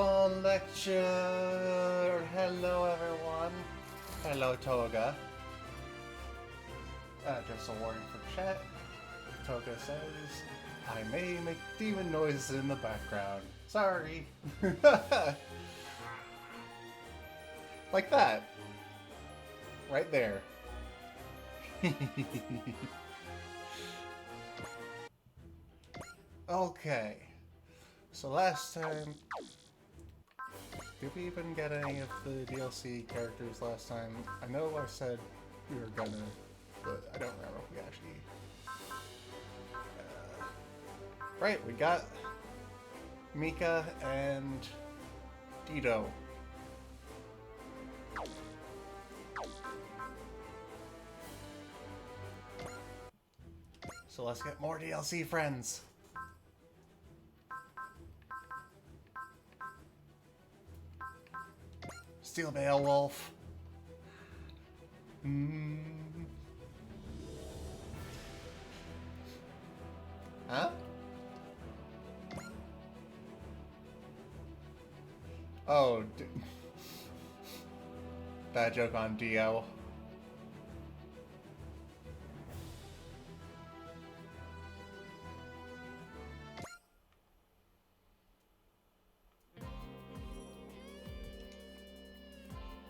phone lecture! Hello everyone. Hello Toga. Just a warning for chat. Toga says, I may make demon noises in the background. Sorry. Like that. Right there. Okay. So last time... Did we even get any of the DLC characters last time? I know I said we were gonna, but I don't remember if we actually... Right, we got Mika and Dido. So let's get more DLC friends. Steel Beowulf. Huh? Oh, bad joke on Dio.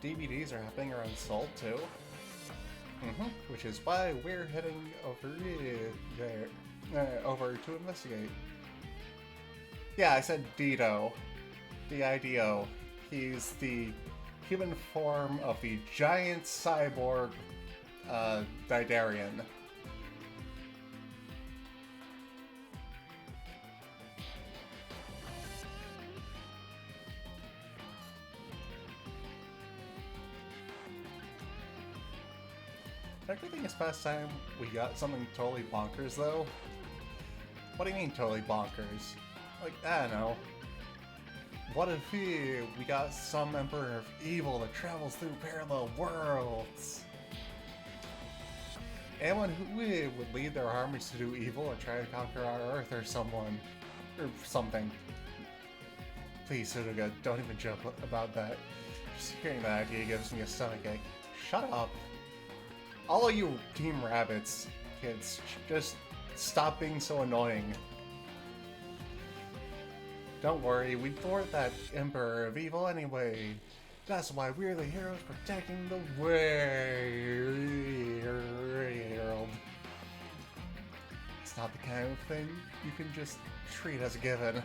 DVDs are happening around Seoul too. Which is why we're heading over there, over to investigate. Yeah, I said Dido. D-I-D-O. He's the human form of the giant cyborg, Didarian. Everything is past time. We got something totally bonkers, though. What do you mean, totally bonkers? Like, I don't know. What if we got some Emperor of Evil that travels through parallel worlds? Anyone who would lead their armies to do evil or try to conquer our Earth or someone. Or something. Please, Sudoga, don't even joke about that. Just hearing that idea gives me a stomachache. Shut up. All of you Team Rabbits kids, just stop being so annoying. Don't worry, we thwart that Emperor of Evil anyway. That's why we're the heroes protecting the world. It's not the kind of thing you can just treat as a given.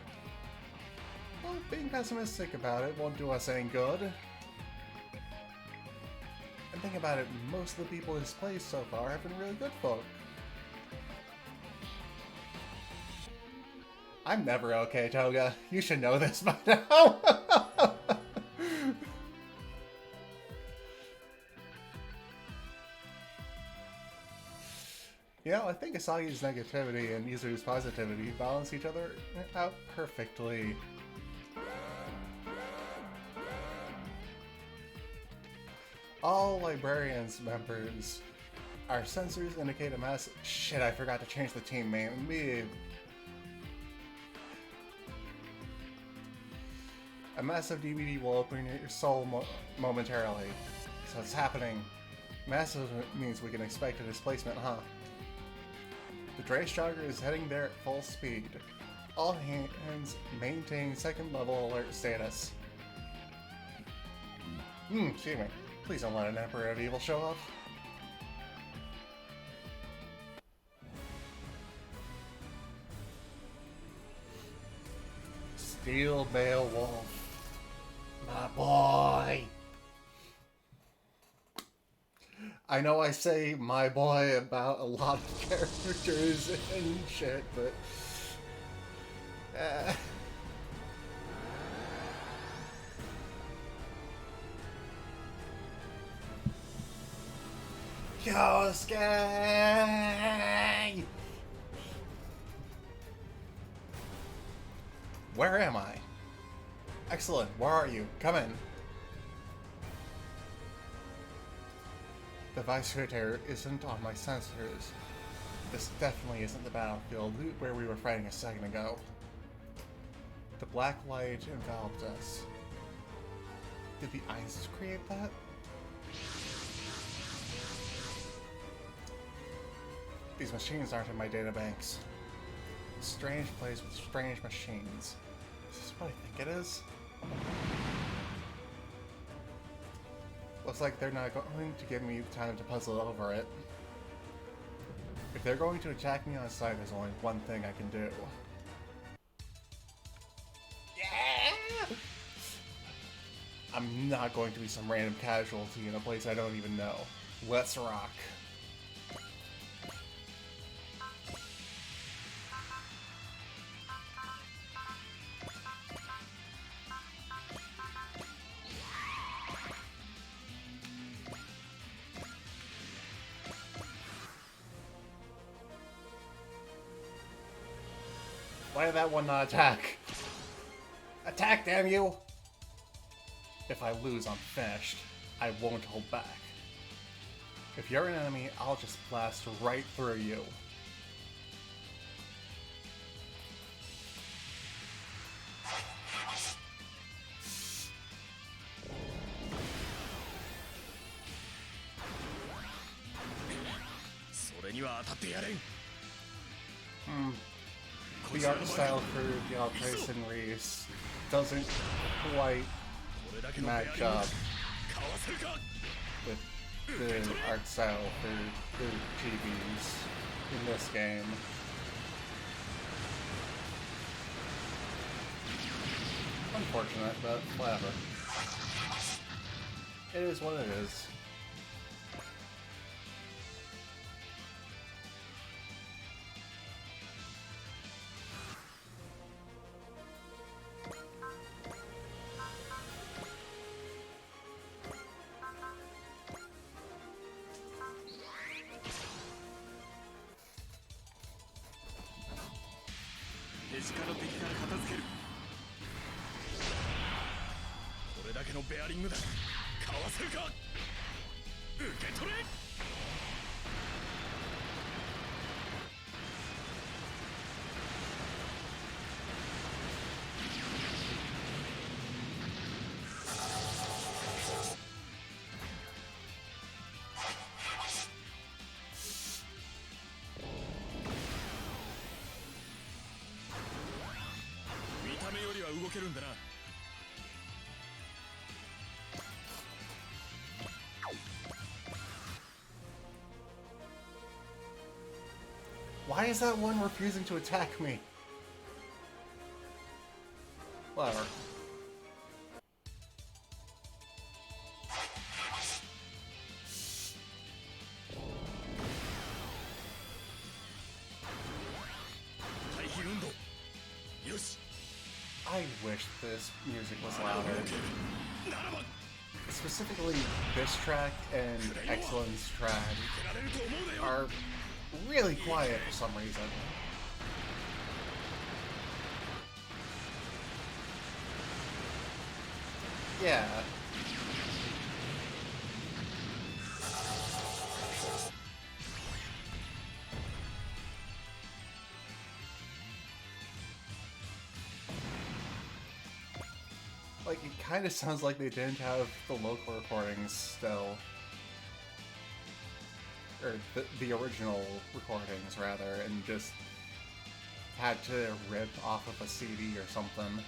Well, being pessimistic about it won't do us any good. And think about it, most of the people displaced so far have been really good folk. I'm never okay, Toga. You should know this by now. You know, I think Asagi's negativity and Izu's positivity balance each other out perfectly. All Librarians members, our sensors indicate a mass... Shit, I forgot to change the team name. A massive DVD will open your soul momentarily. So it's happening. Massive means we can expect a displacement, huh? The Dreisjogger is heading there at full speed. All hands maintain second level alert status. Excuse me. Please don't let an Emperor of Evil show up. Steel Beowulf. My boy! I know I say my boy about a lot of characters and shit, but... Kyosuke! Where am I? Excellent, where are you? Come in. The vibrator isn't on my sensors. This definitely isn't the battlefield where we were fighting a second ago. The black light enveloped us. Did the ice create that? These machines aren't in my databanks. Strange place with strange machines. Is this what I think it is? Looks like they're not going to give me time to puzzle over it. If they're going to attack me on sight, there's only one thing I can do. Yeah! I'm not going to be some random casualty in a place I don't even know. Let's rock. Why did that one not attack? Attack, damn you! If I lose, I'm finished. I won't hold back. If you're an enemy, I'll just blast right through you. The art style for the Altrace and Reese doesn't quite match up with the art style for the GBs in this game. Unfortunate, but whatever. It is what it is. Why is that one refusing to attack me? Whatever. I wish this music was louder. Specifically, this track and Excellence track are really quiet for some reason. Yeah. Like, it kind of sounds like they didn't have the local recordings still. Or the original recordings, rather, and just had to rip off of a CD or something.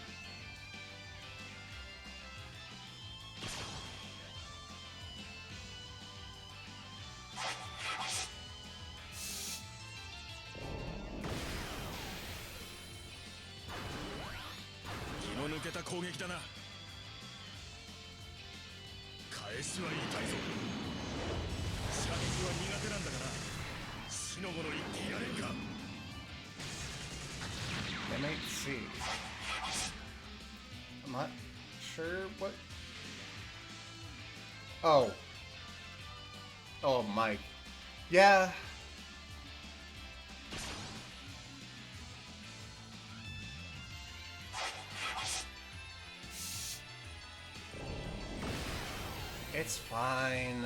M8C. I'm not sure what... Oh. Oh, Mike. Yeah. It's fine.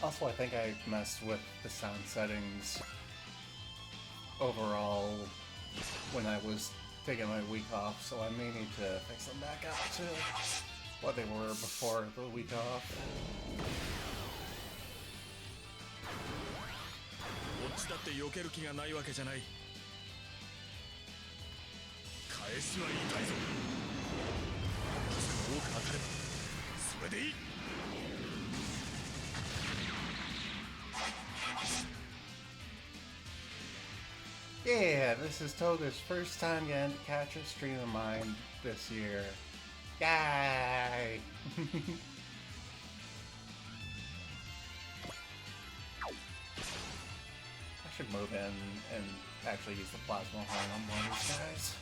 Also, I think I messed with the sound settings overall when I was taking my week off, so I may need to fix them back up to what they were before the week off. こっちだって避ける気がないわけじゃない。返しは痛いぞ。多く当たればそれでいい。 Yeah, this is Toga's first time getting to catch a stream of mine this year. Yay! I should move in and actually use the plasma horn on one of these guys.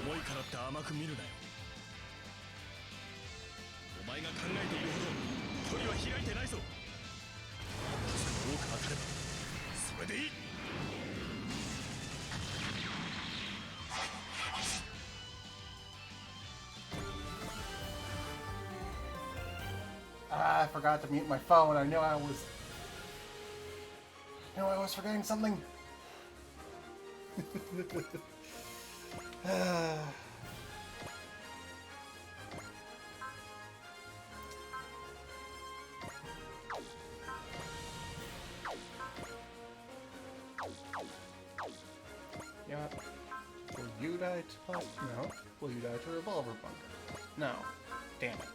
重いからって甘く見るなよ。お前が考えているほど距離は開いてないぞ。多く当たればそれでいい。 I forgot to mute my phone. I knew I was forgetting something. Yeah. Will you die to no? Will you die to Revolver Bunker? No. Damn it.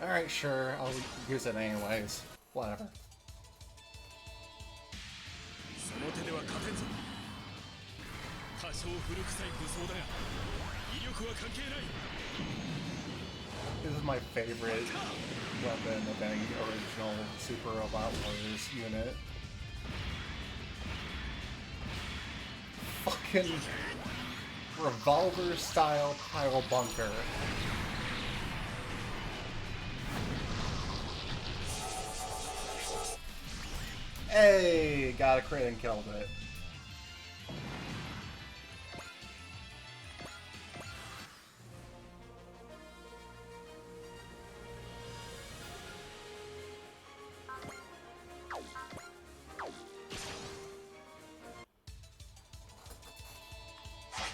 Alright, sure, I'll use it anyways. Whatever. その手では勝てんぞ。多少古臭い武装だが威力は関係ない。 This is my favorite weapon of any original Super Robot Warriors unit. Fucking revolver style pile bunker. Hey, got a crit and killed it.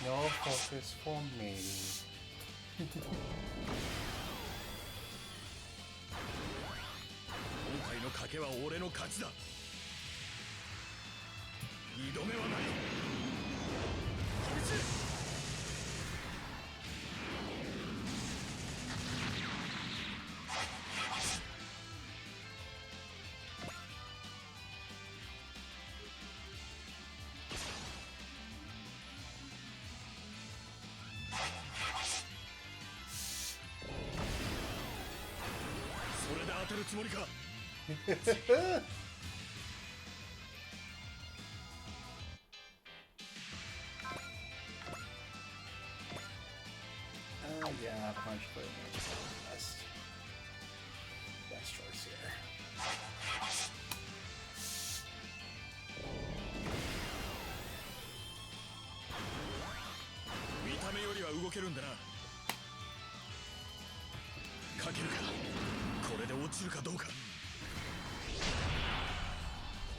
No focus for me. 今回の賭けは俺の勝ちだ。二度目はない。こいつ。 それで当てるつもりか。 Yeah, punch clear best choice here. 見た目よりは動けるんだな。かけるか。これで落ちるかどうか。こ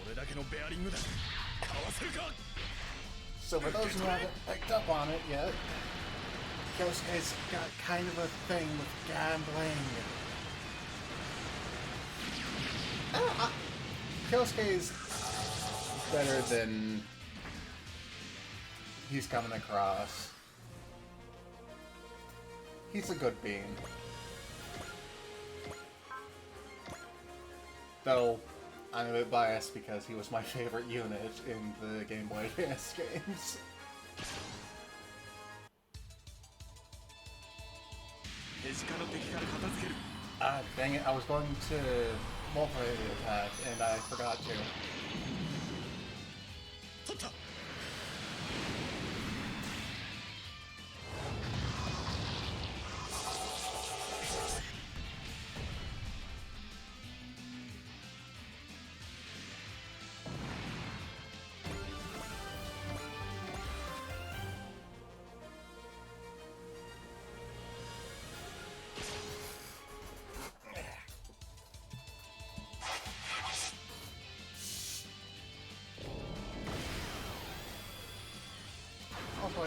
れだけのベアリングだ。かわせるか。 So for those who haven't picked up on it yet, Kyosuke's got kind of a thing with gambling. Kyosuke's better than he's coming across. He's a good being. Though, I'm a bit biased because he was my favorite unit in the Game Boy Advance games. Ah, dang it, I was going to multi-attack and I forgot to.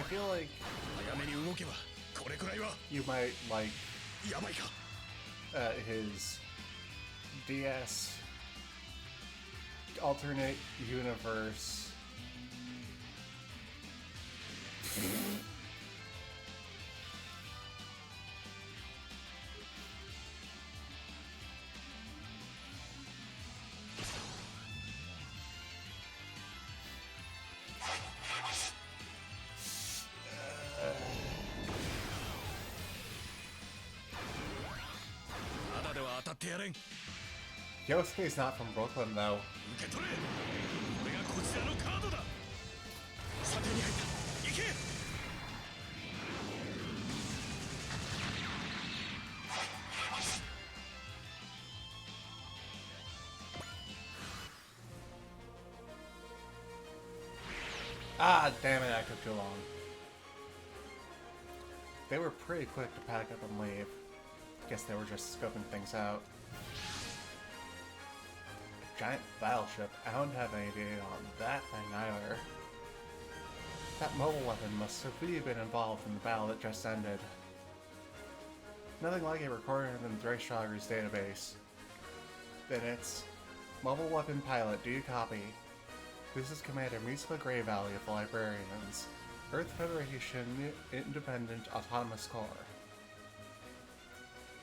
feel like 早めに動けばこれくらいは you might like やばいか his DS alternate universe. Yosuke's not from Brooklyn though. 受け取れこれがこちらのカードだ査定に入った行け Ah, damn it, that took too long. They were pretty quick to pack up and leave. Guess they were just scoping things out. A giant battleship? I don't have any data on that thing either. That mobile weapon must have really been involved in the battle that just ended. Nothing like it recorded in the Dreischlager's database. Then it's... Mobile weapon pilot, do you copy? This is Commander Misma Grey Valley of the Librarians, Earth Federation Independent Autonomous Corps.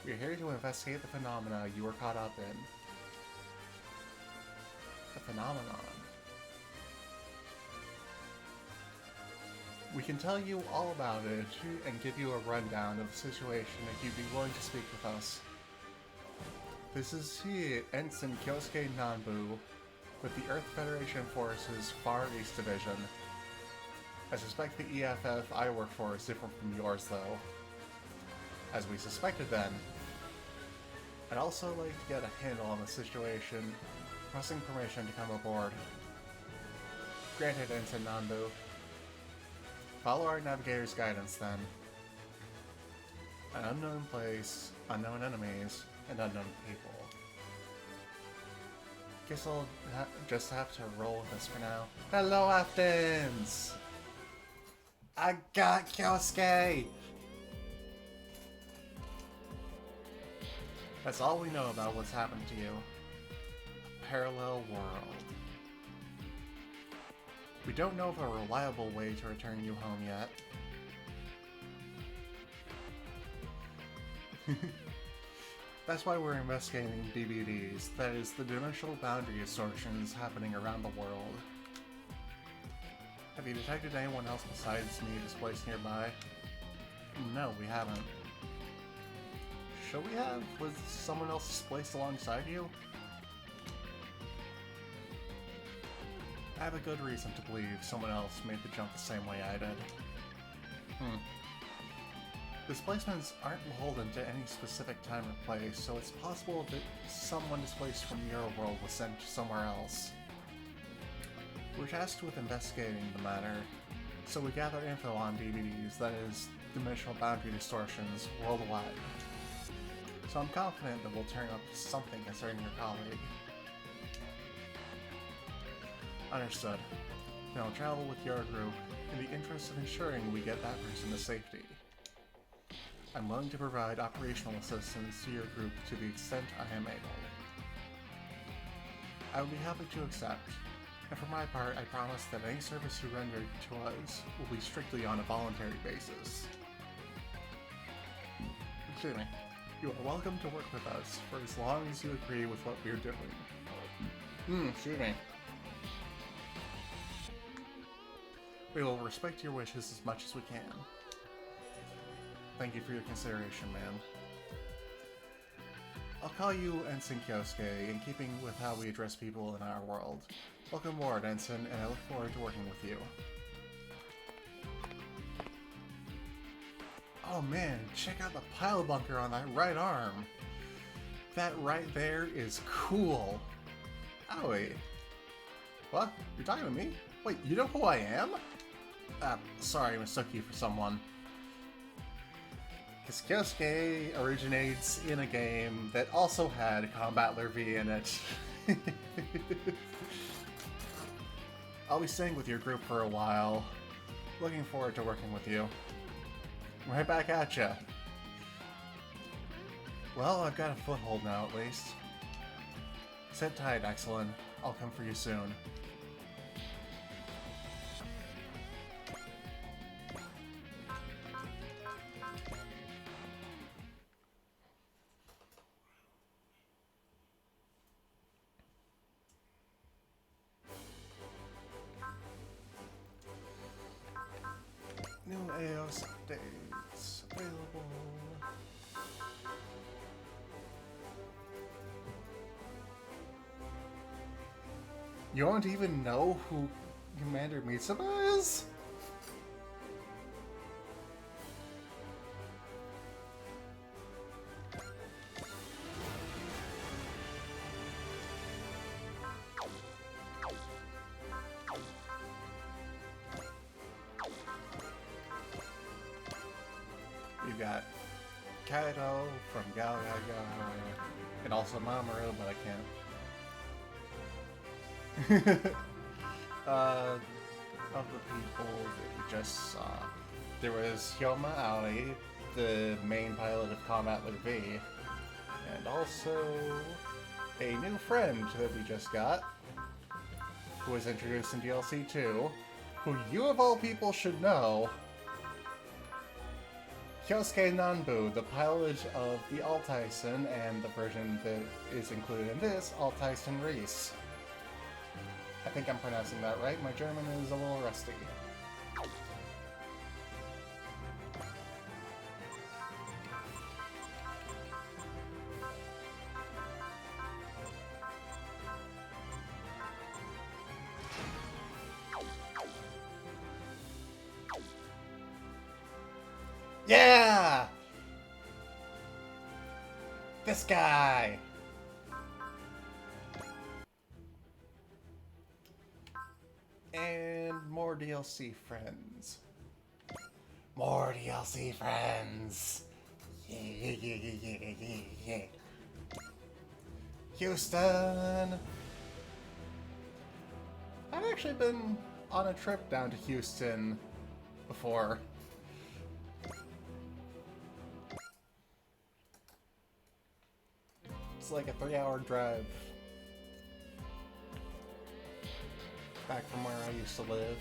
We are here to investigate the phenomena you were caught up in. The phenomenon. We can tell you all about it and give you a rundown of the situation if you'd be willing to speak with us. This is he, Ensign Kyosuke Nanbu, with the Earth Federation Force's Far East Division. I suspect the EFF I work for is different from yours, though. As we suspected then. I'd also like to get a handle on the situation, requesting permission to come aboard. Granted, Ensign Nanbu. Follow our navigator's guidance, then. An unknown place, unknown enemies, and unknown people. Guess I'll just have to roll with this for now. Hello, Athens! I got Kyosuke! That's all we know about what's happened to you. A parallel world. We don't know of a reliable way to return you home yet. That's why we're investigating DBDs, that is, the dimensional boundary distortions happening around the world. Have you detected anyone else besides me displaced nearby? No, we haven't. Should we have? Was someone else displaced alongside you? I have a good reason to believe someone else made the jump the same way I did. Displacements aren't beholden to any specific time or place, so it's possible that someone displaced from your world was sent somewhere else. We're tasked with investigating the matter, so we gather info on DVDs, that is, dimensional boundary distortions, worldwide. So I'm confident that we'll turn up something concerning your colleague. Understood. Then I'll travel with your group in the interest of ensuring we get that person to safety. I'm willing to provide operational assistance to your group to the extent I am able. I would be happy to accept, and for my part, I promise that any service you render to us will be strictly on a voluntary basis. Excuse me. You are welcome to work with us for as long as you agree with what we're doing. Excuse me. We will respect your wishes as much as we can. Thank you for your consideration, man. I'll call you Ensign Kyosuke, in keeping with how we address people in our world. Welcome aboard, Ensign, and I look forward to working with you. Oh man, check out the pile bunker on that right arm. That right there is cool. Oh wait. What? You're talking to me? Wait, you know who I am? Sorry, I mistook you for someone. Because Kyosuke originates in a game that also had Combattler V in it. I'll be staying with your group for a while. Looking forward to working with you. Right back at ya. Well, I've got a foothold now, at least. Sit tight, Excellent. I'll come for you soon. New AOS updates available. You don't even know who Commander Mitsuma is? You've got Kaido from Gal and also Mamoru, but I can't. Of the people that we just saw, there was Hyoma Aoi, the main pilot of Combat Leader V, and also a new friend that we just got, who was introduced in DLC 2, who you of all people should know, Kyosuke Nanbu, the pilot of the Altaisen, and the version that is included in this, Altaisen Reese. I think I'm pronouncing that right. My German is a little rusty. Yeah! This guy! And more DLC friends. More DLC friends! Yeah. Houston! I've actually been on a trip down to Houston before. It's like a 3-hour drive back from where I used to live.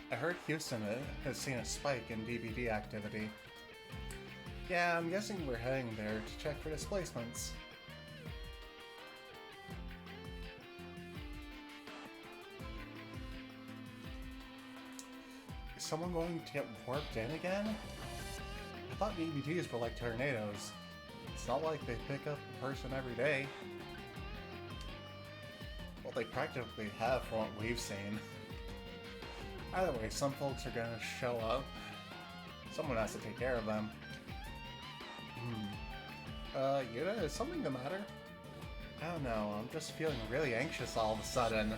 I heard Houston has seen a spike in DBD activity. Yeah, I'm guessing we're heading there to check for displacements. Is someone going to get warped in again? I thought DBDs were like tornadoes. It's not like they pick up a person every day. Well, they practically have from what we've seen. Either way, some folks are gonna show up. Someone has to take care of them. Yuta, is something the matter? I don't know, I'm just feeling really anxious all of a sudden.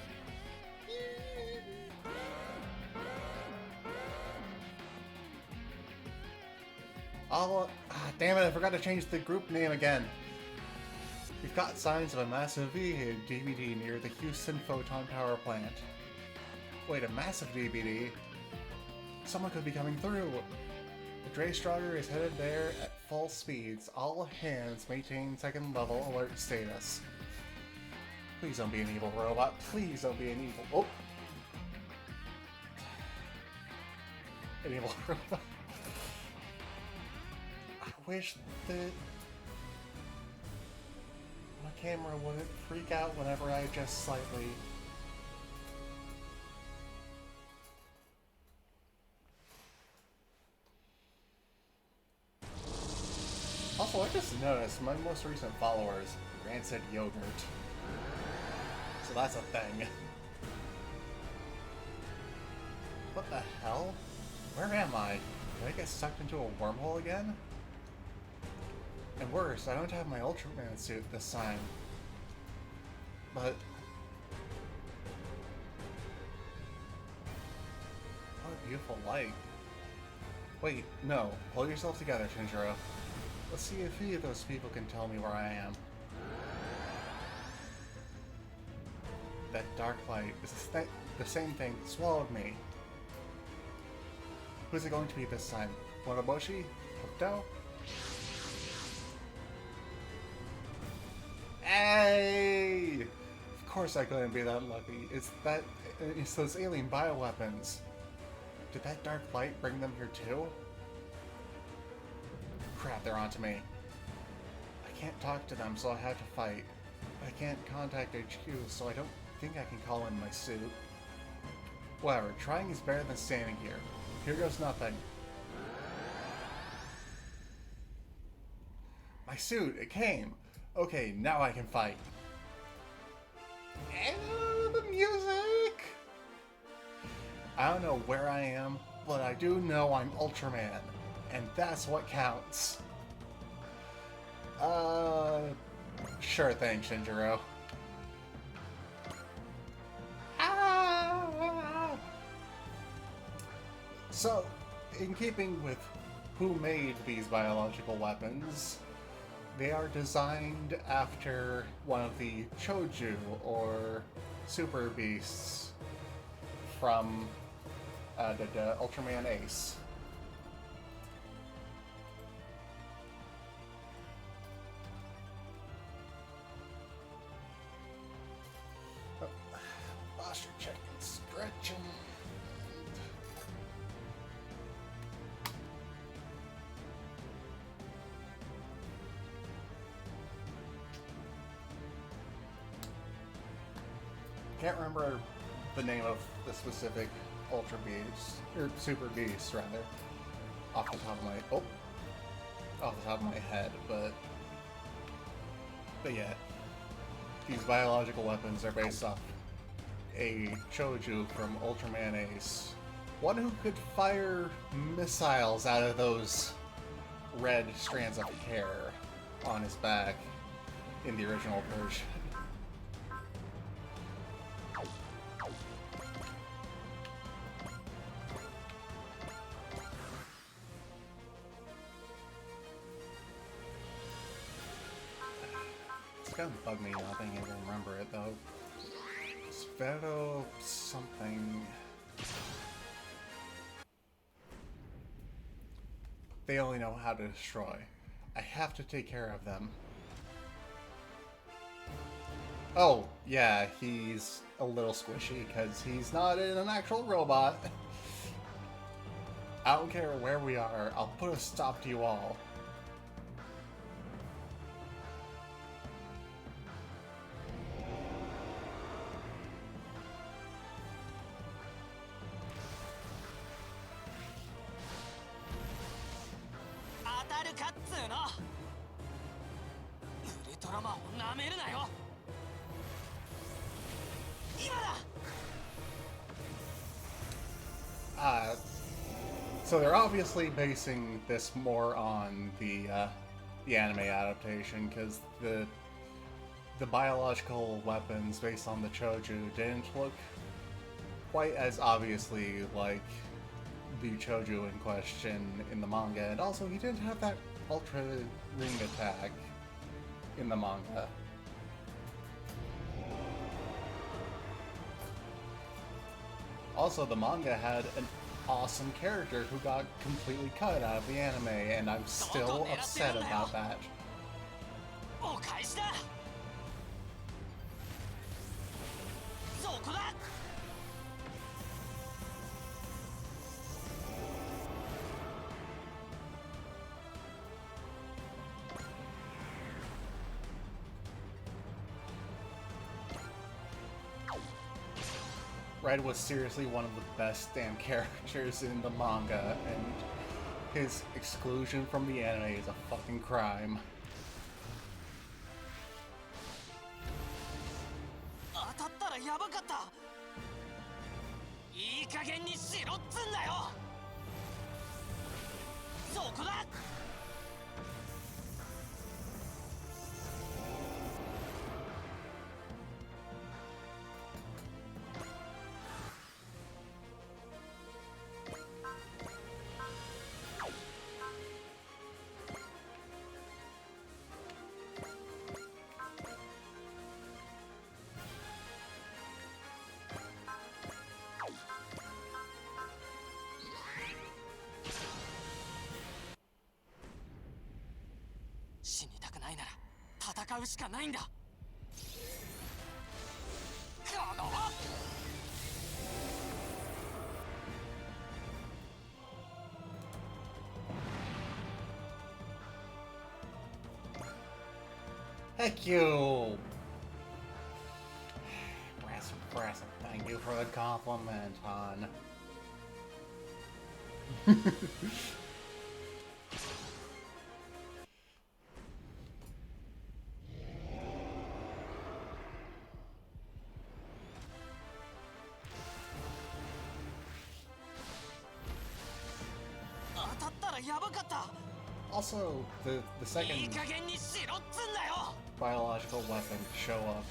Damn it, I forgot to change the group name again. We've got signs of a massive DBD near the Houston Photon Power Plant. Wait, a massive DBD? Someone could be coming through. The Dreystrogger is headed there at full speeds. All hands maintain second level alert status. Please don't be an evil robot. Please don't be an evil... Oh! An evil robot. I wish that my camera wouldn't freak out whenever I just slightly... Also, I just noticed my most recent followers, Rancid Yogurt. So that's a thing. What the hell? Where am I? Did I get sucked into a wormhole again? And worse, I don't have my Ultraman suit this time. But... what a beautiful light. Wait, no. Pull yourself together, Shinjiro. Let's see if any of those people can tell me where I am. that dark light is the same thing that swallowed me. Who's it going to be this time? Moroboshi? Hokuto? Hey! Of course I couldn't be that lucky. It's those alien bioweapons. Did that dark light bring them here too? Crap, they're onto me. I can't talk to them, so I have to fight. I can't contact HQ, so I don't think I can call in my suit. Whatever, trying is better than standing here. Here goes nothing. My suit, it came! Okay, now I can fight. And the music! I don't know where I am, but I do know I'm Ultraman, and that's what counts. Sure thing, Shinjiro. Ah! So, in keeping with who made these biological weapons, they are designed after one of the Choju, or Super Beasts, from the Ultraman Ace. Posture checking, stretching. Can't remember the name of the specific Ultra Beast, or Super Beast rather, off the top of my head, but yeah, these biological weapons are based off a Choju from Ultraman Ace, one who could fire missiles out of those red strands of hair on his back in the original version. It's gonna bug me not being able to remember it though. Sphero something. They only know how to destroy. I have to take care of them. Oh, yeah, he's a little squishy because he's not in an actual robot. I don't care where we are, I'll put a stop to you all. So they're obviously basing this more on the anime adaptation, because the biological weapons based on the Choju didn't look quite as obviously like the Choju in question in the manga, and also he didn't have that Ultra Ring attack in the manga. Also, the manga had an awesome character who got completely cut out of the anime, and I'm still upset about that. Red was seriously one of the best damn characters in the manga, and his exclusion from the anime is a fucking crime. 戦うしかないんだ。この Heck you! Brass, thank you for the compliment, hon. Also, the second biological weapon to show up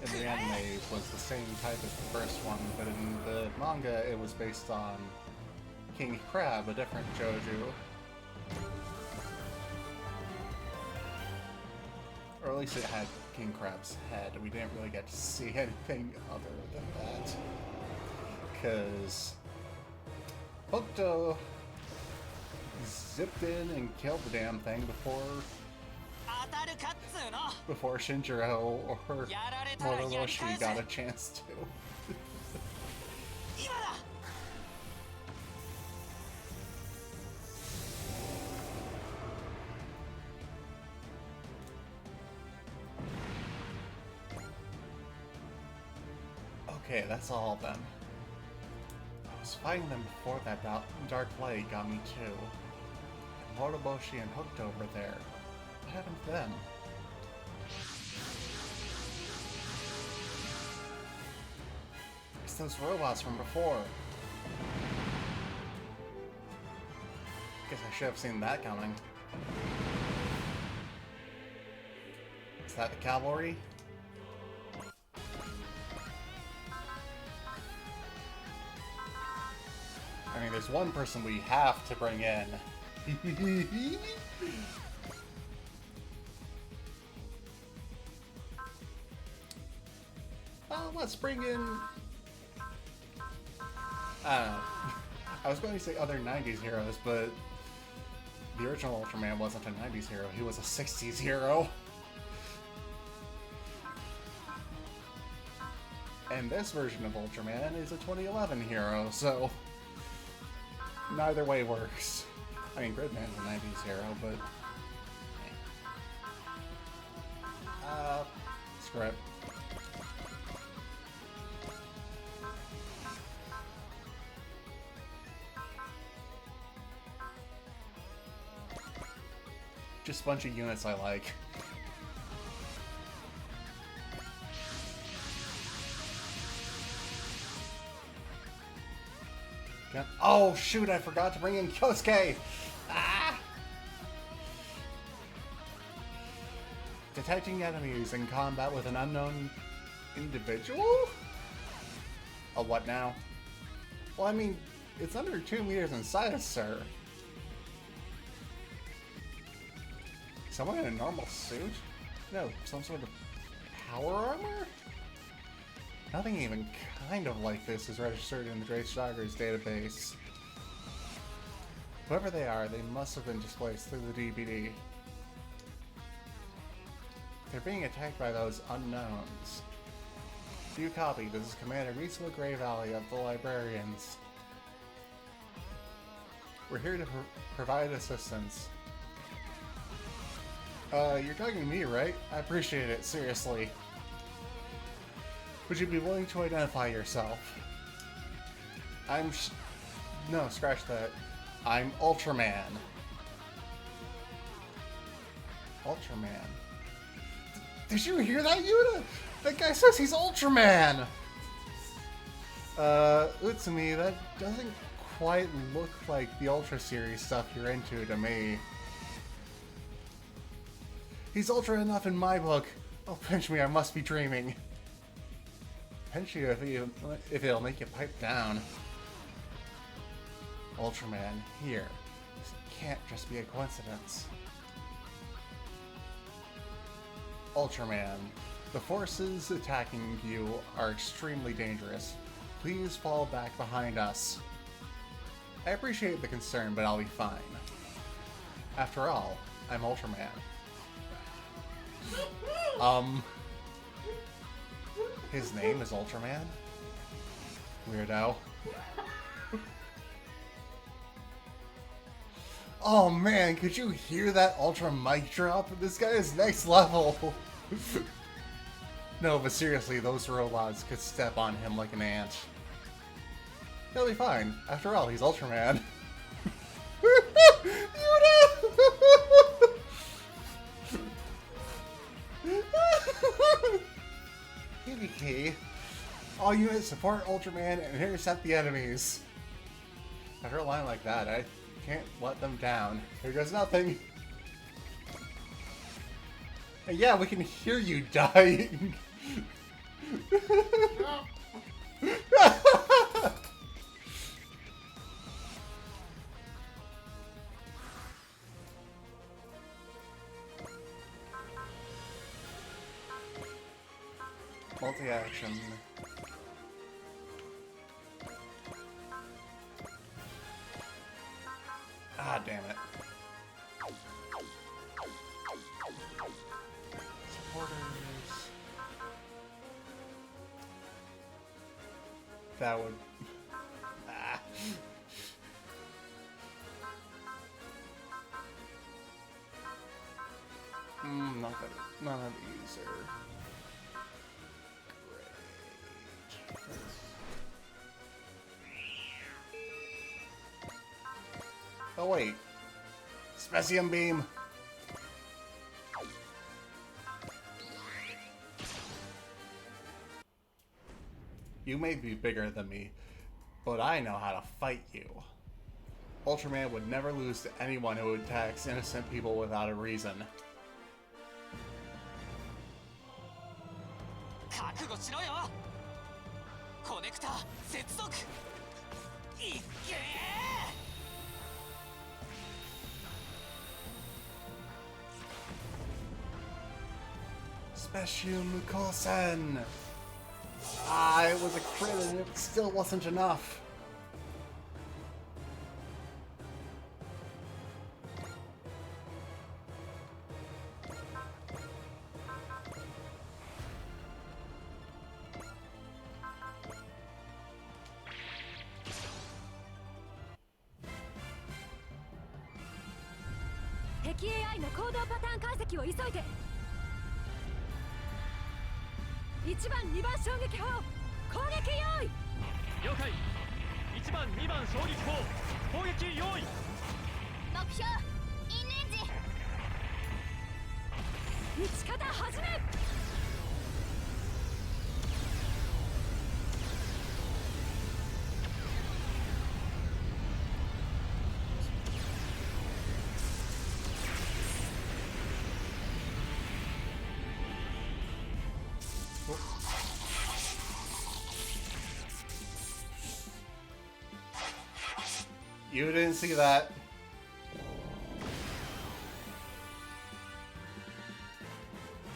in the anime was the same type as the first one, but in the manga it was based on King Crab, a different Joju. Or at least it had King Crab's head. We didn't really get to see anything other than that. Because Hokuto zipped in and killed the damn thing before Shinjiro or Moroboshi got a chance to. Okay, that's all of them. I was fighting them before that dark light got me too. And Moroboshi and Hokuto were there. What happened to them? It's those robots from before. Guess I should have seen that coming. Is that the cavalry? I mean, there's one person we have to bring in. Well, let's bring in... I don't know. I was going to say other 90s heroes, but the original Ultraman wasn't a 90s hero. He was a 60s hero. And this version of Ultraman is a 2011 hero, so... neither way works. I mean, Gridman's a 90s hero, but... screw it. Just a bunch of units I like. Oh shoot, I forgot to bring in Kyosuke! Ah! Detecting enemies in combat with an unknown individual? Oh, what now? Well, I mean, it's under 2 meters in size, sir. Someone in a normal suit? No, some sort of power armor? Nothing even kind of like this is registered in the Dreysager's database. Whoever they are, they must have been displaced through the DBD. They're being attacked by those unknowns. Do you copy? This is Commander Ritsuo Grey Valley of the Librarians. We're here to provide assistance. You're talking to me, right? I appreciate it, seriously. Would you be willing to identify yourself? No, scratch that. I'm Ultraman. Ultraman. Did you hear that, Yuta? That guy says he's Ultraman! Utsumi, that doesn't quite look like the Ultra Series stuff you're into to me. He's Ultra enough in my book. Oh, pinch me, I must be dreaming. Pinch you if it'll make you pipe down. Ultraman, here. This can't just be a coincidence. Ultraman, the forces attacking you are extremely dangerous. Please fall back behind us. I appreciate the concern, but I'll be fine. After all, I'm Ultraman. His name is Ultraman? Weirdo. Oh man, could you hear that Ultra mic drop? This guy is next level. No, but seriously, those robots could step on him like an ant. He'll be fine. After all, he's Ultraman. PvP. All units support Ultraman and intercept the enemies. After a line like that, I can't let them down. Here goes nothing. And yeah, we can hear you dying. Multi-action. Ah, damn it. Supporters. That would... Ah. None of these are... great. Oh wait. Specium Beam! You may be bigger than me, but I know how to fight you. Ultraman would never lose to anyone who attacks innocent people without a reason. 覚悟しろよ。コネクタ接続。いっけー。 Specium Kosen! Ah, it was a crit and it still wasn't enough. AI の行動パターン解析を急いで。1番2番衝撃砲攻撃用意。了解。1番2番衝撃砲攻撃用意。目標インレンジ。撃ち方始め。You didn't see that.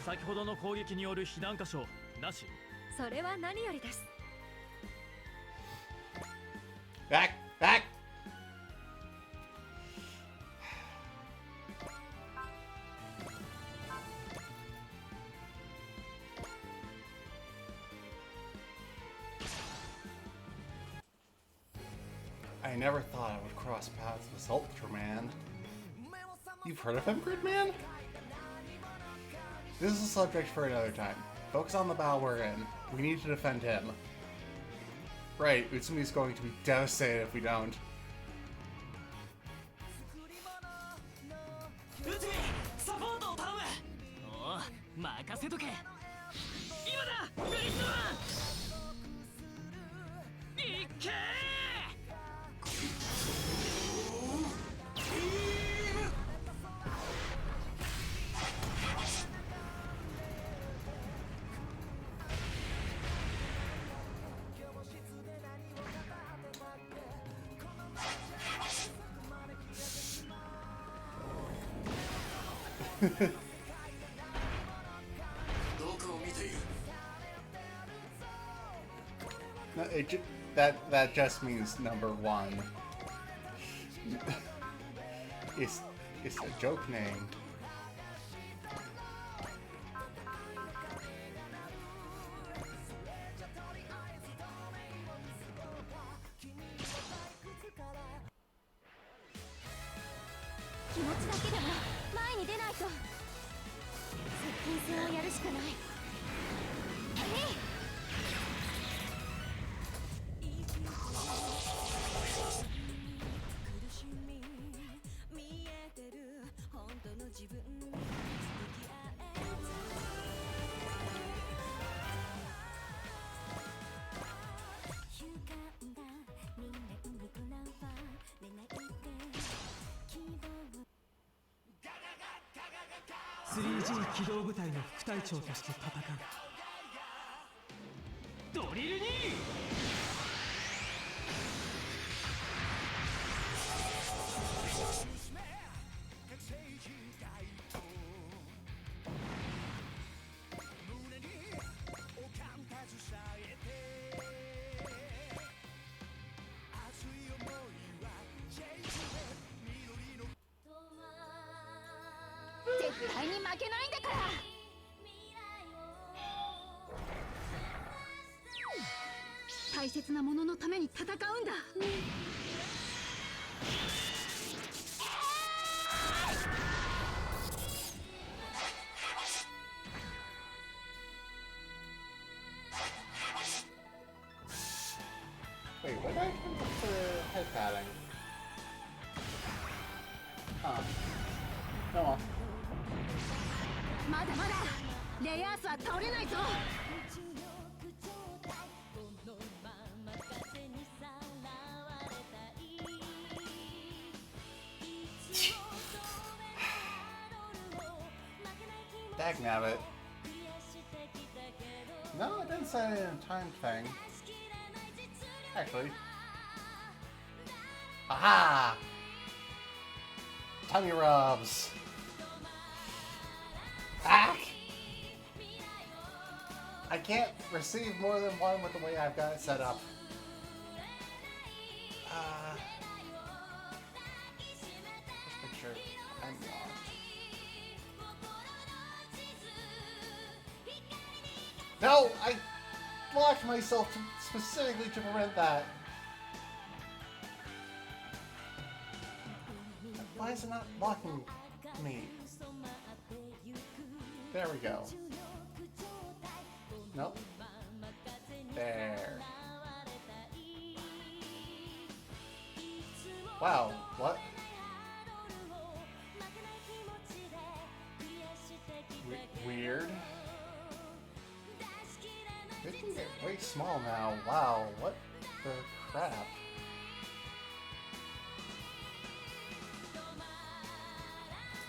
先ほどの攻撃による被弾箇所なし。それは何よりです。 Back! Back! I never thought I would cross paths with Ultraman. You've heard of him, Gridman? This is a subject for another time. Focus on the battle we're in. We need to defend him. Right, Utsumi's going to be devastated if we don't. 内海サポートを頼む。おお、任せとけ。今だ、グリッドマン。いっけー。 No, that just means number one. it's a joke name. 気持ちだけでも前に出ないと。接近戦をやるしかない。3G 機動部隊の副隊長として戦う。ドリルに絶対に負けないんだから。大切なもののために戦うんだ。Wait, what did I come up for head padding? Huh. Go on. まだまだレイアースは倒れないぞ。Dagnabbit. No, it didn't say any time thing. Actually. Aha! Tummy rubs. Ah! I can't receive more than one with the way I've got it set up. Just make sure I'm locked. No! I blocked myself specifically to prevent that. Why is it not blocking me? There we go. Nope. There. Wow, what? Weird. They can get way small now. Wow, what the crap?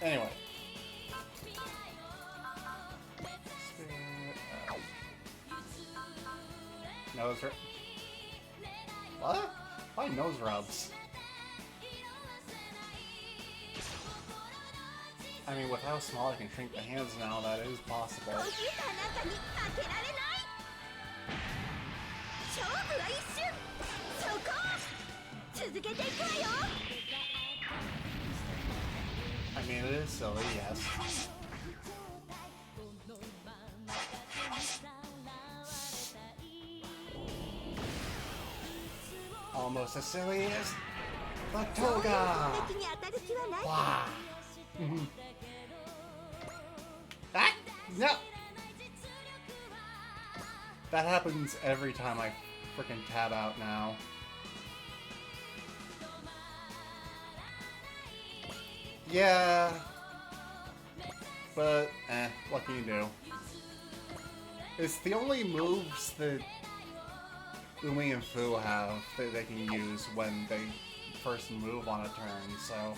Anyway. Nose rub. What? Why nose rubs? I mean, with how small I can shrink the hands now, that is possible. I mean, it is silly, yes. Almost as silly as the toga! Wow. Ah! No! That happens every time I frickin' tab out now. Yeah. But, what can you do? It's the only moves that Umi and Fu have that they can use when they first move on a turn, so...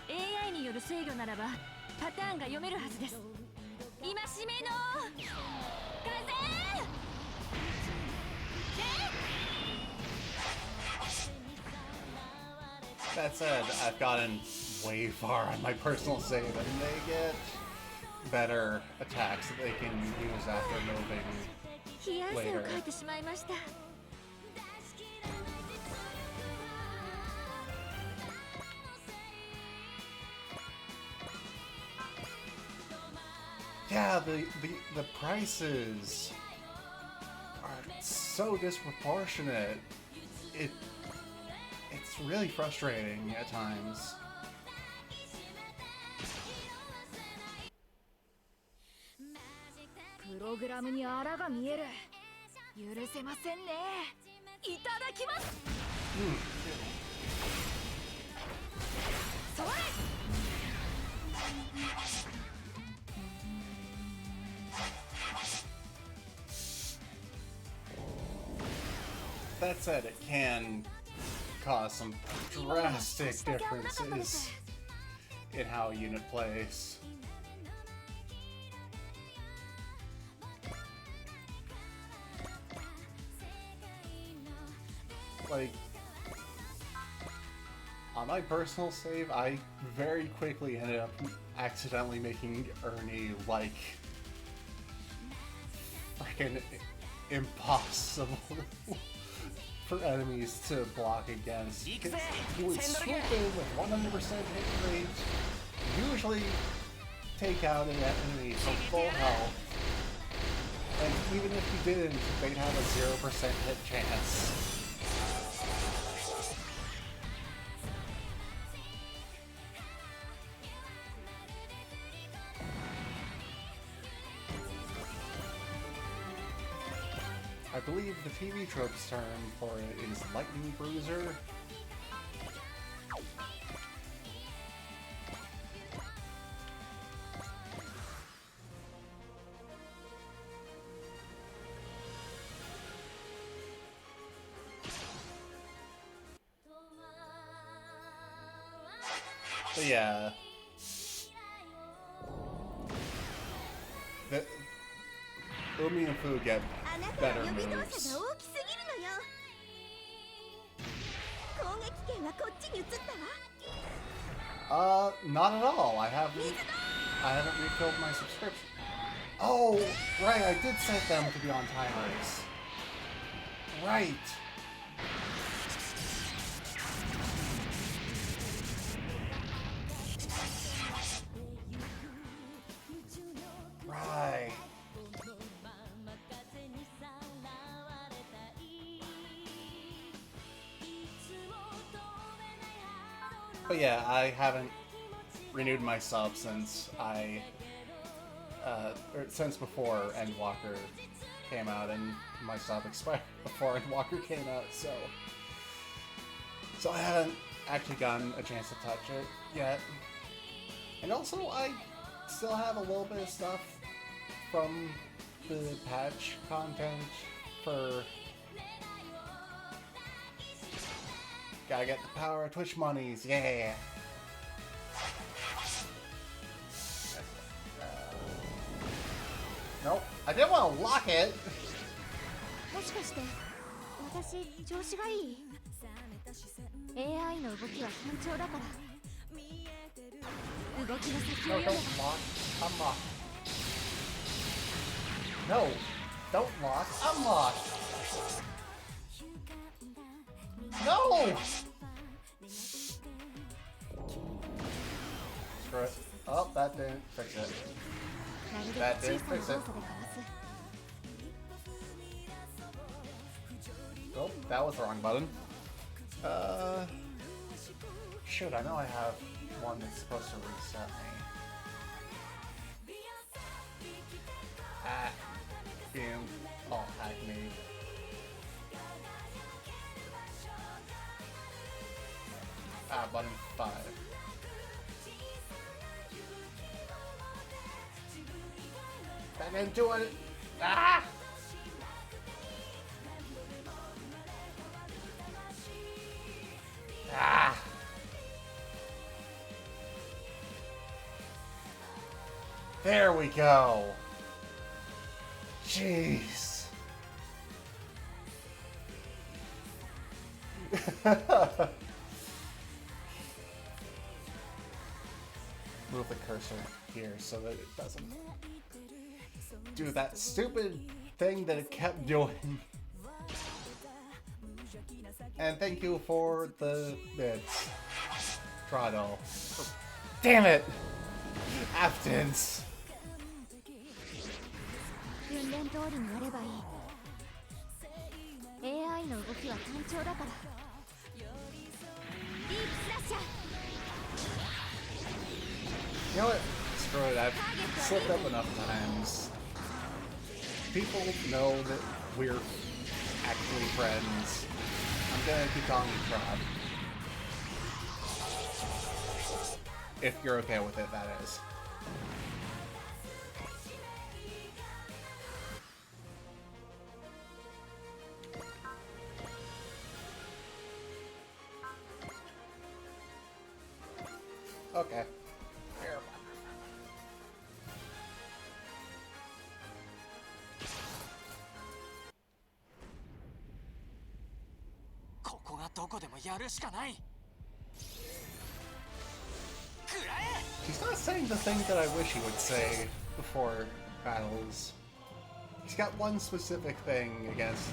AI による制御ならばパターンが読めるはずです。戒めの風。That said, I've gotten way far on my personal save, and they get better attacks that they can use after moving 冷や汗を later. かいてしまいました。Yeah, the prices are so disproportionate. It's really frustrating at times. プログラムにあらが見える。許せませんね。いただきます。それ。 That said, it can cause some drastic differences in how a unit plays. Like, on my personal save, I very quickly ended up accidentally making Ernie, like, freaking impossible for enemies to block against. He would swoop in with 100% hit rate, usually take out an enemy from full health, and even if he didn't, they'd have a 0% hit chance. I believe the TV trope's term for it is Lightning Bruiser. But yeah. Umi and Fu get better moves. Not at all. I haven't refilled my subscription. Oh, right, I did set them to be on timers. Right. Right. But yeah, I haven't renewed my sub since since before Endwalker came out, and my sub expired before Endwalker came out, so I haven't actually gotten a chance to touch it yet. And also, I still have a little bit of stuff from the patch content for... Gotta get the power of Twitch monies, yeah! Nope, I didn't want to lock it! もしかして私調子がいい AI の動きは単調だから動きの先を No, 読めば don't lock. Unlock. No, don't lock. Unlock. No! Screw it. Oh, that didn't fix it. なるべ That く didn't 小さな fix 動 it. 作でかわす Oh, that was the wrong button. Shoot, I know I have one that's supposed to reset me. Ah, being all hackneyed. Ah, button 5. That didn't do it. Ah! Ah! There we go. Jeez. Move the cursor here so that it doesn't do that stupid thing that it kept doing. And thank you for the bits, Trado. Damn it! Aftins! 訓練通りにやればいい AI の動きは単調だから。ディープスラッシャー。 You know what? Screw it. I've slipped up enough times. People know that we're actually friends. I'm gonna keep calling you Trod. If you're okay with it, that is. Okay. Here. ここがどこでもやるしかない。食らえ。 He's not saying the thing that I wish he would say before battles. He's got one specific thing against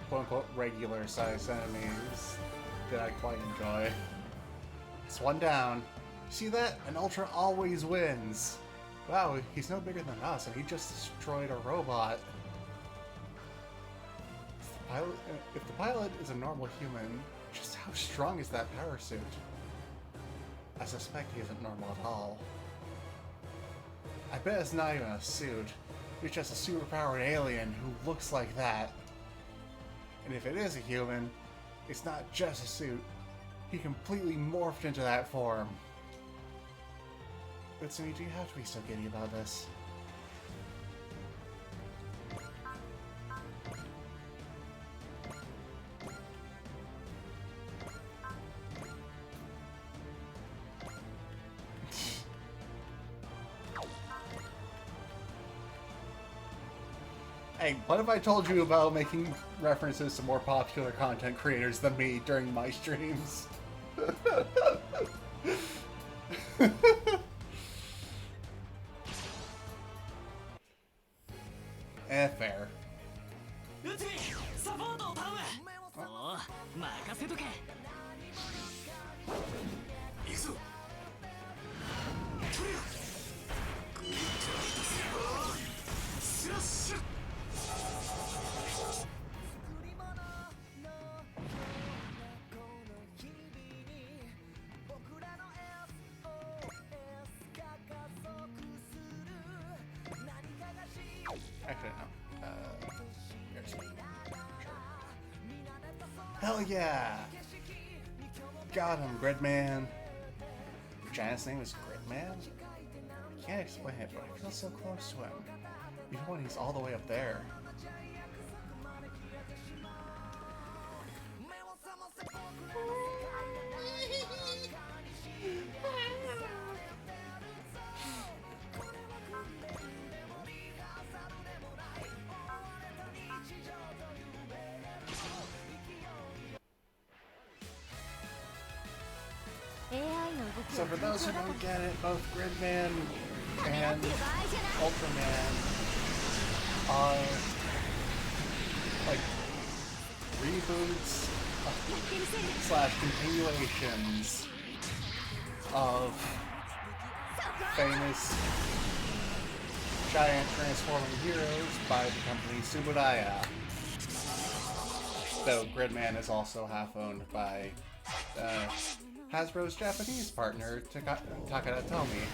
quote-unquote regular-sized enemies that I quite enjoy. It's one down. See that? An Ultra always wins. Wow, he's no bigger than us, and he just destroyed a robot. If the pilot is a normal human, just how strong is that power suit? I suspect he isn't normal at all. I bet it's not even a suit. It's just a superpowered alien who looks like that. And if it is a human, it's not just a suit. He completely morphed into that form. Utsumi, do you have to be so giddy about this? Hey, what if I told you about making references to more popular content creators than me during my streams? Fair. 内海サポートを頼む。おお、任せとけ。行くぞ。トリオ。スラッシュ。 Actually, no. Airspeed. Sure. Hell yeah! Got him, Gridman! Your giant's name is Gridman? I can't explain it, but I feel so close to him. Even when he's all the way up there. So for those who don't get it, both Gridman and Ultraman are like reboots slash continuations of famous giant transforming heroes by the company Subudaya. Though Gridman is also half owned by Hasbro's Japanese partner, Takara Tomy.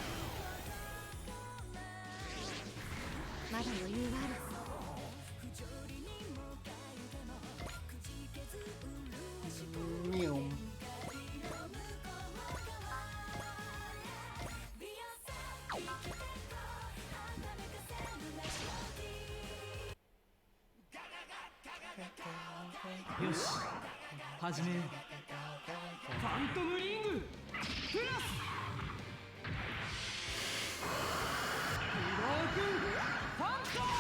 Mew. Yoshi, 始めよう。ファントムリングプラスブロークンファントム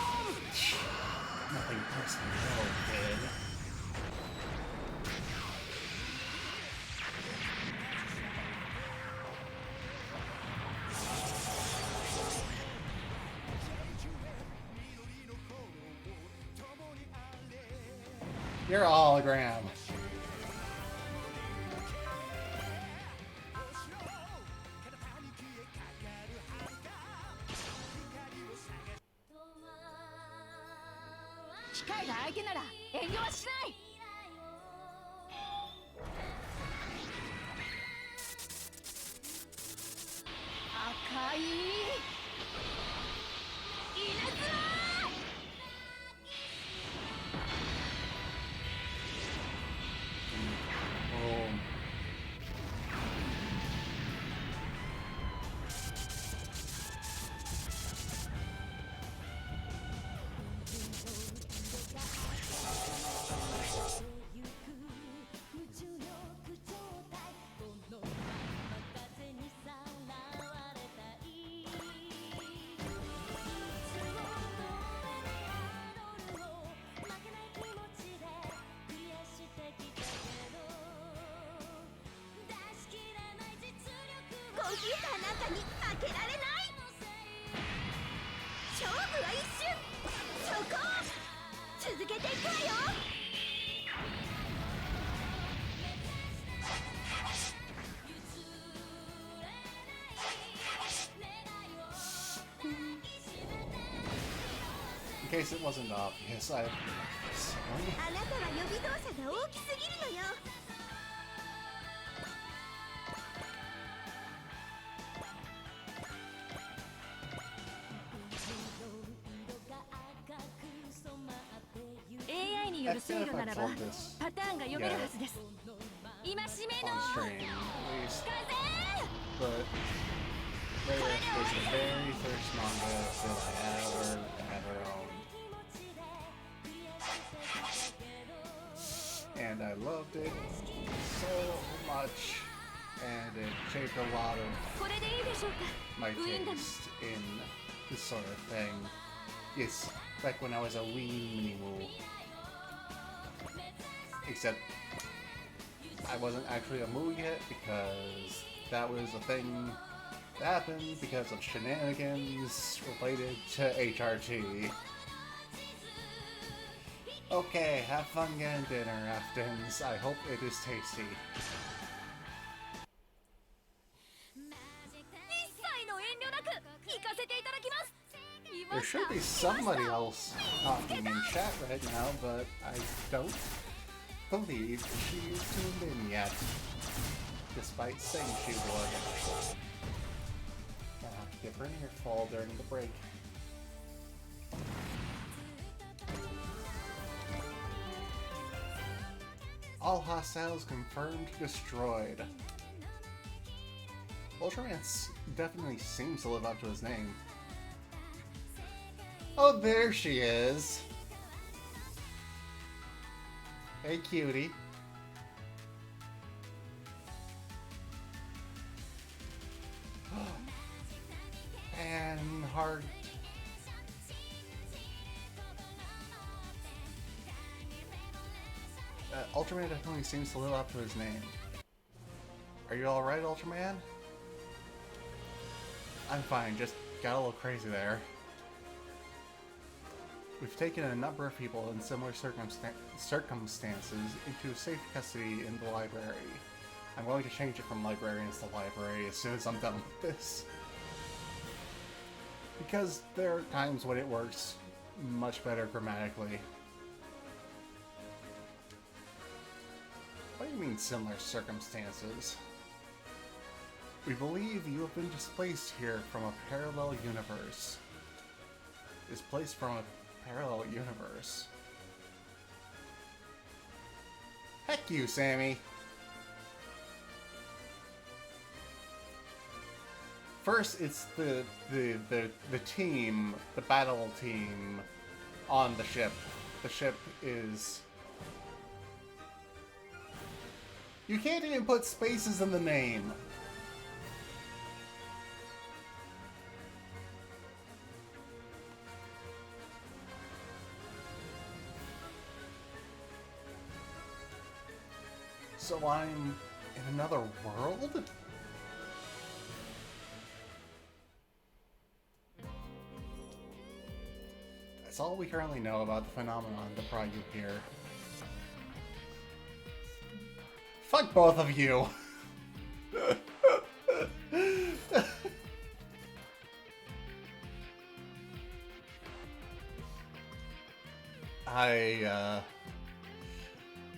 Nothing personal, kid. You're a hologram. い稲妻 Oh. In case it wasn't obvious, I... あなたは予備動作が大きすぎるのよ AI による制御ならばパターンが読めるはずです戒め on の stream, at least. 風 But Raya was the very first manga that I ever owned. And I loved it so much. And it shaped a lot of これでいいでしょうか my ウィンダム taste in this sort of thing. Yes, back when I was a wee mini-woo. Except I wasn't actually a moo yet because that was a thing that happened because of shenanigans related to HRT. Okay, have fun getting dinner, Aftons. I hope it is tasty. 一切の遠慮なく行かせていただきます There should be somebody else talking in chat right now, but I don't believe she's tuned in yet, despite saying she would. I'll have to give her an earful during the break. All hostiles confirmed destroyed. Ultraman definitely seems to live up to his name. Oh, there she is! Hey, cutie. And heart. Ultraman definitely seems to live up to his name. Are you alright, Ultraman? I'm fine, just got a little crazy there. We've taken a number of people in similar circumstances into safe custody in the library. I'm going to change it from librarians to library as soon as I'm done with this. Because there are times when it works much better grammatically. What do you mean similar circumstances? We believe you have been displaced here from a parallel universe. Displaced from a parallel universe. Heck you, Sammy! First, it's the team, the battle team on the ship. The ship is... You can't even put spaces in the name! So I'm in another world? That's all we currently know about the phenomenon that brought you here. Fuck both of you!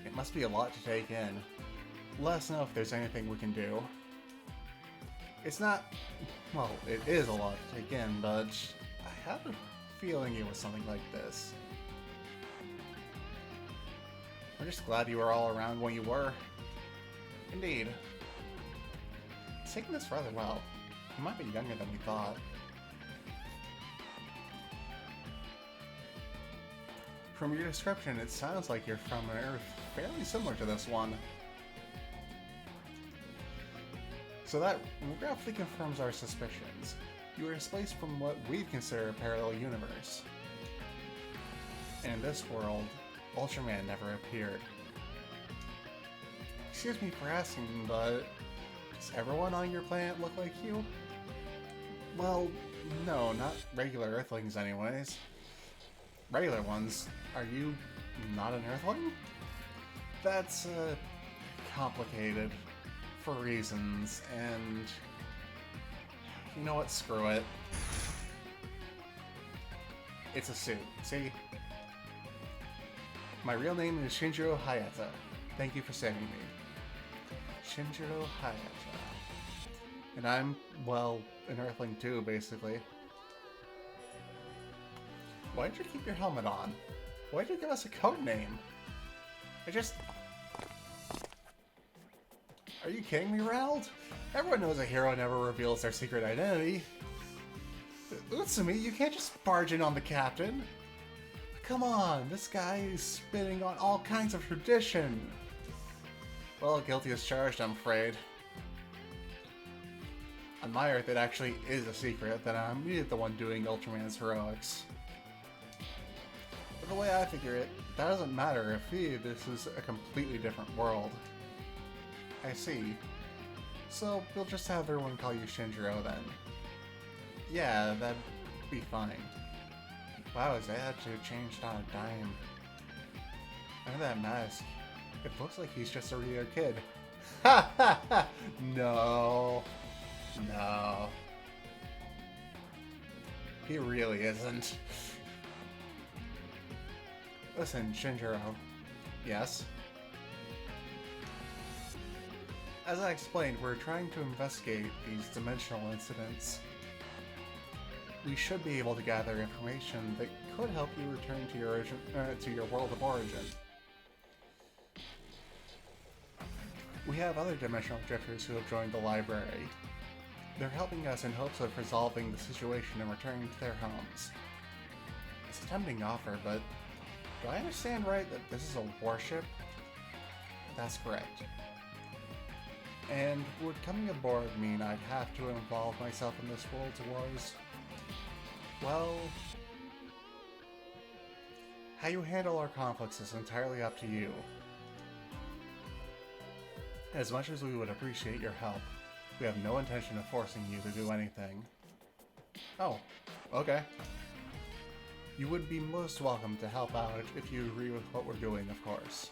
It must be a lot to take in. Let us know if there's anything we can do. It's not, well, it is a lot to take in, but I have a feeling it was something like this. I'm just glad you were all around when you were. Indeed. It's taking this rather well. You might be younger than we thought. From your description, it sounds like you're from an Earth fairly similar to this one. So that roughly confirms our suspicions. You were displaced from what we'd consider a parallel universe. In this world, Ultraman never appeared. Excuse me for asking, but does everyone on your planet look like you? Well, no, not regular Earthlings anyways. Regular ones. Are you not an Earthling? That's, complicated. For reasons, and... You know what? Screw it. It's a suit, see? My real name is Shinjiro Hayata. Thank you for saving me. Shinjiro Hayata. And I'm, well, an Earthling too, basically. Why did you keep your helmet on? Why did you give us a code name? Are you kidding me, Rald? Everyone knows a hero never reveals their secret identity. Utsumi, you can't just barge in on the captain. Come on, this guy is spitting on all kinds of tradition. Well, guilty as charged, I'm afraid. On my Earth, it actually is a secret that I'm the one doing Ultraman's heroics. But the way I figure it, that doesn't matter if this is a completely different world. I see. So, we'll just have everyone call you Shinjiro then. Yeah, that'd be fine. Wow, his attitude changed on a dime. Look at that mask. It looks like he's just a regular kid. Ha ha ha! No. No. He really isn't. Listen, Shinjiro. Yes? As I explained, we're trying to investigate these dimensional incidents. We should be able to gather information that could help you return to your world of origin. We have other dimensional drifters who have joined the library. They're helping us in hopes of resolving the situation and returning to their homes. It's a tempting offer, but do I understand right that this is a warship? That's correct. And would coming aboard mean I'd have to involve myself in this world's wars? Well, how you handle our conflicts is entirely up to you. As much as we would appreciate your help, we have no intention of forcing you to do anything. Oh, okay. You would be most welcome to help out if you agree with what we're doing, of course.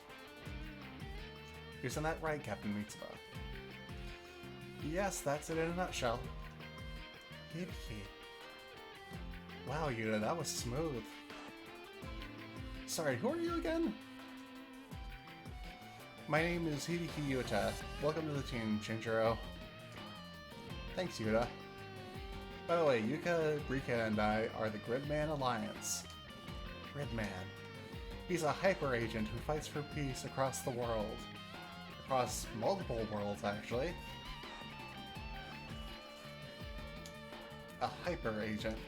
Isn't that right, Captain Mitsuba? Yes, that's it in a nutshell. Hibiki. Wow, Yuta, that was smooth. Sorry, who are you again? My name is Hibiki Yuta. Welcome to the team, Shinjiro. Thanks, Yuta. By the way, Yuka, Rika, and I are the Gridman Alliance. Gridman. He's a hyper agent who fights for peace across the world. Across multiple worlds, actually. A hyper agent.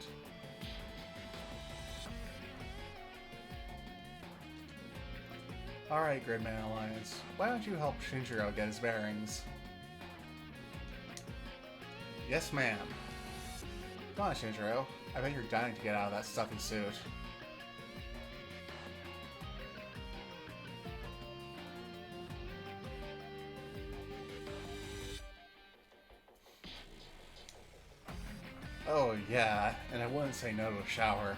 Alright, Gridman Alliance. Why don't you help Shinjiro get his bearings? Yes, ma'am. Come on, Shinjiro. I bet you're dying to get out of that stuffy suit. Oh yeah, and I wouldn't say no to a shower.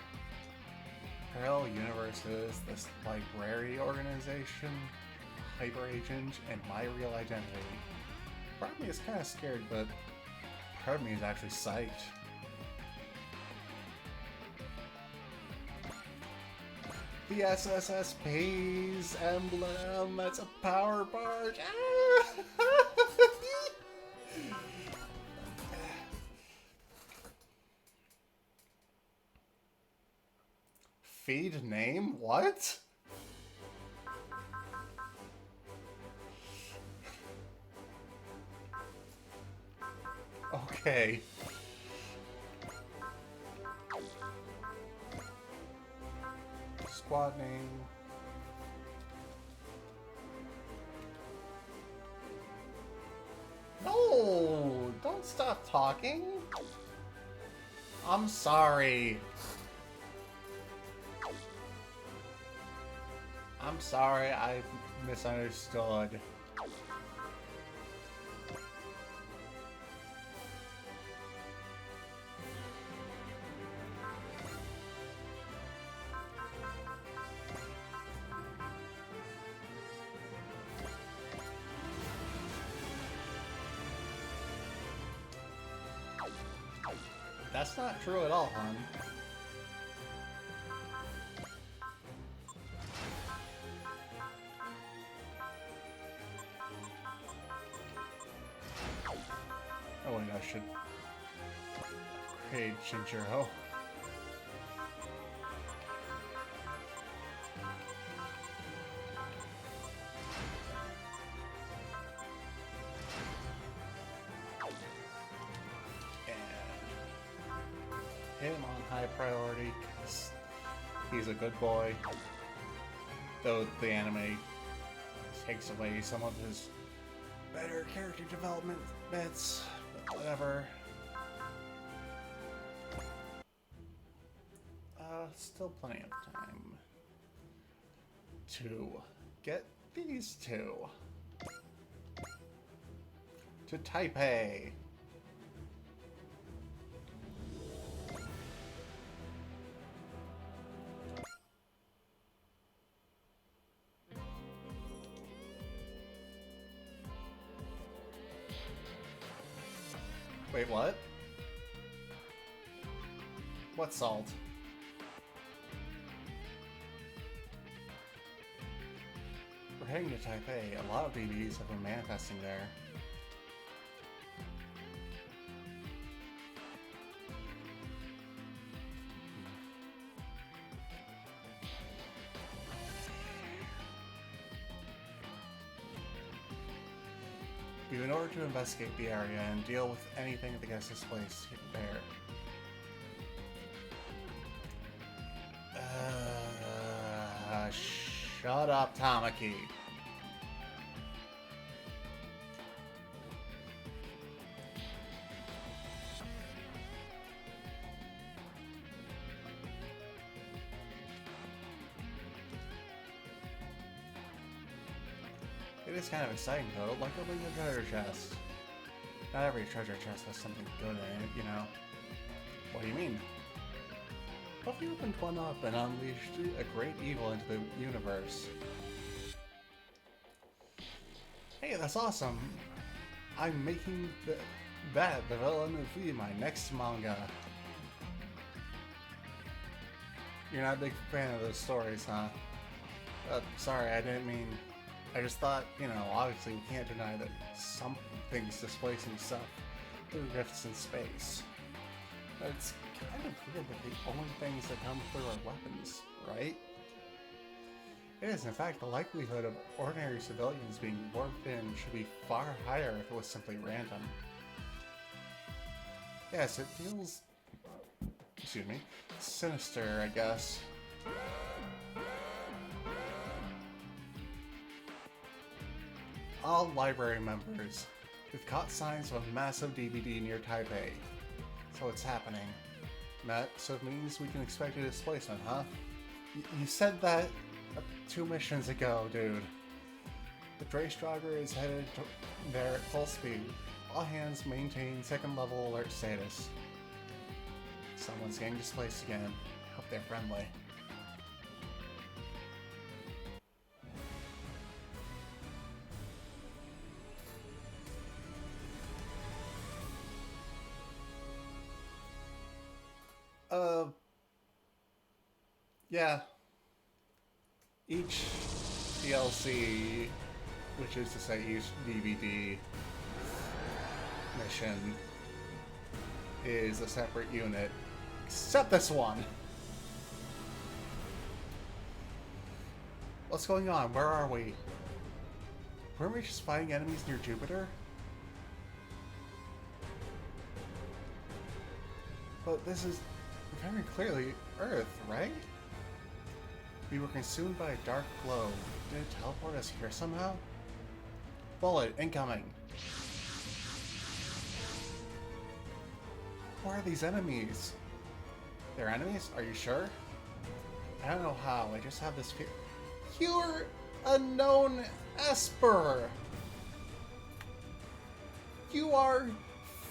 Parallel Universes, this library organization, Hyper Agent, and my real identity. Part of me is kind of scared, but part of me is actually psyched. The SSS Pays emblem, that's a power barge. feed name? What? Okay. Squad name. No! Don't stop talking! I'm sorry. I'm sorry, I misunderstood. That's not true at all, hon. Oh wait, I should create Shinjiro. Him on high priority, 'cause he's a good boy. Though the anime takes away some of his better character development bits, but whatever. Still plenty of time to get these two to Taipei. Wait, what? What salt? We're heading to Taipei. A lot of DVDs have been manifesting there. In order to investigate the area and deal with anything that gets displaced there. Shut up, Tamaki. It is kind of exciting though, like opening a treasure chest. Not every treasure chest has something good in it, you know. What do you mean? What if we opened one up and unleashed a great evil into the universe? Hey, that's awesome! I'm making that the villain of my next manga. You're not a big fan of those stories, huh? Sorry, I didn't mean... I just thought, you know, obviously we can't deny that something's displacing stuff through rifts in space. But it's kind of weird that the only things that come through are weapons, right? It is, in fact, the likelihood of ordinary civilians being warped in should be far higher if it was simply random. Yes, it feels... excuse me, sinister, I guess. All library members, we've caught signs of a massive DVD near Taipei. So it's happening. So it means we can expect a displacement, huh? You said that 2 missions ago, dude. The Dreystrogger is headed there at full speed. All hands maintain 2nd level alert status. Someone's getting displaced again. Hope they're friendly. Yeah. Each DLC, which is to say each DVD mission, is a separate unit, except this one. What's going on? Where are we? Weren't we just fighting enemies near Jupiter? But this is very clearly Earth, right? We were consumed by a dark glow. Did it teleport us here somehow? Bullet incoming. Who are these enemies? They're enemies? Are you sure? I don't know how. I just have this fear. You're a known Esper! You are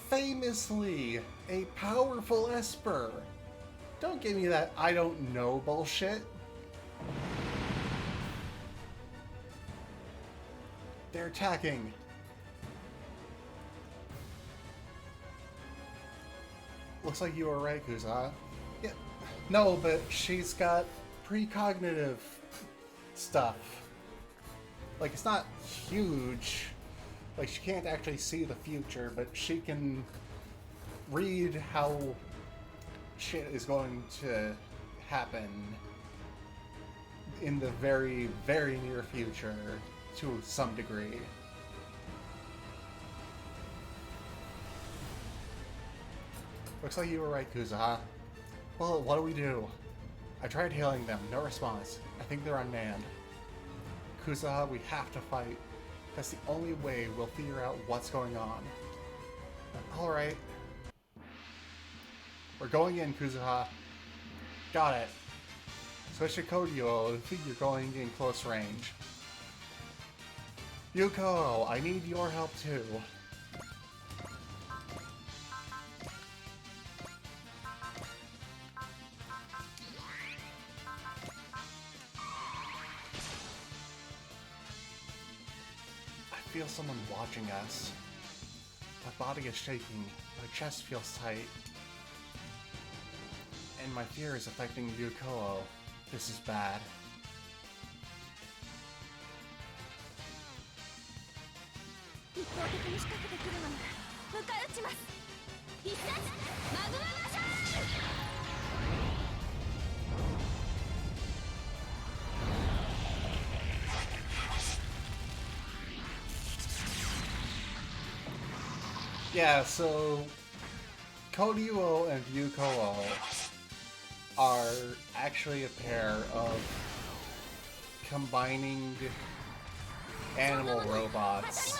famously a powerful Esper. Don't give me that I don't know bullshit. They're attacking. Looks like you were right, Kuza. Yeah. No, but she's got precognitive stuff. Like, it's not huge. Like, she can't actually see the future, but she can read how shit is going to happen in the very, very near future to some degree. Looks like you were right, Kuza. Well, what do we do? I tried hailing them, no response. I think they're unmanned. Kuza, we have to fight. That's the only way we'll figure out what's going on. Alright. We're going in, Kuzuha. Got it. Switch to Kodyo if you're going in close range. Yuko, I need your help too. I feel someone watching us. My body is shaking, my chest feels tight. And my fear is affecting Yuko. This is bad. 一方的に仕掛けてくるのに迎え撃ちます。必殺マグママシャー。 Yeah, so Koryuo and Yuko are actually a pair of combining animal robots.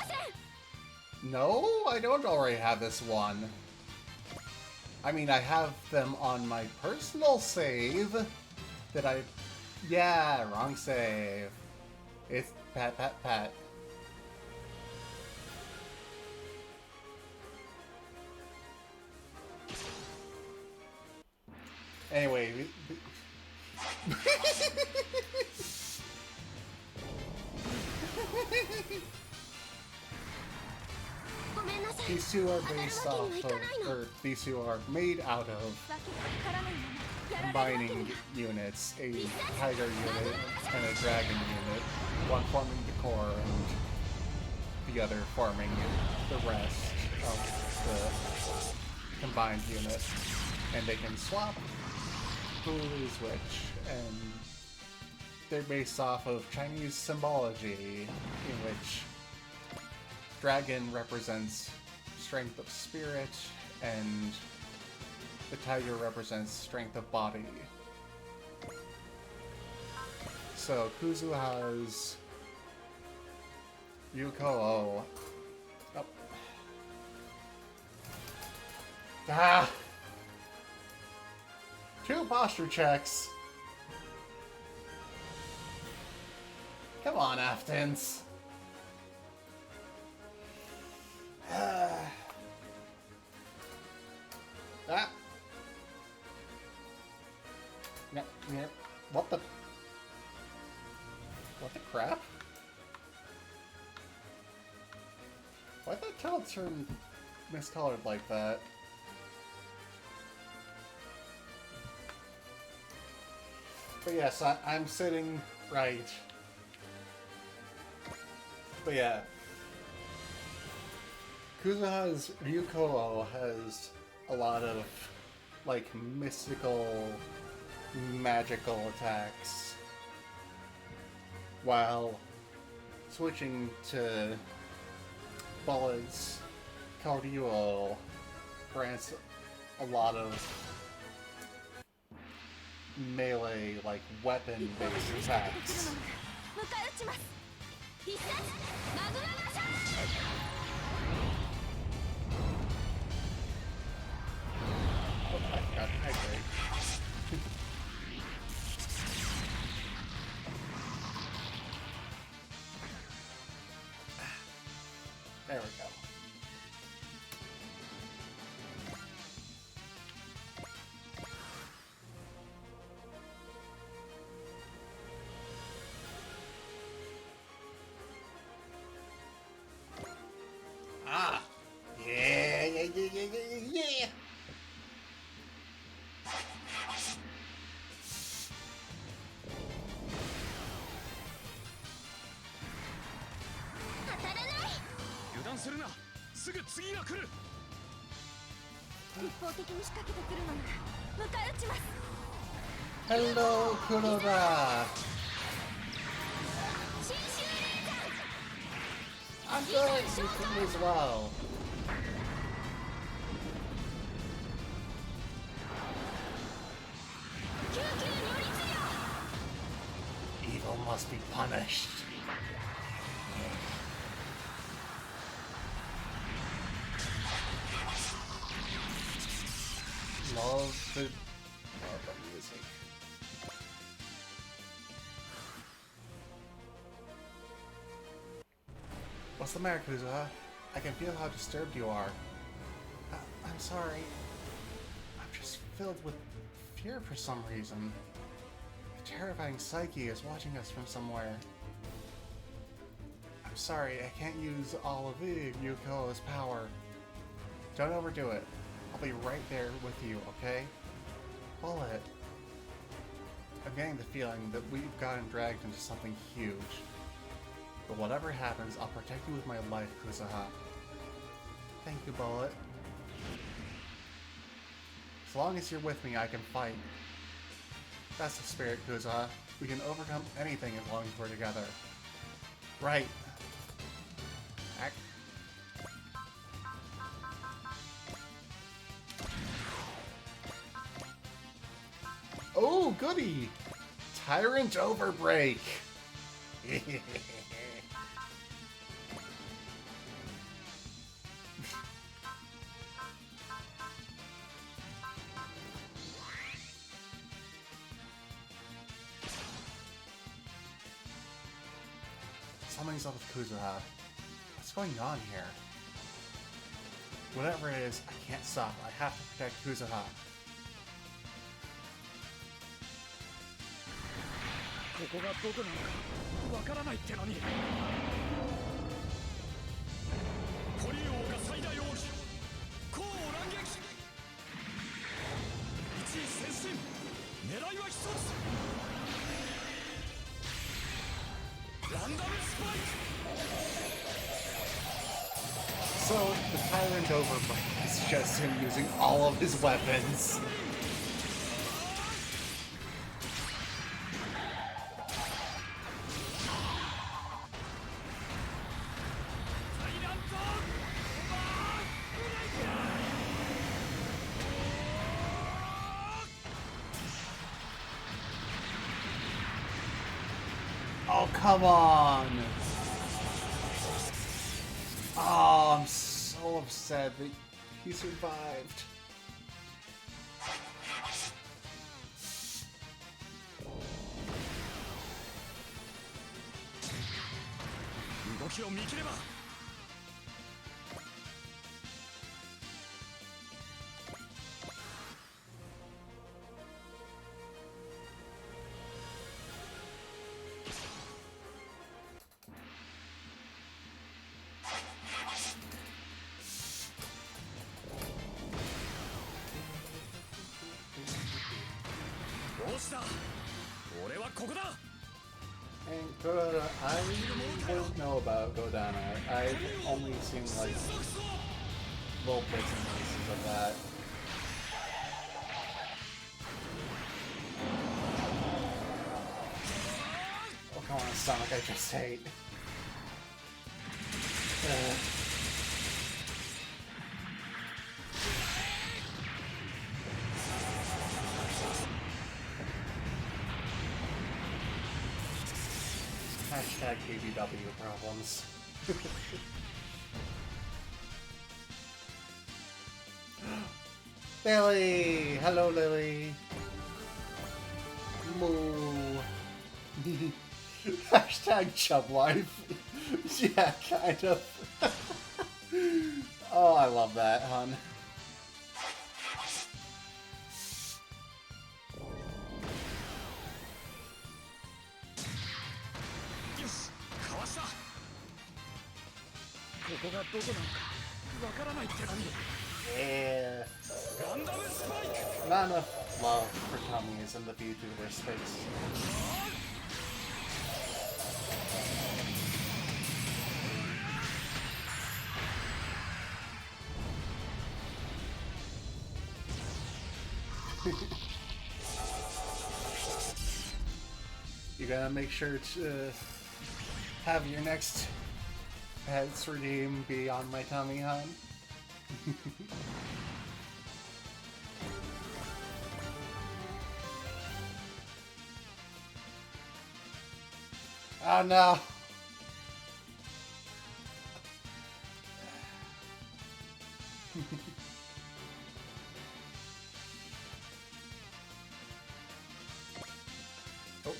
No, I don't already have this one. I mean, I have them on my personal save that I... Yeah, wrong save. It's Pat Pat Pat. Anyway, these two are based off of, or these two are made out of combining units, a tiger unit and a dragon unit, one forming the core and the other forming the rest of the combined unit. And they can swap who is which, and they're based off of Chinese symbology, in which dragon represents strength of spirit, and the tiger represents strength of body. So Kuzu has Yuko. Oh. Ah! 2 posture checks. Come on, Aftons. Ah. What the? What the crap? Why'd that tail turn miscolored like that? But yes, I'm sitting right. But yeah. Kuzuha's Ryuko has a lot of, like, mystical, magical attacks. while switching to bullets, Caudillo grants a lot of melee, like 一方的 weapon-based に仕掛けてくる attacks. のなら迎え撃ちます必殺マグママシャー Oh my god, I agree. There we go. Ah! Yeah, yeah, yeah, yeah, yeah, yeah! 当たらない油断するな。すぐ次が来る。一方的に仕掛けてくるのなら迎え撃ちます Hello, Kuroda! 新種レーザー I'm good! You can as well. 救急如律令 Evil must be punished. Love the music. What's the matter, Kuzuha? I can feel how disturbed you are. I'm sorry. I'm just filled with fear for some reason. A terrifying Psyche is watching us from somewhere. I'm sorry, I can't use all of Yuko's power. Don't overdo it. I'll be right there with you, okay? Bullet. I'm getting the feeling that we've gotten dragged into something huge. But whatever happens, I'll protect you with my life, Kuzuha. Thank you, Bullet. As long as you're with me, I can fight. That's the spirit, Kuzuha. We can overcome anything as long as we're together. Right. Act. Oh, goody! Tyrant Overbreak! Something's up with Kuzuha. What's going on here? Whatever it is, I can't stop. I have to protect Kuzuha. ここがどこなのかわからないってのに。鳥王が最大王子。功を乱撃。一位先進。狙いは一つ。ランダムスパイク。 So, the Tyrant Overbreak is just him using all of his weapons. Oh, come on! Oh, I'm so upset that he survived. 動きを見切れば。どうした。俺はここだ。 And Godana, I wouldn't know about Godana. I've only seen like little bits and pieces of that. Oh come on, Sonic, I just hate. Hashtag BBW problems. Lily! Hello, Lily! Moo! Hashtag chub life. Yeah, kind of. Oh, I love that, hon. Yeah. Not enough love for tummies in the VTuber space. You gotta make sure to have your next pets redeem be on my tummy, hon. Oh no! Oh.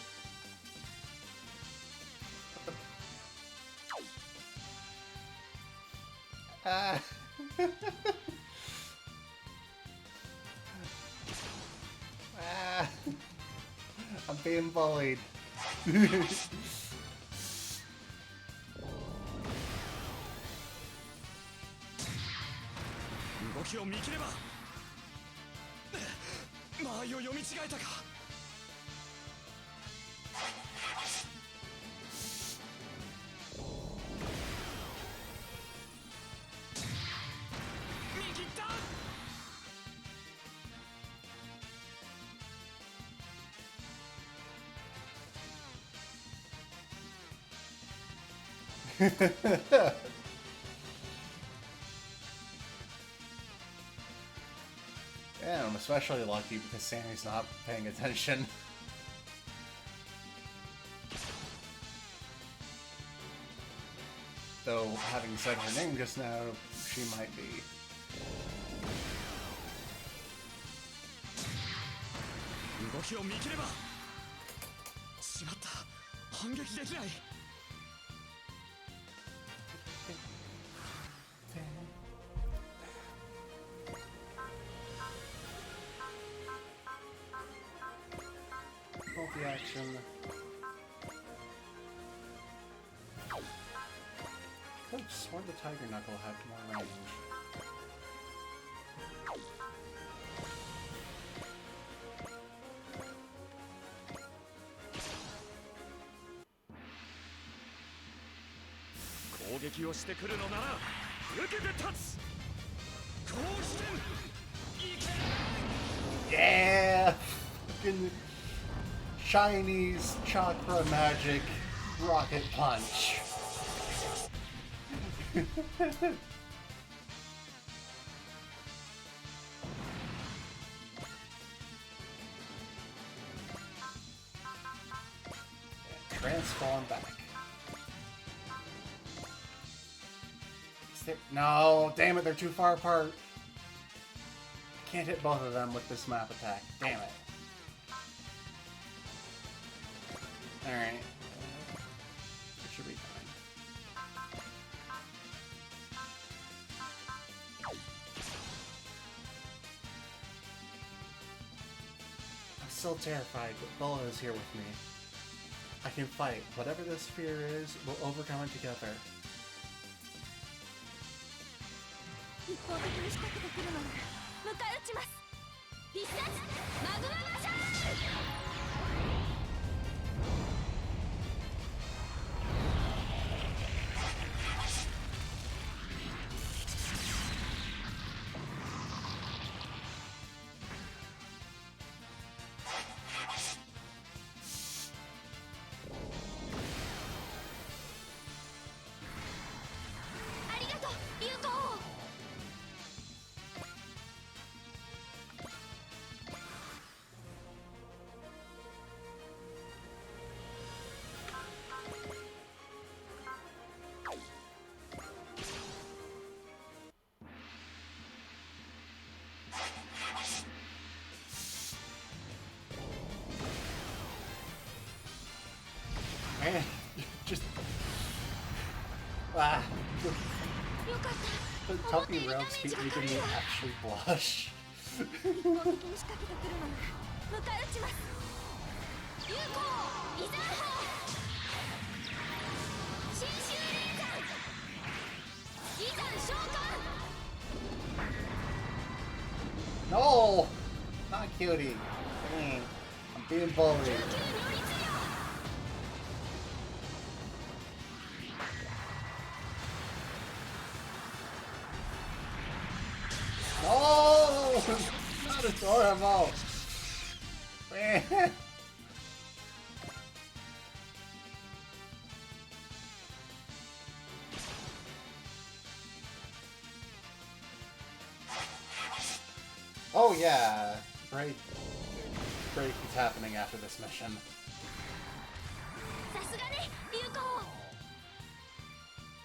Ah. Ah. I'm being bullied. 動きを見切れば間合いを読み違えたか見切った Yeah, I'm especially lucky because Sammy's not paying attention. Though, having said her name just now, she might be. 動きを見切ればしまった反撃できない Multi-action. Could have sworn the Tiger Knuckle had more range. Yeah! Fucking Chinese chakra magic rocket punch. Transform back. No, damn it, they're too far apart. Can't hit both of them with this map attack. Damn it. Alright. It should be fine. I'm still terrified, but Bella is here with me. I can fight. Whatever this fear is, we'll overcome it together. 一方的に仕掛けてくるのなら迎え撃ちます必殺マグママシャー Alright. Man, just... Ah. よかった The tuppy robes keep making me actually blush. 一方的に仕掛けてくるのなら迎え撃ちます有効イザー砲新種レーザーイザン召喚 No! Not cutie. Dang. I'm being bullied. 救急両立よ No! Not adorable! Man! Oh yeah! Break is happening after this mission. さすがね有効わ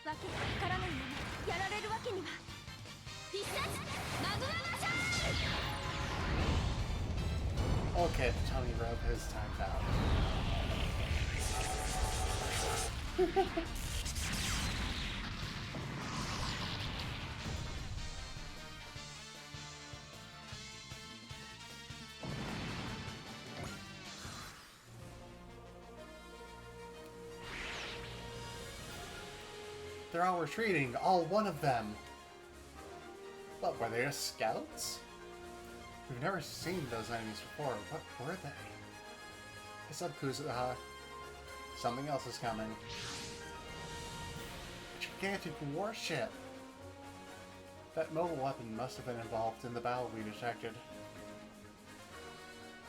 けがわからないままやられるわけには必殺マグママシャー Okay, the tummy rub has timed out. They're all retreating, all one of them. What, were they just scouts? We've never seen those enemies before. What were they? Heads up, Kuzuha. Something else is coming. A gigantic warship! That mobile weapon must have been involved in the battle we detected.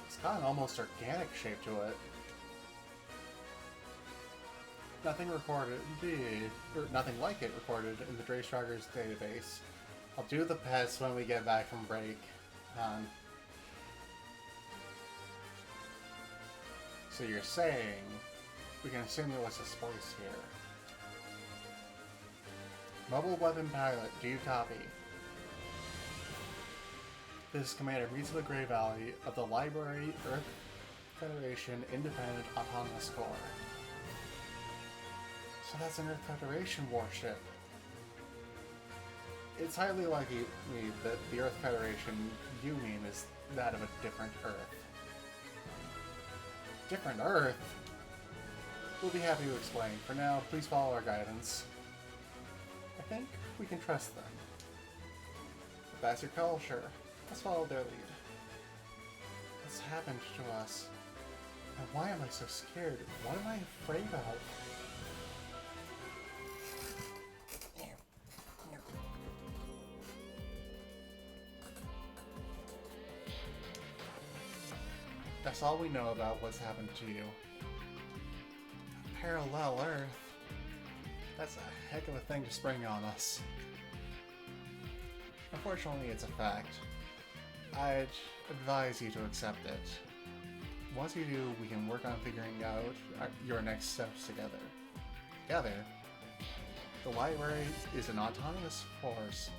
It's got an almost organic shape to it. Nothing recorded, indeed. Or nothing like it recorded in the Dreystrogger's database. I'll do the pets when we get back from break. So you're saying we can assume it was a splice here. Mobile weapon pilot, do you copy? This is Commander Mitsuba Grey Valley of the Library Earth Federation Independent Autonomous Corps. So that's an Earth Federation warship. It's highly likely that the Earth Federation you mean is that of a different Earth. Different Earth? We'll be happy to explain. For now, please follow our guidance. I think we can trust them. If that's your call, sure. Let's follow their lead. What's happened to us? And why am I so scared? What am I afraid of? That's all we know about what's happened to you. A parallel Earth? That's a heck of a thing to spring on us. Unfortunately, it's a fact. I'd advise you to accept it. Once you do, we can work on figuring out your next steps together. The library is an autonomous force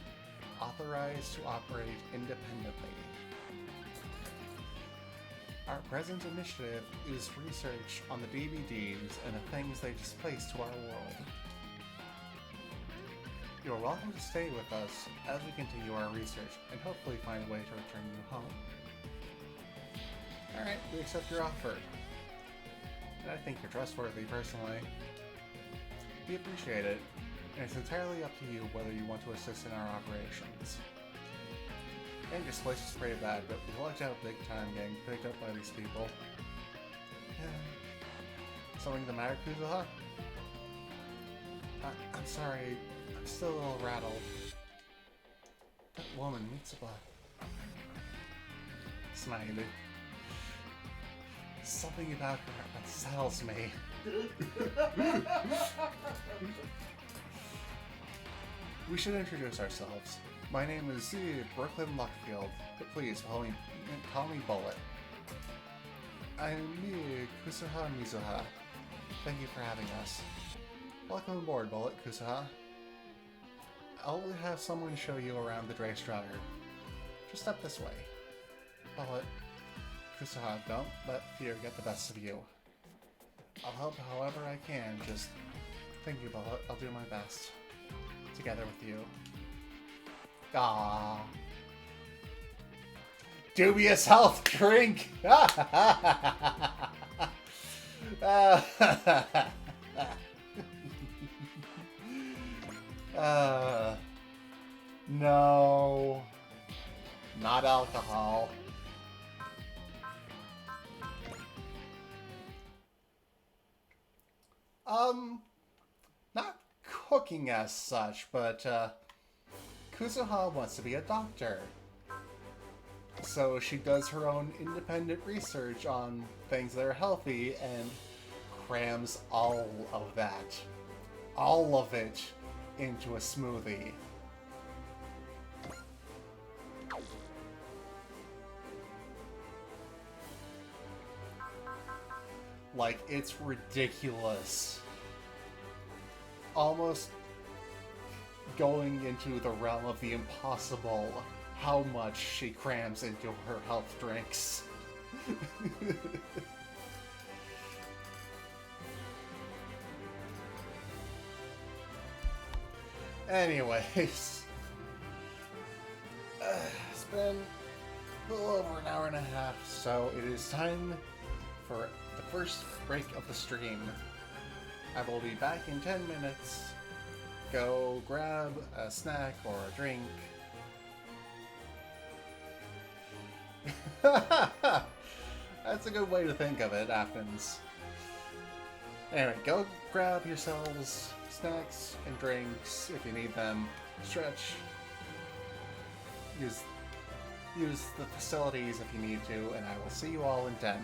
authorized to operate independently. Our present initiative is research on the DVDs and the things they displace to our world. You're welcome to stay with us as we continue our research and hopefully find a way to return you home. Alright, we accept your offer. And I think you're trustworthy, personally. We appreciate it, and it's entirely up to you whether you want to assist in our operations. And this place is pretty bad, but we lucked out big time getting picked up by these people. Yeah. Something the matter, Kuzuha? I'm sorry, I'm still a little rattled. That woman, Mitsuba. Smiley. Something about her unsettles me. We should introduce ourselves. My name is Brooklyn Luckfield, but please call me Bullet. I'm Kuzuha Mizuha. Thank you for having us. Welcome aboard, Bullet, Kuzuha. I'll have someone show you around the Dreystrogger. Just step this way. Bullet, Kuzuha, don't let fear get the best of you. I'll help however I can. Just thank you, Bella. I'll do my best. Together with you. Ah. Dubious health drink! No. Not alcohol. Not cooking as such, but, Kuzuha wants to be a doctor. So she does her own independent research on things that are healthy and crams all of it, into a smoothie. Like, it's ridiculous. Almost going into the realm of the impossible, how much she crams into her health drinks. Anyways, it's been a little over an hour and a half, so it is time for the first break of the stream. I will be back in 10 minutes. Go grab a snack or a drink. That's a good way to think of it, Athens. Anyway, go grab yourselves snacks and drinks if you need them. Stretch. Use the facilities if you need to, and I will see you all in 10.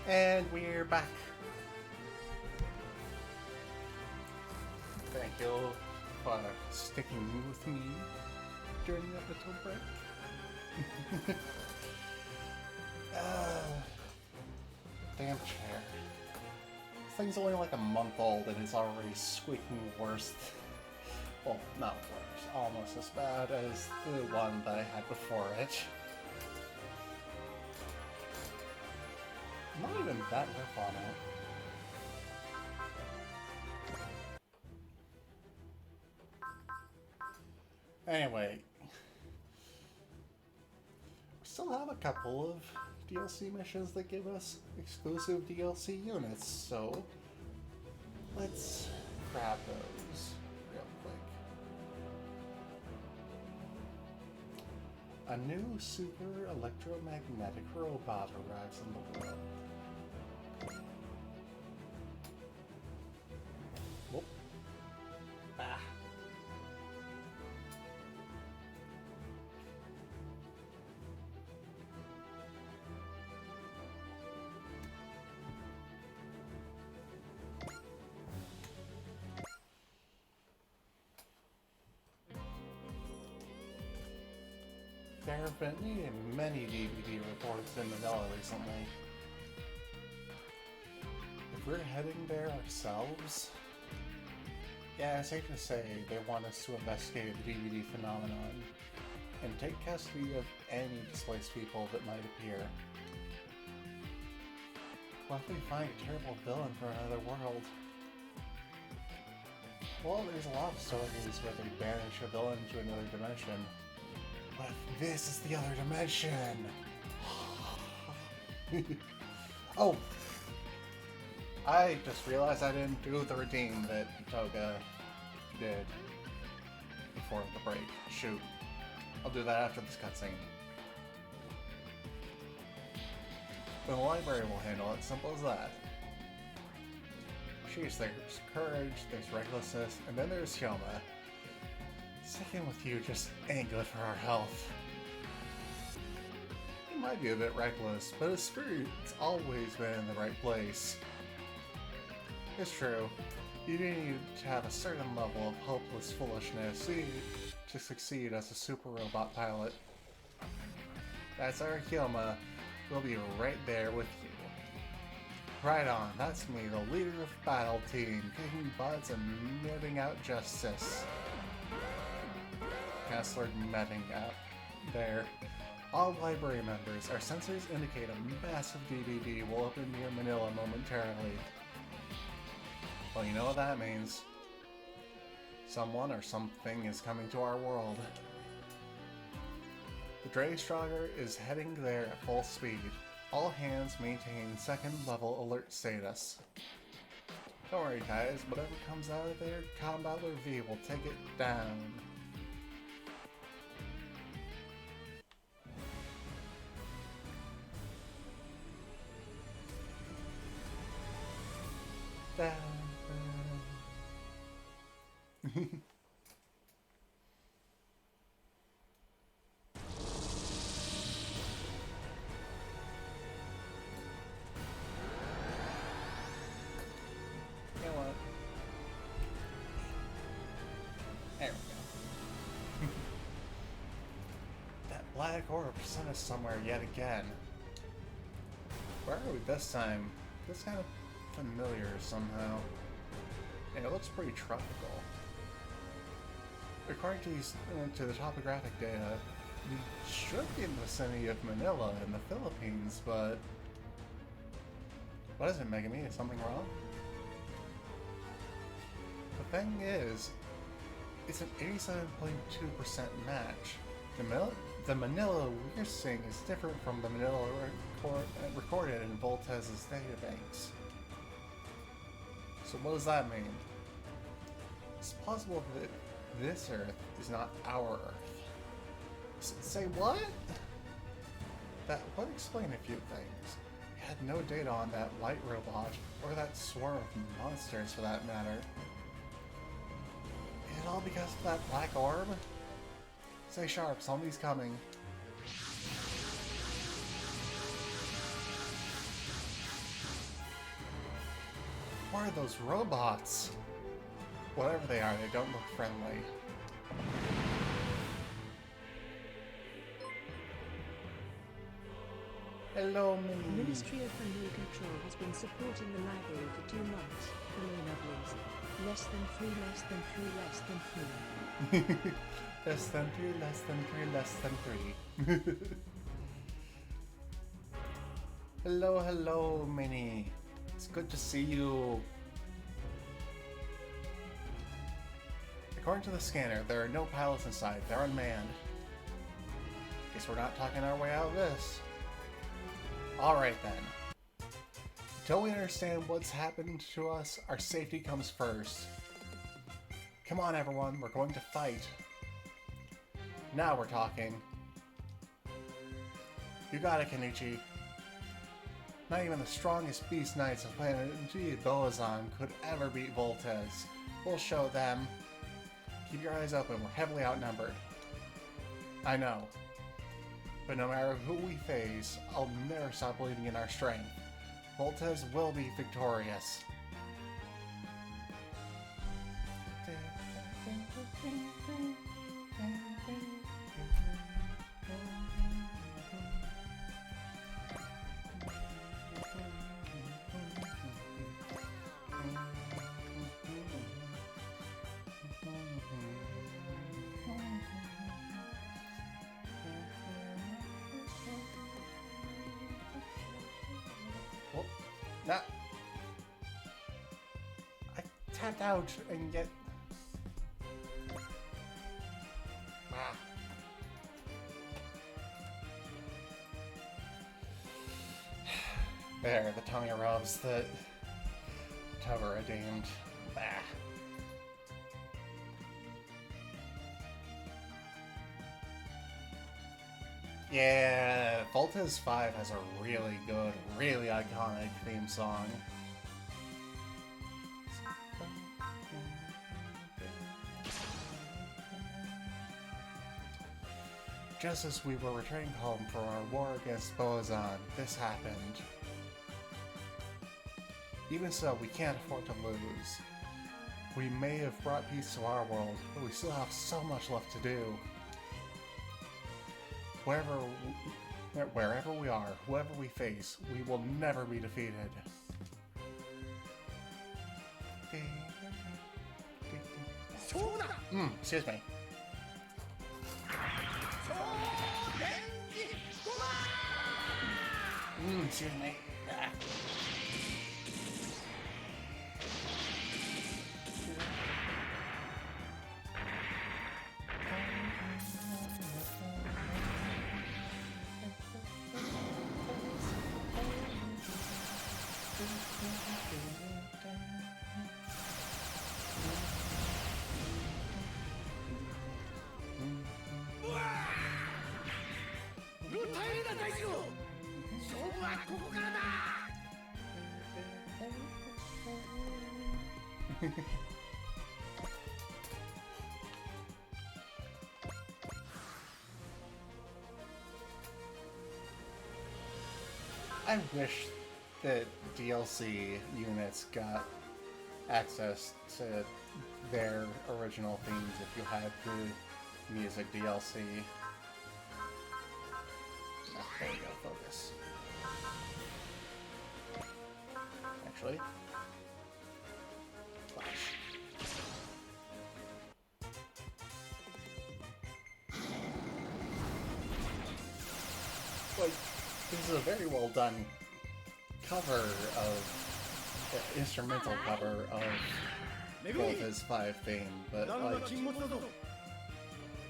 And we're back. Thank you for sticking with me during the episode break. Damn chair. This thing's only like a month old and it's already squeaking worse. Well, not worse, almost as bad as the one that I had before it. Not even that rough on it. Anyway, we still have a couple of DLC missions that give us exclusive DLC units, so let's grab those real quick. A new super electromagnetic robot arrives in the world. Whoop. Ah. There have been many DVD reports in Manila recently. If we're heading there ourselves, yeah, it's safe to say they want us to investigate the DVD phenomenon and take custody of any displaced people that might appear. What if we find a terrible villain from another world? Well, there's a lot of stories where they banish a villain to another dimension. What if this is the other dimension? Oh! I just realized I didn't do the redeem that Toga did before the break. Shoot. I'll do that after this cutscene. But the library will handle it, simple as that. Jeez, there's courage, there's recklessness, and then there's Hyoma. Sticking with you just ain't good for our health. He might be a bit reckless, but his spirit's always been in the right place. It's true, you do need to have a certain level of hopeless foolishness to succeed as a super robot pilot. That's our Hyoma. We'll be right there with you. Right on, that's me, the leader of Battle Team, kicking butts and meting out justice. Chancellor meting out there. All library members, our sensors indicate a massive DVD will open near Manila momentarily. Well, you know what that means. Someone or something is coming to our world. The Dreystrager is heading there at full speed. All hands maintain second level alert status. Don't worry guys, whatever comes out of there, Combat V will take it down. Black orb sent us somewhere yet again. Where are we this time? This kind of familiar somehow. And it looks pretty tropical. According to the topographic data, we should be in the vicinity of Manila in the Philippines, but what is it, Megami? Is something wrong? The thing is, it's an 87.2% match. The Manila we're seeing is different from the Manila recorded in Voltez's databanks. So what does that mean? It's possible that this Earth is not our Earth. Say what? That would explain a few things. We had no data on that light robot, or that swarm of monsters for that matter. Is it all because of that black orb? Stay sharp, somebody's coming. What are those robots? Whatever they are, they don't look friendly. Hello, The Minnie. Ministry of Family Control has been supporting the library for 2 months. Hello, lovelies. Less than 3, less than 3, less than 3. Less than 3, less than 3, less than 3. Hello, hello, Minnie. It's good to see you. According to the scanner, there are no pilots inside. They're unmanned. Guess we're not talking our way out of this. Alright then. Until we understand what's happened to us, our safety comes first. Come on everyone, we're going to fight. Now we're talking. You got it, Kenichi. Not even the strongest beast knights of Planet G, Boazon, could ever beat Voltes. We'll show them. Keep your eyes open, we're heavily outnumbered. I know. But no matter who we face, I'll never stop believing in our strength. Voltes will be victorious. Well, that I tapped out and yet. Ah. There, the tummy rubs that Toba redeemed. Bah. Yeah, Voltes 5 has a really good, really iconic theme song. Just as we were returning home from our war against Boazon, this happened. Even so, we can't afford to lose. We may have brought peace to our world, but we still have so much left to do. Wherever we are, whoever we face, we will never be defeated. Excuse me. Excuse me. I wish that DLC units got access to their original themes if you had the music DLC. Oh, there we go, focus. Actually, flash. Like, this is a very well done cover of instrumental cover of Voltes 5 theme, but like,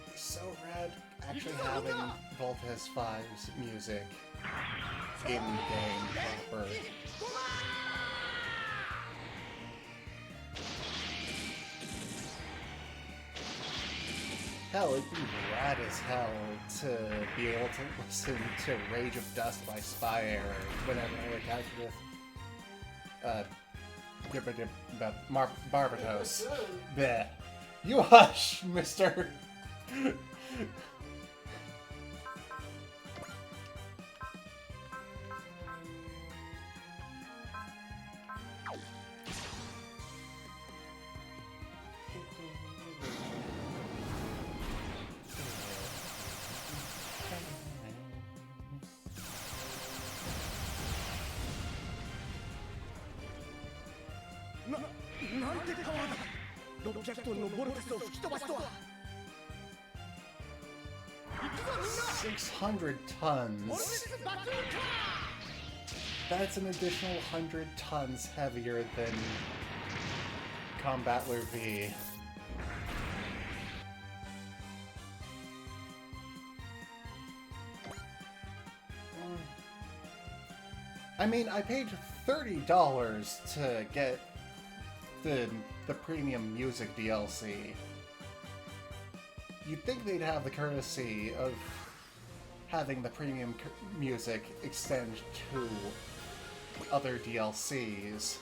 it's so rad actually having Voltes 5's music in game proper. Hell, it'd be rad as hell to be able to listen to Rage of Dust by Spire whenever I attach with Barbatos. Bleh. You hush, mister! キャクトンのボルテスを吹き飛ばすとは。行くぞみんな。 600 tons. That's an additional 100 tons heavier than Combattler V. I mean, I paid $30 to get the premium music DLC. You'd think they'd have the courtesy of having the premium music extend to other DLCs.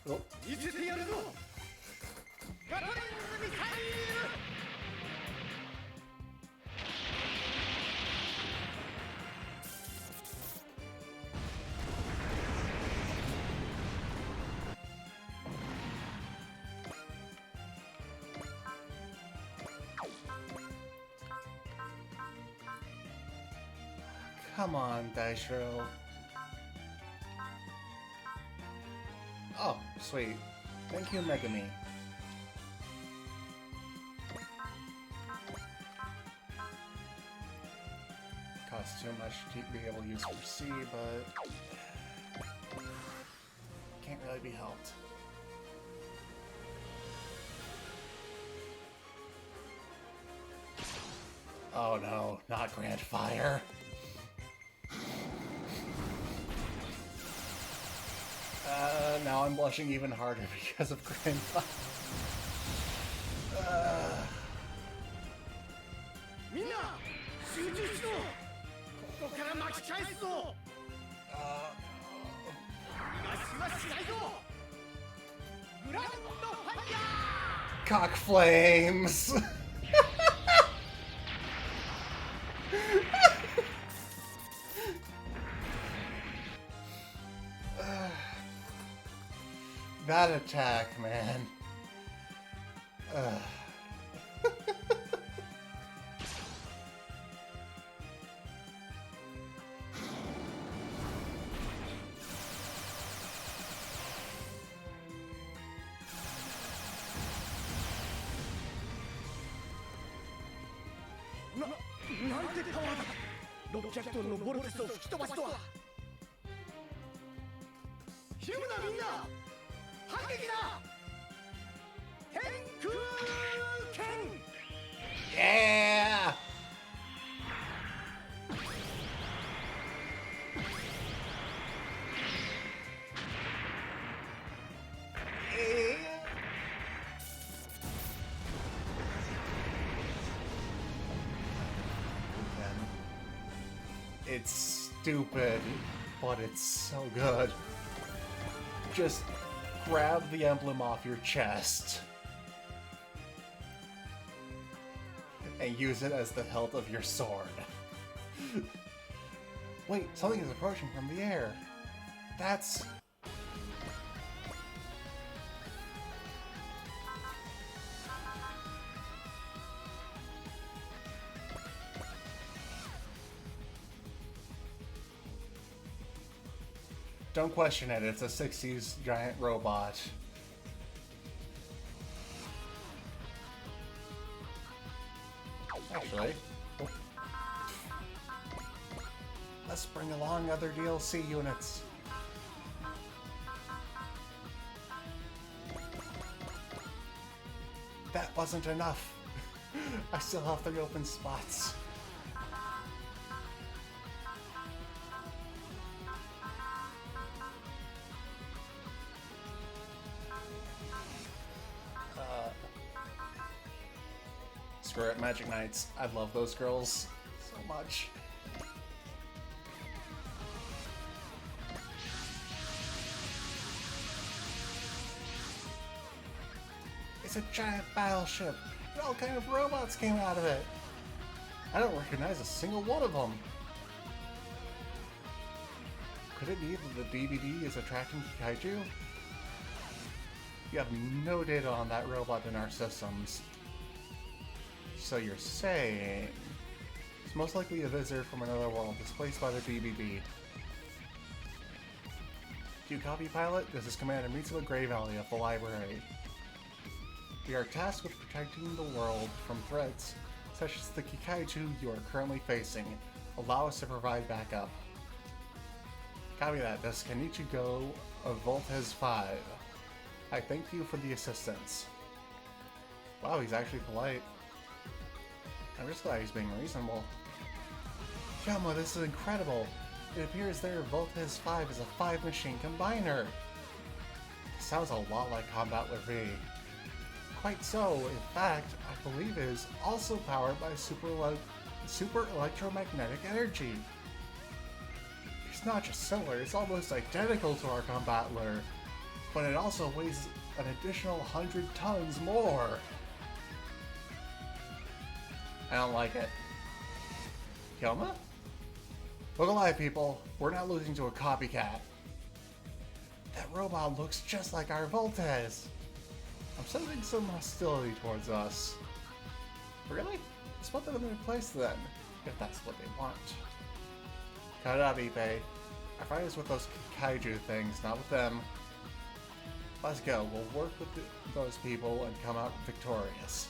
Oh. Come on, Daishiro. Oh, sweet. Thank you, Megami. Costs too much to be able to use for C, but can't really be helped. Oh no, not Grandfire. Now I'm blushing even harder because of Grandfire. Cock flames! That attack, man.なんてパワーだ。600トンのボルテスを吹き飛ばすとは。ひるむなみんな。反撃だ。天空剣。Yeah! It's stupid, but it's so good. Just grab the emblem off your chest and use it as the hilt of your sword. Wait, something is approaching from the air. That's... Don't question it, it's a 60s giant robot. Actually, let's bring along other DLC units. That wasn't enough. I still have 3 open spots. Screw it, Magic Knights. I love those girls so much. It's a giant battleship, and all kind of robots came out of it. I don't recognize a single one of them. Could it be that the BBD is attracting kaiju? You have no data on that robot in our systems. So you're saying it's most likely a visitor from another world displaced by the BBB. Do you copy, pilot? This is Commander Mitsuha Grey Valley of the library. We are tasked with protecting the world from threats such as the Kikaiju you are currently facing. Allow us to provide backup. Copy that. This is Kenichi Go of Voltes 5. I thank you for the assistance. Wow, he's actually polite. I'm just glad he's being reasonable. Yama, this is incredible. It appears their Voltes 5 is a 5-machine combiner. It sounds a lot like Combat with V. Quite so. In fact, I believe it is also powered by super electromagnetic energy. It's not just similar, it's almost identical to our Combatler, but it also weighs an additional 100 tons more. I don't like it. Yoma? Look alive, people. We're not losing to a copycat. That robot looks just like our Voltes. I'm sensing some hostility towards us. Really? Let's put them in their place then, if that's what they want. Cut it out, Ippei. Our fight is with those kaiju things, not with them. Let's go. We'll work with those people and come out victorious.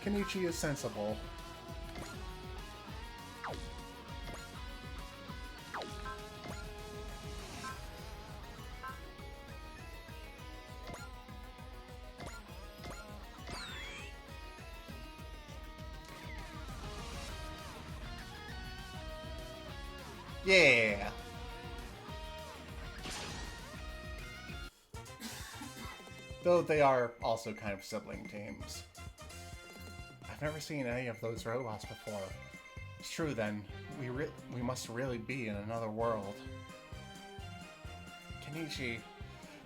Kenichi is sensible. Yeah! Though they are also kind of sibling teams. I've never seen any of those robots before. It's true then, we must really be in another world. Kenichi,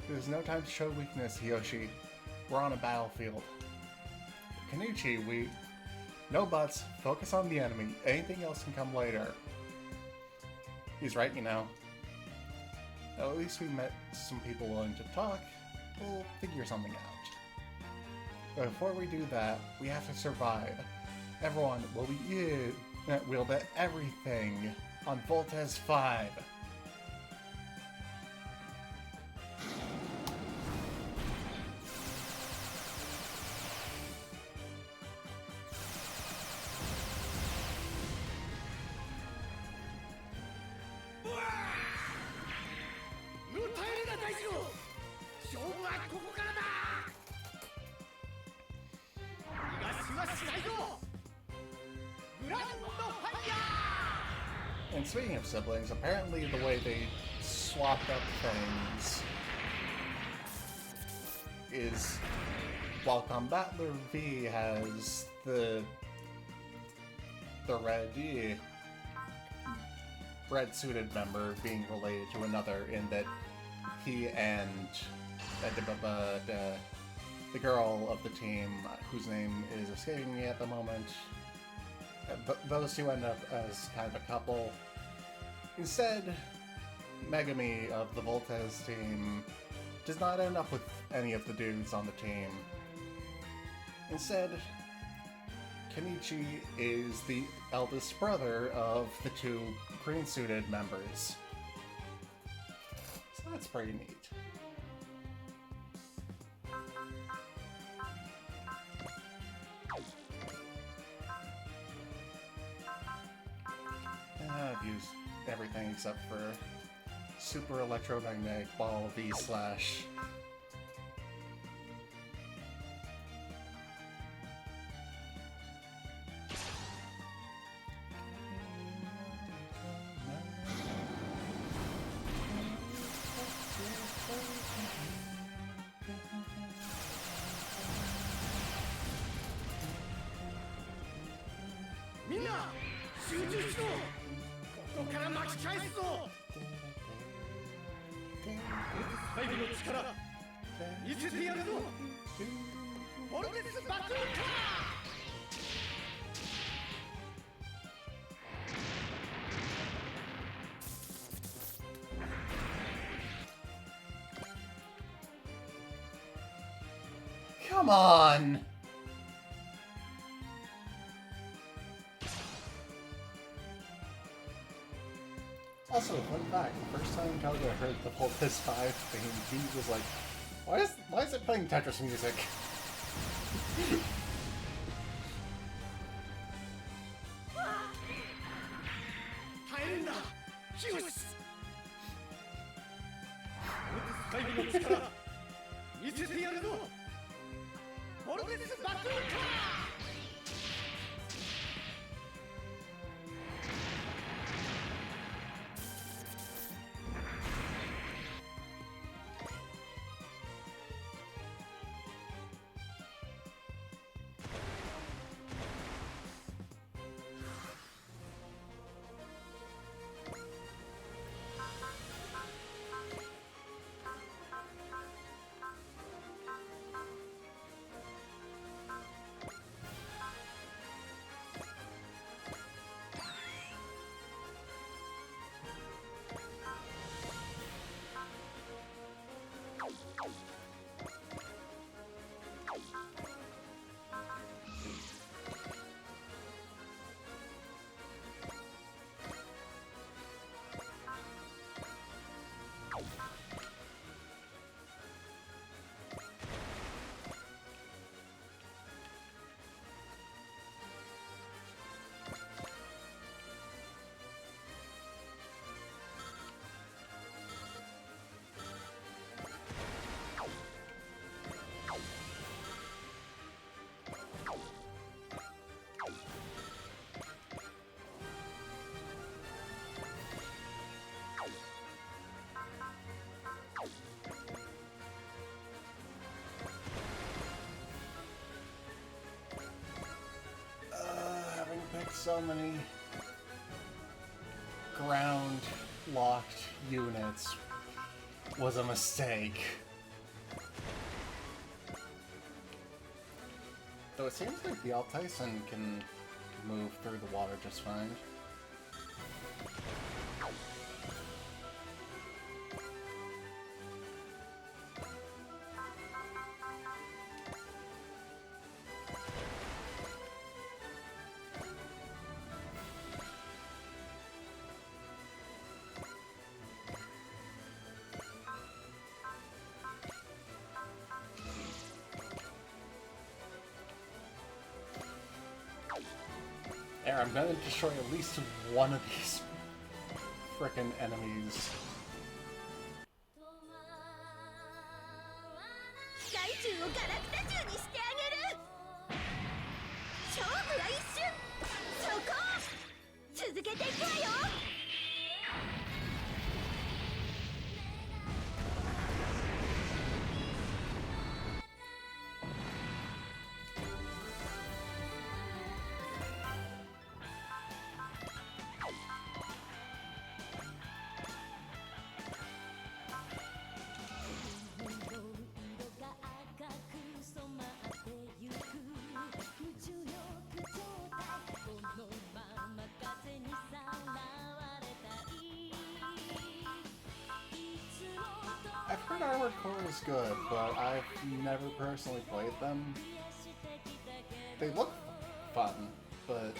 there's no time to show weakness, Hiyoshi. We're on a battlefield. Kenichi, no buts, focus on the enemy. Anything else can come later. He's right, you know. At least we met some people willing to talk. We'll figure something out. But before we do that, we have to survive. Everyone will bet everything on Voltes 5. And speaking of siblings, apparently the way they swapped up things is while Combatler V has the red suited member being related to another in that he and the girl of the team, whose name is escaping me at the moment, those two end up as kind of a couple. Instead, Megami of the Voltes team does not end up with any of the dudes on the team. Instead, Kenichi is the eldest brother of the two green-suited members. So that's pretty neat. I've used everything except for Super Electromagnetic Ball V slash. Come on! Also, fun fact, the first time Calga heard the Voltes 5 theme, he was like, why is it playing Tetris music? Having picked so many ground-locked units was a mistake. Though it seems like the Altyson can move through the water just fine. There, I'm gonna destroy at least one of these frickin' enemies. 世界中をガラクタ中にしてあげる。勝負は一瞬。そこ。続けていくわよ。 I've heard Armored Core is good, but I've never personally played them. They look fun, but...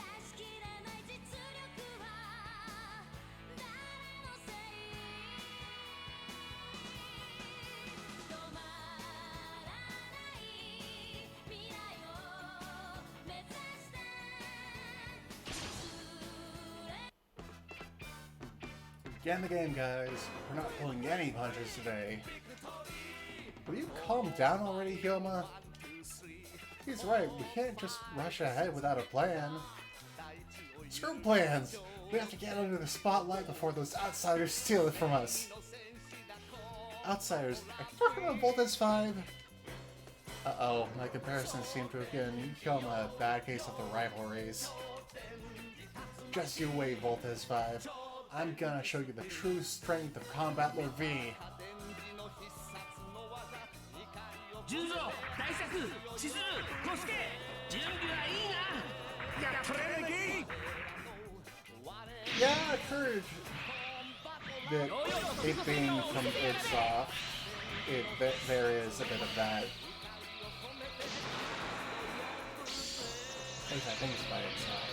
Get in the game, guys. We're not pulling any punches today. Will you calm down already, Hyoma? He's right, we can't just rush ahead without a plan. Screw plans! We have to get under the spotlight before those outsiders steal it from us. Outsiders? Are you talking about Voltes 5? Uh-oh, my comparisons seem to have given Hyoma a bad case of the rivalries. Just you wait, Voltes 5. I'm gonna show you the true strength of Combattler V. Junzo, Daisaku, Chizuru, Kosuke, junbi wa ii na? Yattore ne? Yeah, I've heard that it being from Idsoft, there is a bit of that. At least I think it's by itself.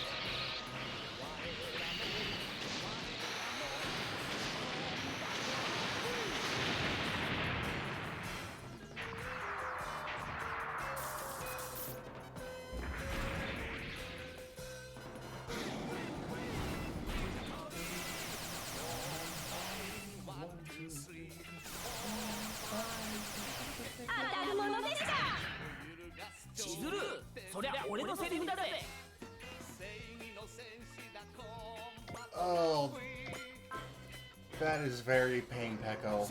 Oh, that is very Pain Pecco.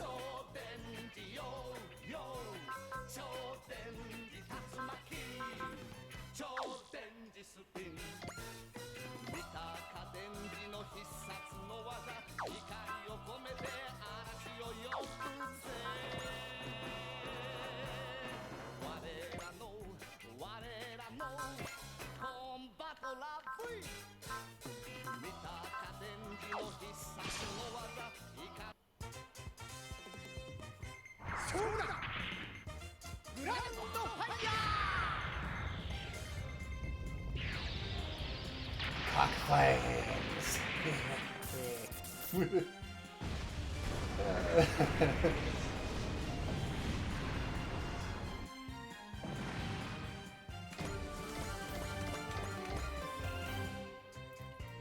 Cock flames.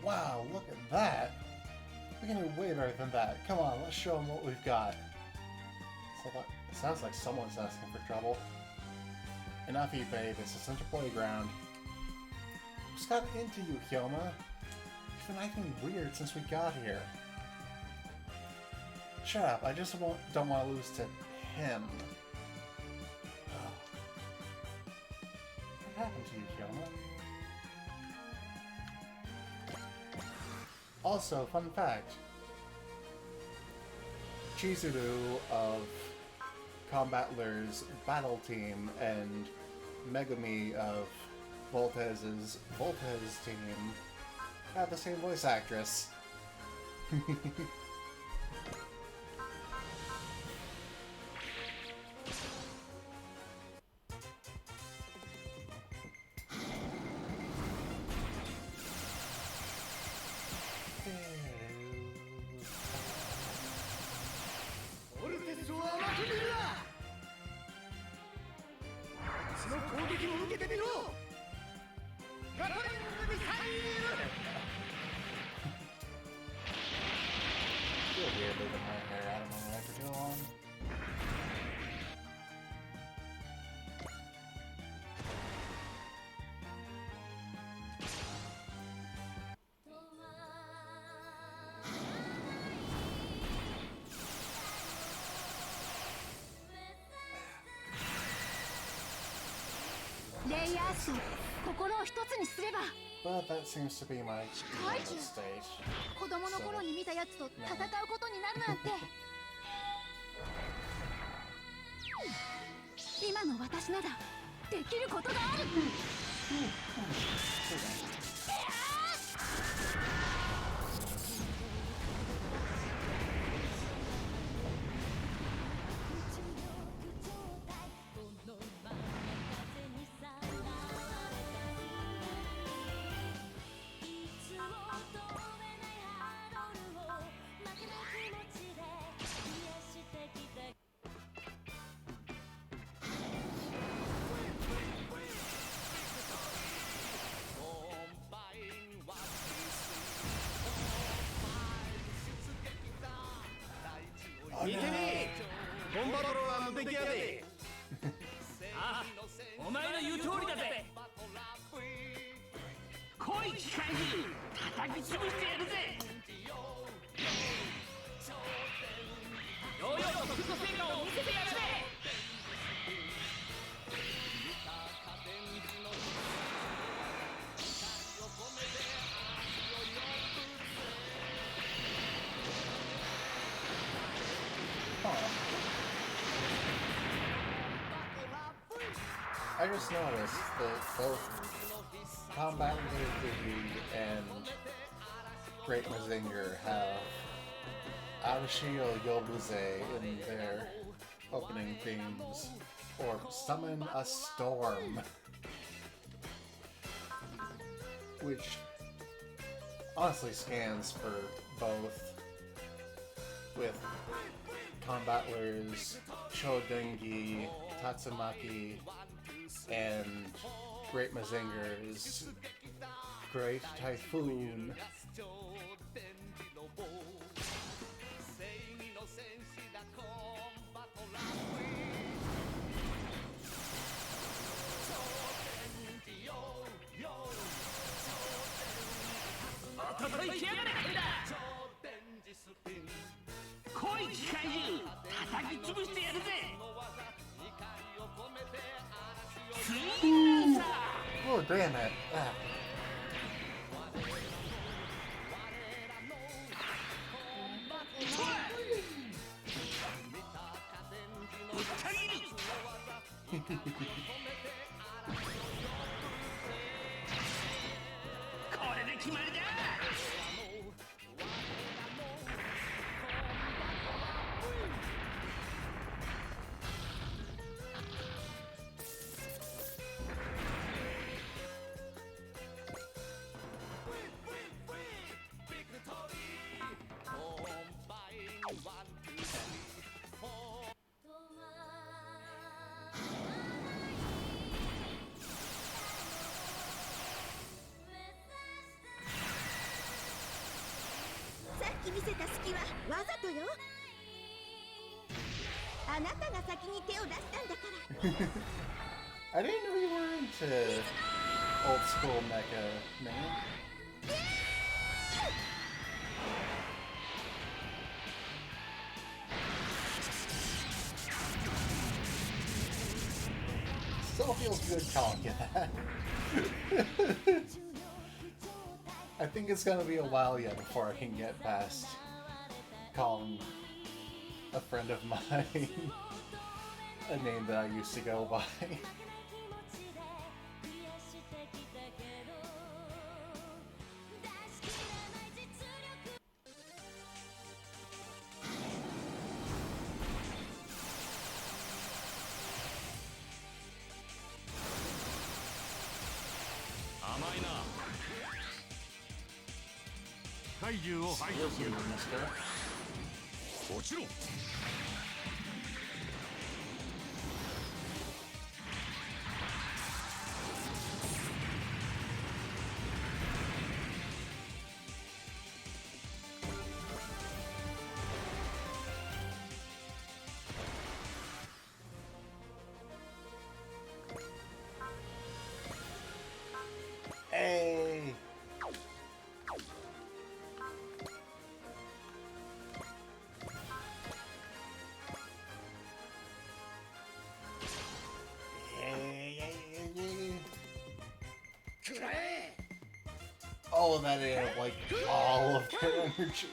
Wow, look at that. We can do way better than that. Come on, let's show them what we've got. So it sounds like someone's asking for trouble. Enough, Ippei. This isn't a playground. What's got into you, Hyoma? You've been acting weird since we got here. Shut up, I just don't want to lose to him. What happened to you, Hyoma? Also, fun fact. Chizuru of Combatlers Battle Team and Megumi of Voltez's Voltez team have the same voice actress. I feel weird leaving my hair out of my head for too long. But that seems to be my mental state. 子供の頃に見たやつと戦うことになるなんて。今の私ならできることがある。見てみボンバローは無敵やで。ああ、お前の言う通りだぜ。来い機関銃、叩き潰してやるぜ。ヨーヨーのフット成果を見せてやるぜ。I just noticed that both Combat League and Great Mazinger have Arashio Yobuze in their opening themes, or Summon a Storm. which honestly scans for both, with combatlers Chodengi, Tatsumaki, and Great Mazinger's Great Typhoon. Oh, damn it. Ah.さっき見せた隙はわざとよ。あなたが先に手を出したんだから。I didn't know you were into old school mecha, man. Still feels good calling you that. I think it's gonna be a while yet before I can get past calling a friend of mine a name that I used to go by. Excuse you, mister. もちろん。Hey! Oh, that ate up like all of their energy.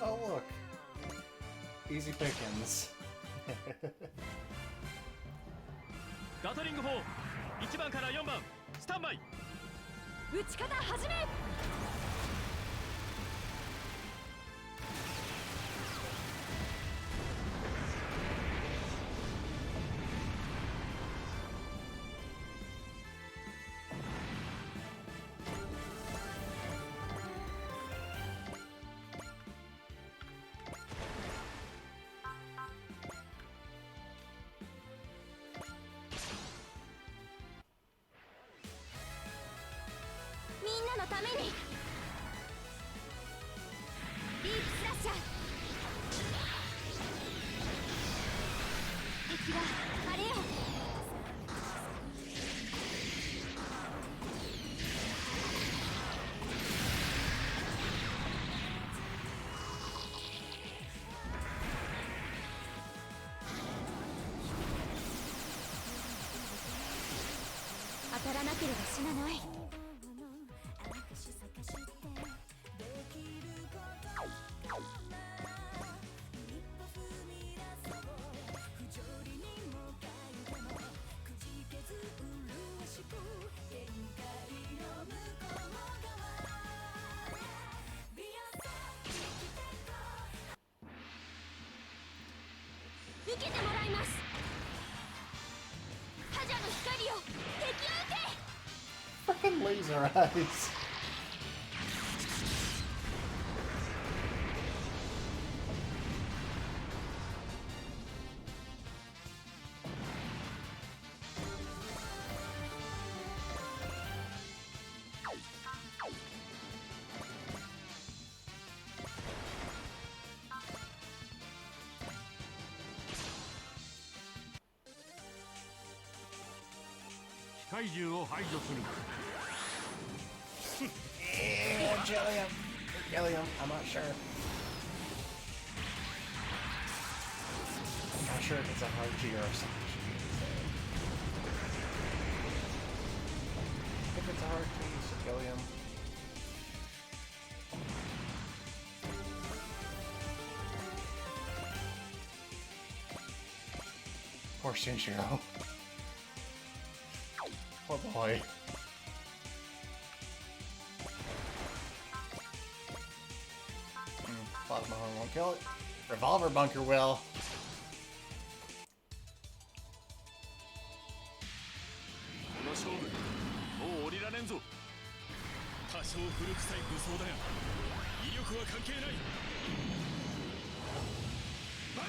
Oh, look. Easy pickings. ガトリング砲1番から4番スタンバイ。撃ち方始め。みんなのためにディープスラッシャー敵はあれよ。ければ死なない。受けてもらいます。覇者の光を敵を受け。 Fucking laser eyes. Yeah, Gilliam. Gilliam, I'm not sure. I'm not sure if it's a hard G or a soft G. If it's a hard G, so Gilliam. Poor Shinshiro. Oh boy. Plasma horn won't kill it. Revolver bunker will. この勝負もう降りられんぞ。多少古臭い武装だが威力は関係ない。バカ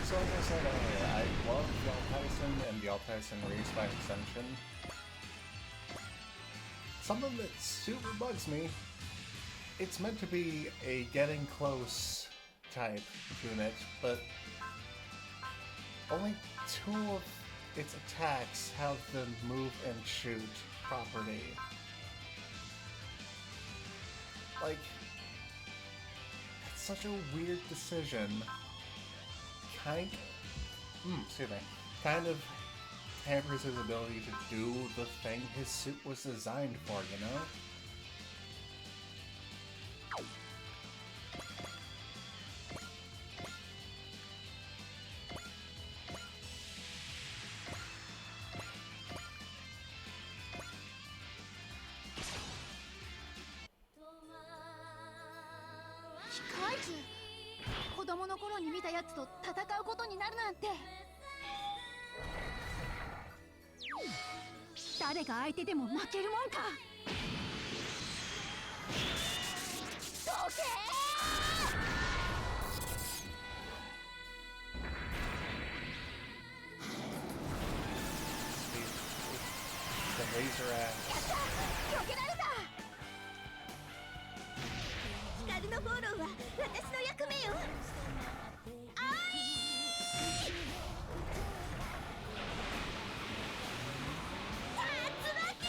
！So like I said earlier, I love Yaltyson and Yaltyson Reese by extension. Something that super bugs me. It's meant to be a getting close type unit, but only 2 of its attacks have the move and shoot property. Like, it's such a weird decision. Kind of hampers his ability to do the thing his suit was designed for, you know? Hikaiju! 子供の頃に見たやつと戦うことになるなんて。誰が相手でも負けるもんか。どけThe laser ass. やった！避けられた！光のフォローは私の役目よ。あい！竜巻！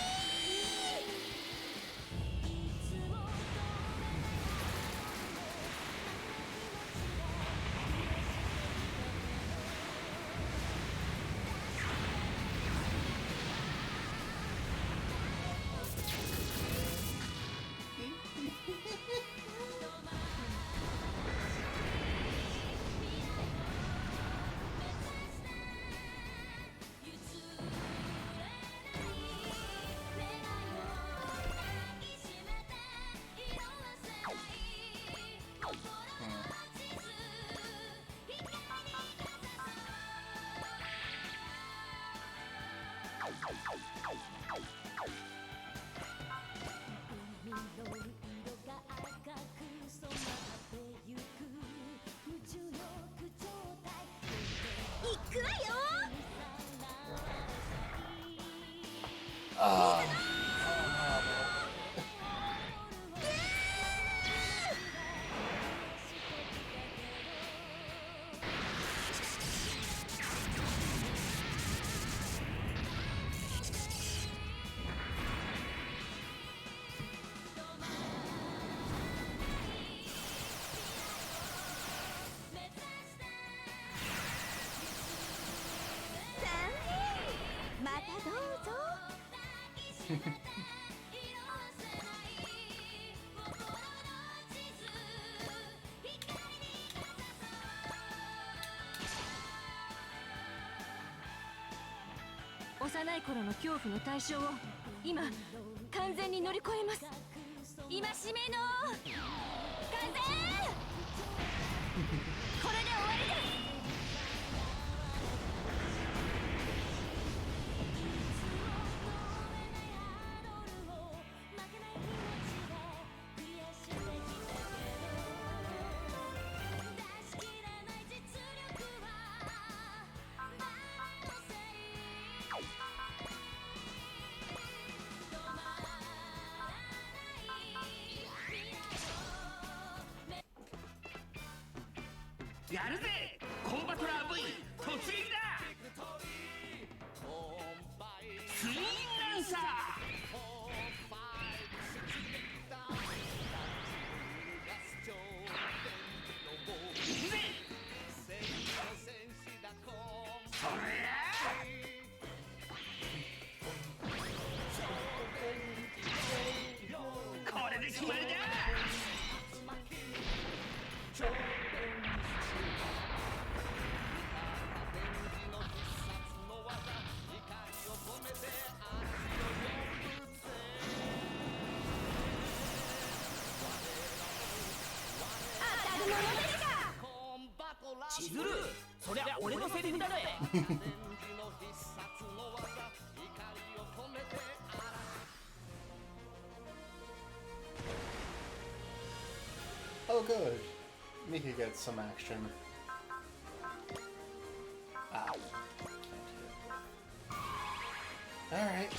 幼い頃の恐怖の対象を今完全に乗り越えます。戒めの風これで終わりです。やるぜコンバトラー V 突撃だ。ツインランサー。行くぜ。それこれで決まりだ。千鶴、そりゃ俺のセリフだね。Oh, good. Mika gets some action. Ah. Alright.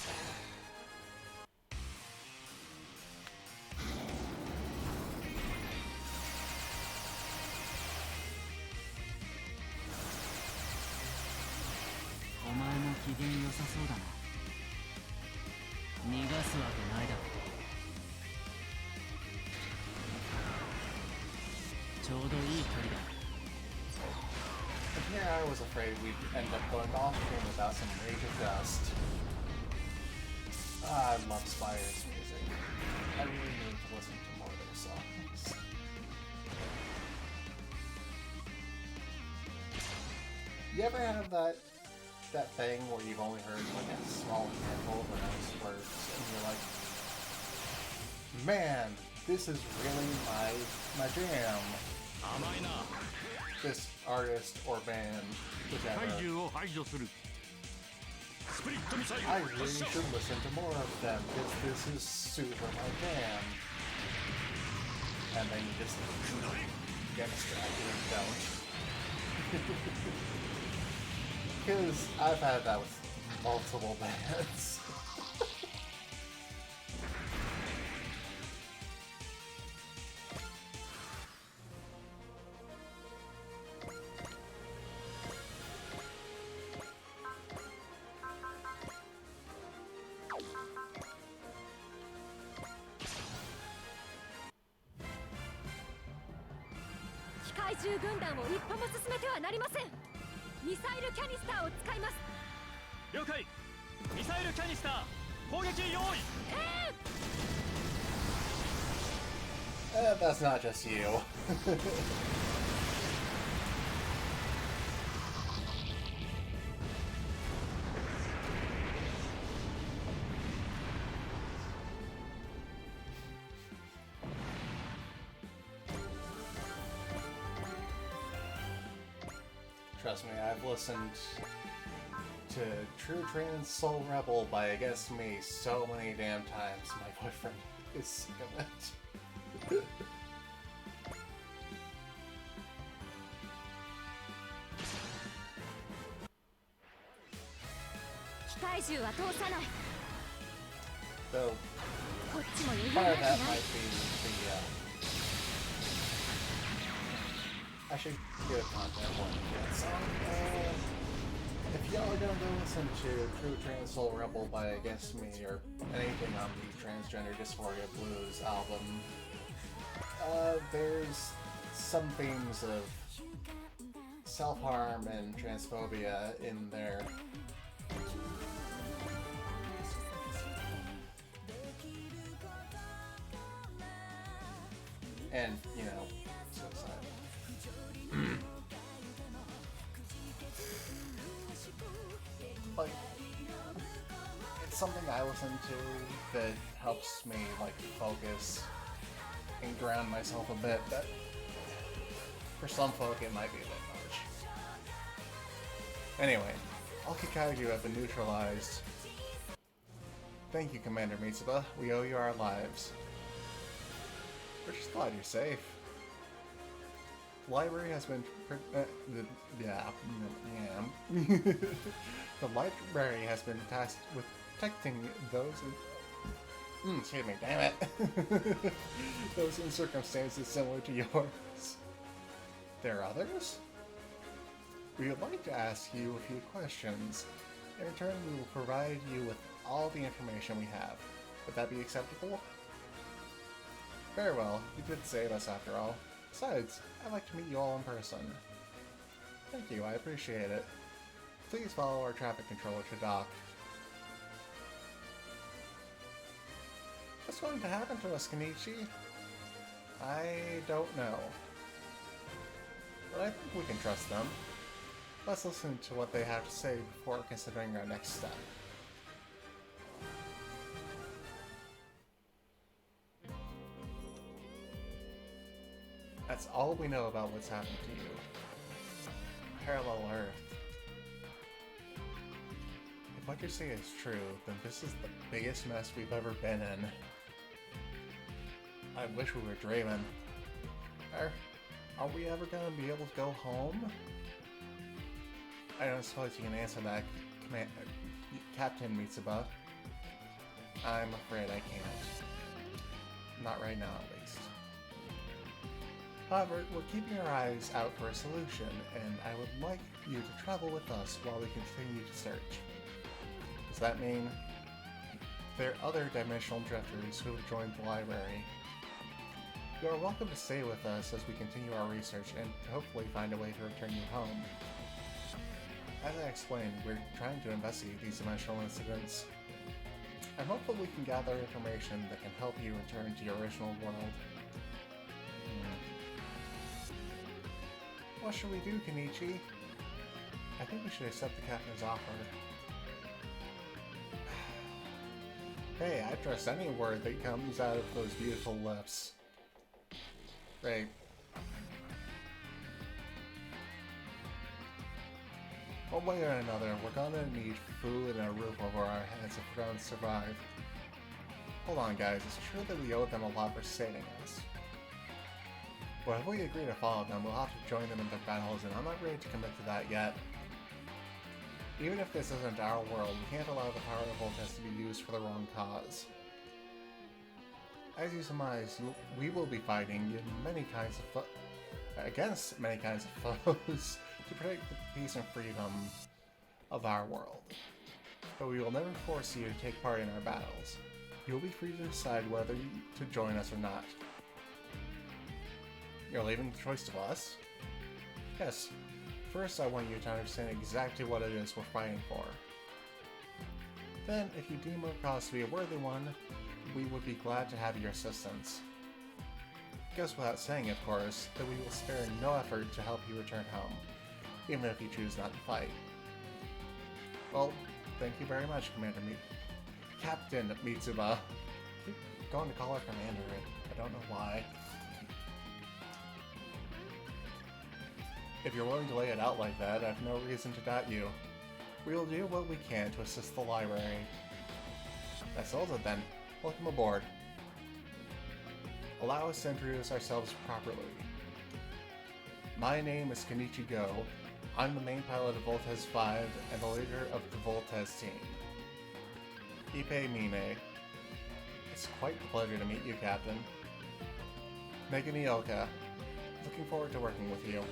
お前も機嫌良さそうだな。逃がすわけないだろ。ちょうどいい距離だ。And here I was afraid we'd end up going off screen without some Rage of Dust. I love Spire's music. I really need to listen to more of their songs. You ever have that thing where you've only heard like a small handful of pronounced words and you're like, man, this is really my jam. This artist or band, whichever. I really should listen to more of them because this is super my jam. And then you just get distracted and don't. Because I've had that with multiple bands. 機械獣軍団を一歩も進めてはなりません。ミサイルキャニスターを使います。了解。ミサイルキャニスター攻撃用意。That's not just you. Trust me, I've listened to True Trans Soul Rebel by Guess Me so many damn times. My boyfriend is sick of it. 機械獣は通さない。 Though こっちも余裕 part な of く that ない。 might be the I should get a content warning yet. So, if y'all are gonna go listen to True Trans Soul Rebel by Against Me or anything on the Transgender Dysphoria Blues album, there's some themes of self-harm and transphobia in there. And, you know, suicide. Like, it's something I listen to that helps me, like, focus and ground myself a bit, but for some folk it might be a bit much. Anyway, all Kikaiju have been neutralized. Thank you, Commander Mitsuba. We owe you our lives. We're just glad you're safe. The library has been... The library has been tasked with protecting those in... excuse me, damn it. Those in circumstances similar to yours. There are others? We would like to ask you a few questions. In return, we will provide you with all the information we have. Would that be acceptable? Very well, you did save us after all. Besides, I'd like to meet you all in person. Thank you, I appreciate it. Please follow our traffic controller to dock. What's going to happen to us, Kenichi? I don't know. But I think we can trust them. Let's listen to what they have to say before considering our next step. That's all we know about what's happened to you. Parallel Earth. If what you're saying is true, then this is the biggest mess we've ever been in. I wish we were dreaming. Are we ever gonna be able to go home? I don't suppose you can answer that, Captain Mitsuba. I'm afraid I can't. Not right now, at least. However, we're keeping our eyes out for a solution, and I would like you to travel with us while we continue to search. Does that mean there are other dimensional drifters who have joined the library? You are welcome to stay with us as we continue our research and hopefully find a way to return you home. As I explained, we're trying to investigate these dimensional incidents. I'm hopeful we can gather information that can help you return to your original world. What should we do, Kenichi? I think we should accept the captain's offer. Hey, I trust any word that comes out of those beautiful lips. Great. One way or another, we're gonna need food and a roof over our heads if we're gonna survive. Hold on, guys, it's true that we owe them a lot for saving us. Well, if we agree to follow them, we'll have to join them in their battles, and I'm not ready to commit to that yet. Even if this isn't our world, we can't allow the power of Voltes to be used for the wrong cause. As you surmise, we will be fighting against many kinds of foes to protect the peace and freedom of our world. But we will never force you to take part in our battles. You will be free to decide whether to join us or not. You're leaving the choice to us? Yes. First, I want you to understand exactly what it is we're fighting for. Then, if you deem our cause to be a worthy one, we would be glad to have your assistance. It goes without saying, of course, that we will spare no effort to help you return home, even if you choose not to fight. Well, thank you very much, Captain Mitsuba. I keep going to call her Commander, I don't know why. If you're willing to lay it out like that, I have no reason to doubt you. We will do what we can to assist the library. That settles it then. Welcome aboard. Allow us to introduce ourselves properly. My name is Kenichi Go. I'm the main pilot of Voltes 5 and the leader of the Voltes team. Ippei Mine. It's quite a pleasure to meet you, Captain. Megumi Oka. Looking forward to working with you.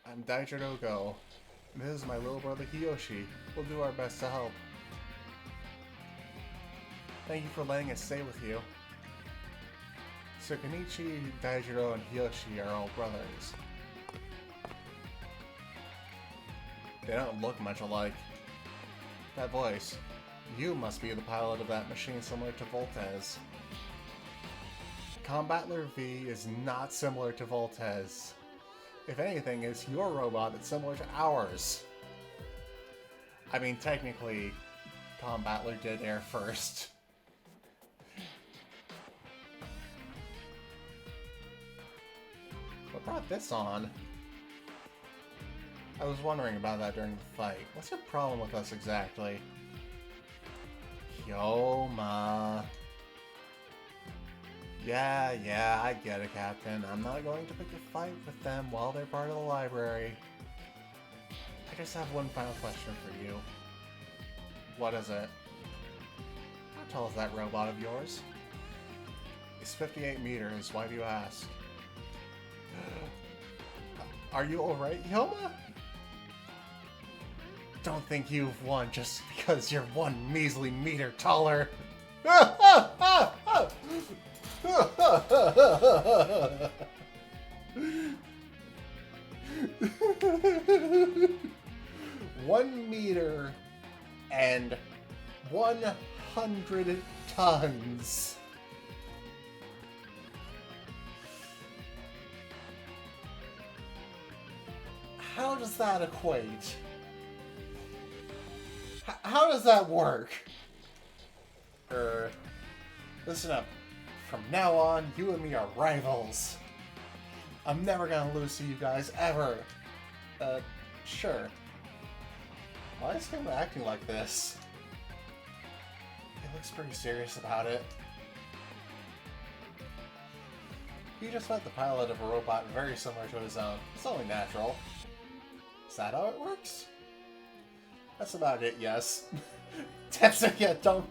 I'm Daijiro Go. And this is my little brother Hiyoshi. We'll do our best to help. Thank you for letting us stay with you. So Kenichi, Daijiro, and Hiyoshi are all brothers. They don't look much alike. That voice. You must be the pilot of that machine similar to Voltes. Combattler V is not similar to Voltez. If anything, it's your robot that's similar to ours. I mean, technically, Combattler did air first. What brought this on? I was wondering about that during the fight. What's your problem with us exactly? Hyoma. Yeah, I get it, Captain. I'm not going to pick a fight with them while they're part of the library. I just have one final question for you. What is it? How tall is that robot of yours? It's 58 meters. Why do you ask? Are you alright, Hyoma? Don't think you've won just because you're 1 measly meter taller. 1 meter and 100 tons. How does that equate? How does that work? Listen up. From now on, you and me are rivals. I'm never gonna lose to you guys, ever. Sure. Why is him acting like this? He looks pretty serious about it. He just met the pilot of a robot very similar to his own. It's only natural. Is that how it works? That's about it, yes. Tetsuya, don't.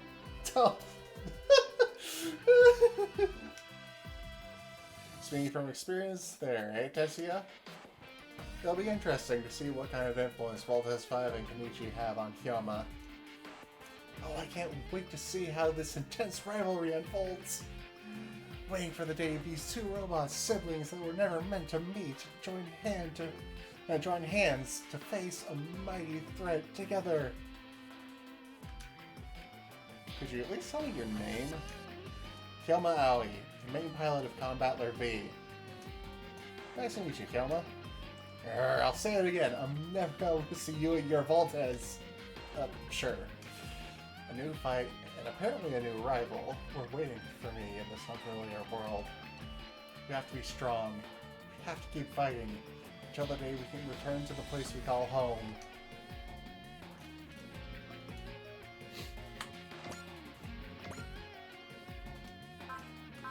Speaking from experience there, eh, Tetsuya? It'll be interesting to see what kind of influence Voltez 5 and Kenichi have on Hyoma. Oh, I can't wait to see how this intense rivalry unfolds. Waiting for the day these two robots, siblings that were never meant to meet, join hands to face a mighty threat together. Could you at least tell me your name? Hyoma Aoi, the main pilot of Combattler V. Nice to meet you, Hyoma. I'll say it again, I'm never gonna see you and your Voltez. Sure. A new fight, and apparently a new rival, were waiting for me in this unfamiliar world. We have to be strong. We have to keep fighting, until the day we can return to the place we call home.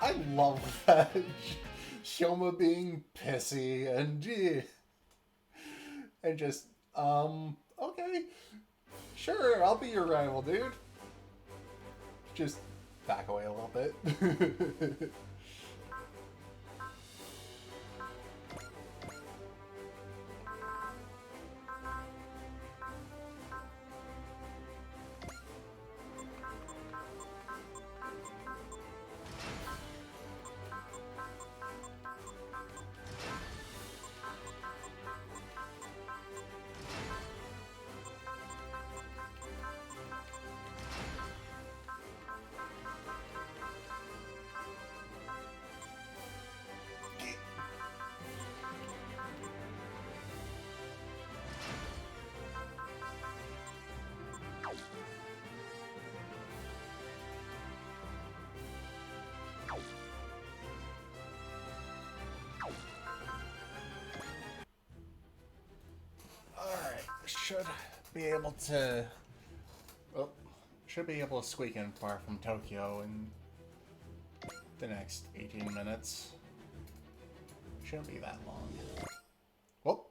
I love that. Hyoma being pissy and just, okay, sure, I'll be your rival, dude. Just back away a little bit. Should be able to squeak in far from Tokyo in the next 18 minutes. Shouldn't be that long. Whoop.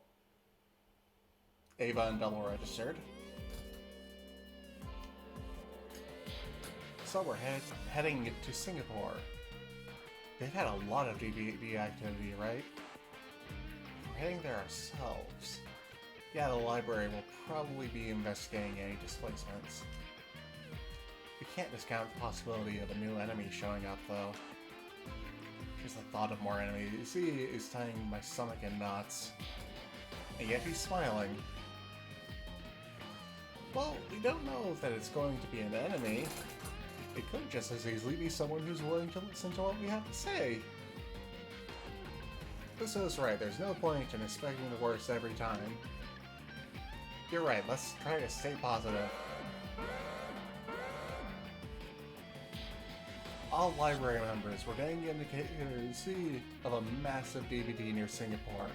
Ava and double registered. So we're heading to Singapore. They've had a lot of DVD activity, right? We're heading there ourselves. Yeah, the library will probably be investigating any displacements. We can't discount the possibility of a new enemy showing up, though. Just the thought of more enemies is tying my stomach in knots. And yet he's smiling. Well, we don't know that it's going to be an enemy. it could just as easily be someone who's willing to listen to what we have to say. Uso's right, there's no point in expecting the worst every time. You're right, let's try to stay positive. All library members, we're getting indicators of a massive DVD near Singapore.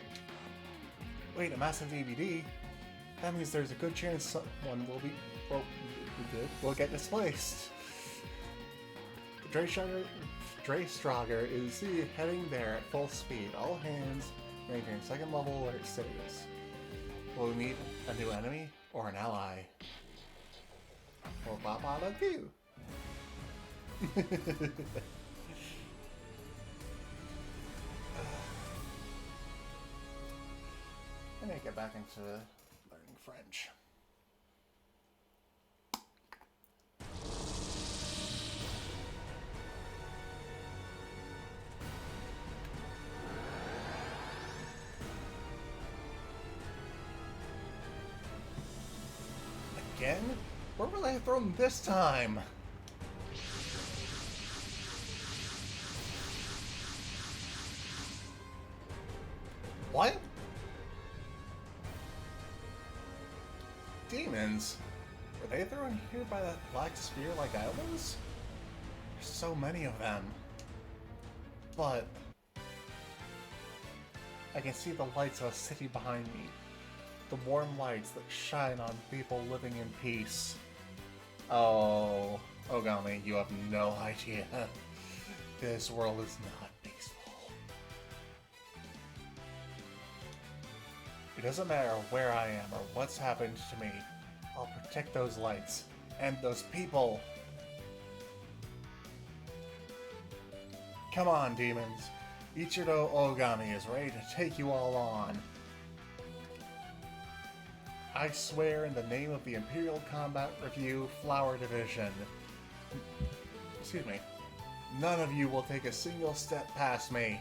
Wait, a massive DVD? That means there's a good chance someone will get displaced. Dreystrager is heading there at full speed. All hands maintain second level alert status. Will we meet a new enemy or an ally? Or Baba Lagu? I need to get back into learning French. Again? Where will I throw them this time? What? Demons? Were they thrown here by that black spear like I was? There's so many of them. But I can see the lights of a city behind me. The warm lights that shine on people living in peace. Oh, Ogami, you have no idea. This world is not peaceful. It doesn't matter where I am or what's happened to me. I'll protect those lights and those people. Come on, demons. Ichiro Ogami is ready to take you all on. I swear in the name of the Imperial Combat Review Flower Division. Excuse me. None of you will take a single step past me.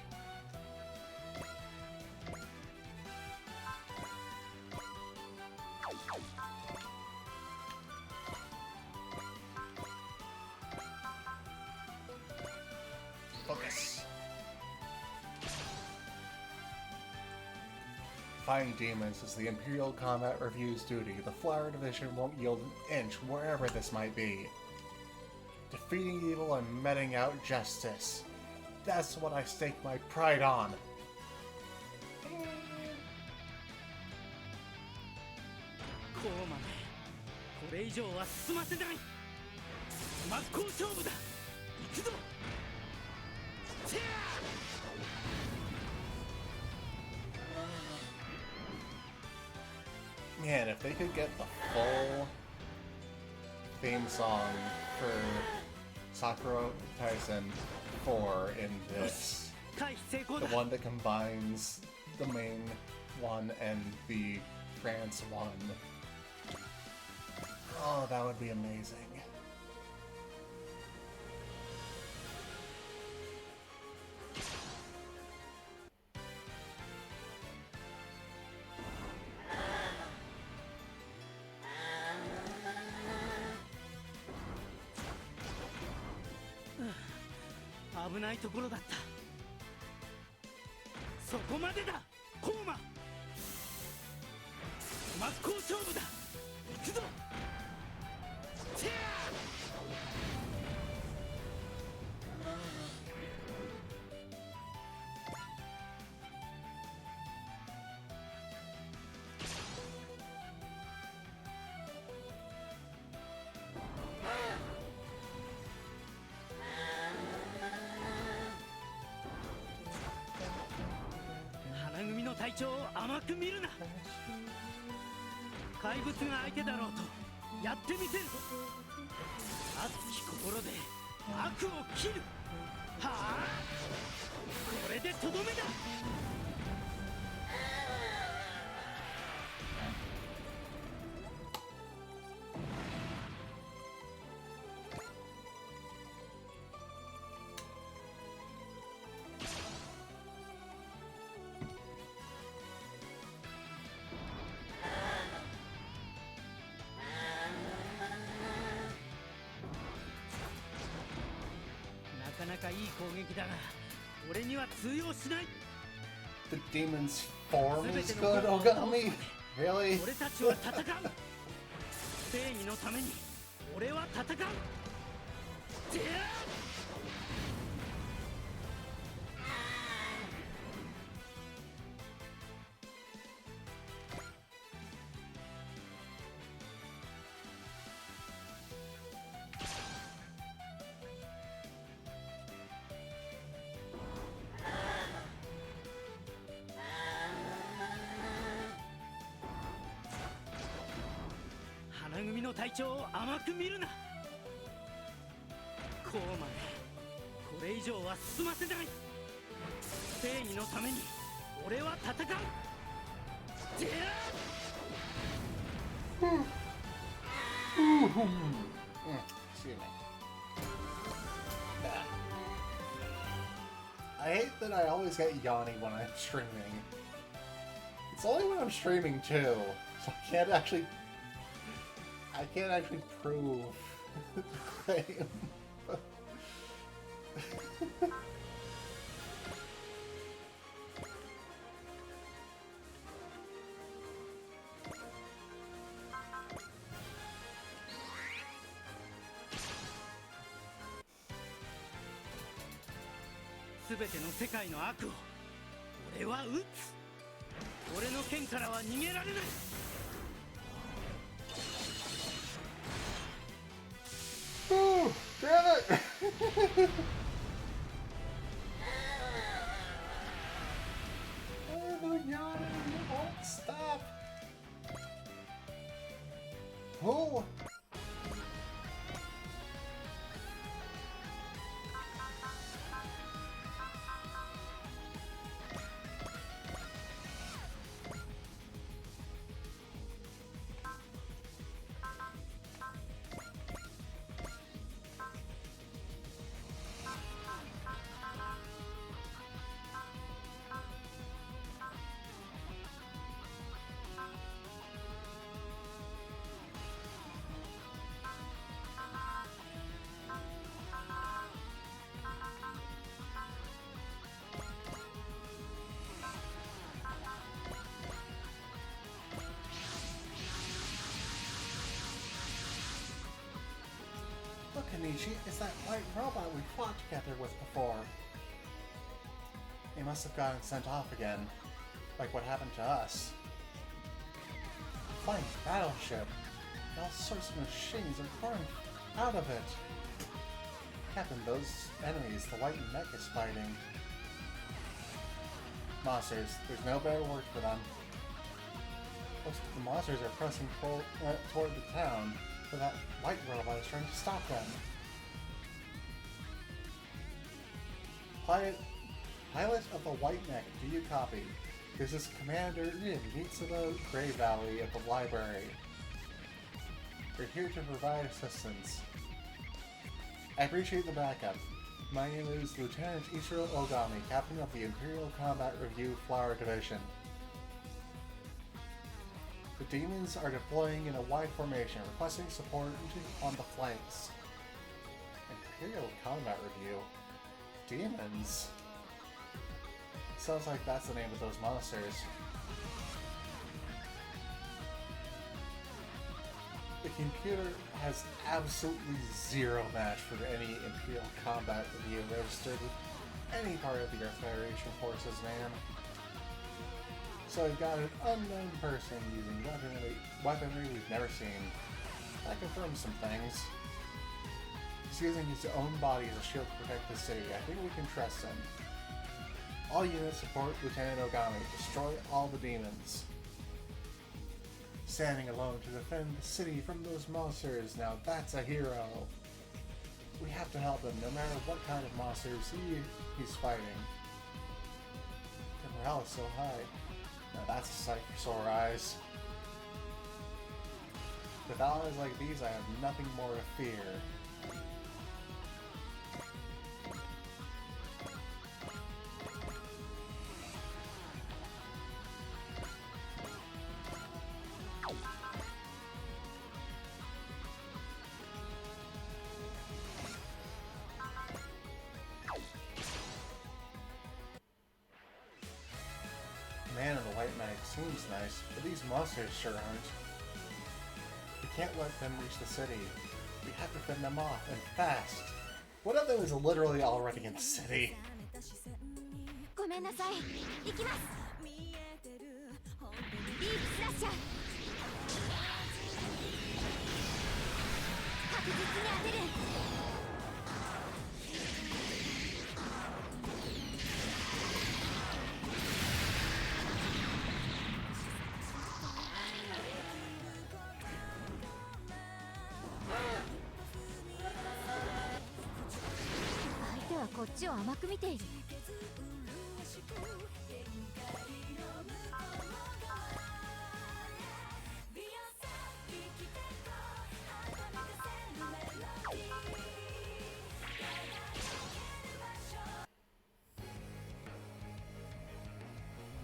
Focus. Fighting demons is the Imperial Combat Review's duty. The Flower Division won't yield an inch wherever this might be. Defeating evil and meting out justice. That's what I stake my pride on. こうまでこれ以上は進ませない真っ向勝負だ行くぞせや Man, if they could get the full theme song for Sakura Taisen 4 in this, 回避成功 the だ one that combines the main one and the France one. Oh, that would be amazing. Ah, 危ないところだったそこまでだコーマ真っ向勝負だ行くぞせや 花組の隊長を甘く見るな怪物が相手だろうとやってみせる熱き心で悪を切るはあこれでとどめだ こかいい攻撃だが俺には通用しない。 The demon's form is good, Ogami? Really? 俺たちは戦う。正義のために俺は戦う。てや花組の隊長を甘く見るな。こうまでこれ以上は進ませない。正義のために俺は戦う。てやExcuse me. I hate that I always get yawny when I'm streaming. It's only when I'm streaming too, so I can't actually prove the claim.すべての世界の悪を俺は撃つ。俺の剣からは逃げられない。 Ooh, damn it! Oh, the yawning won't stop. Oh. Look, Anishi, it's that white robot we fought together with before. They must have gotten sent off again, like what happened to us. Flying battleship. All sorts of machines are pouring out of it. Captain, those enemies the white mech is fighting. Monsters. There's no better word for them. Most of the monsters are pressing toward the town, but that white robot is trying to stop them. Pilot of the White Mech, do you copy? This is Commander Rin, Mitsuno Grey Valley of the library. We're here to provide assistance. I appreciate the backup. My name is Lieutenant Ichiro Ogami, Captain of the Imperial Combat Review Flower Division. The demons are deploying in a wide formation, requesting support on the flanks. Imperial Combat Review? Demons? Sounds like that's the name of those monsters. The computer has absolutely zero match for any Imperial Combat Review registered with any part of the Earth Federation forces, man. So we've got an unknown person using weaponry we've never seen. That confirms some things. He's using his own body as a shield to protect the city. I think we can trust him. All units support Lieutenant Ogami. Destroy all the demons. Standing alone to defend the city from those monsters. Now that's a hero. We have to help him no matter what kind of monsters he's fighting. The morale is so high. Now that's a sight for sore eyes. With allies like these, I have nothing more to fear. seems nice, but these monsters sure aren't. We can't let them reach the city. We have to fend them off, and fast. One of them is literally already in the city. ごめんなさい。行きます。ディープスラッシャー。確実に当てる。相手はこっちを甘く見ている。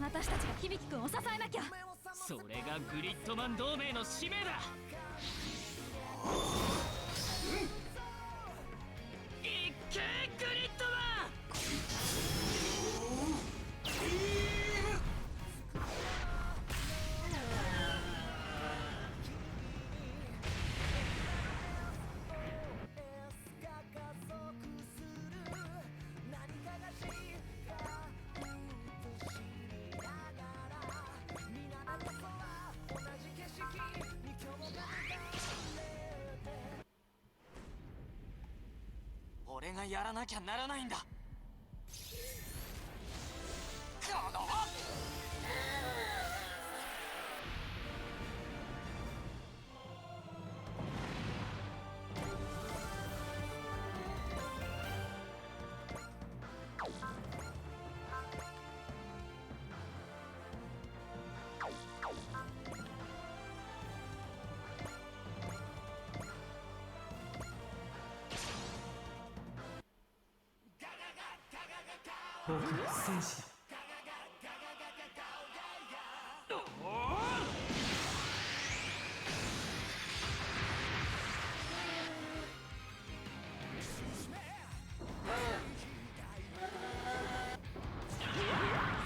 私たちが響くんを支えなきゃ。それがグリッドマン同盟の使命だ。いっけグリッドマン。俺がやらなきゃならないんだ。この僕は戦士だ。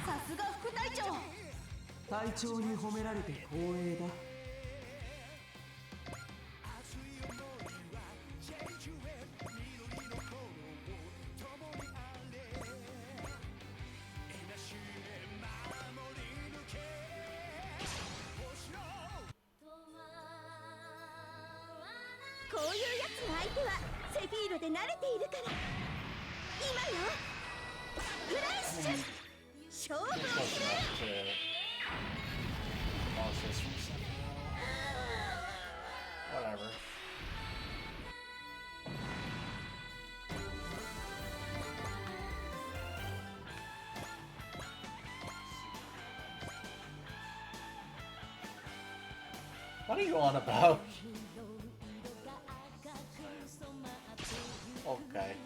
さすが副隊長。隊長に褒められて光栄だ。こういうやつの相手はセフィーロで慣れているから。今よフラッシュ、勝負を決める。Whatever. What are you on about? Okay.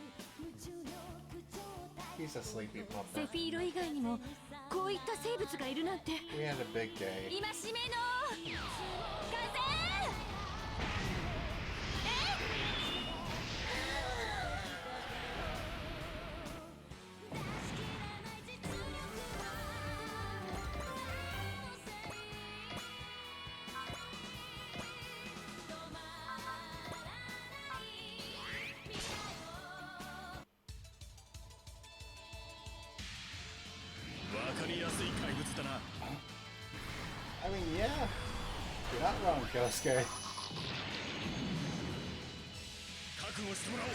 He's a sleepy セ puppet. フィーロ以外にもこういった生物がいるなんて。 We had a big day. 今しめの風。わかりやすい怪物だな。 I mean, yeah. You're not wrong, Kyosuke. 覚悟してもらおう。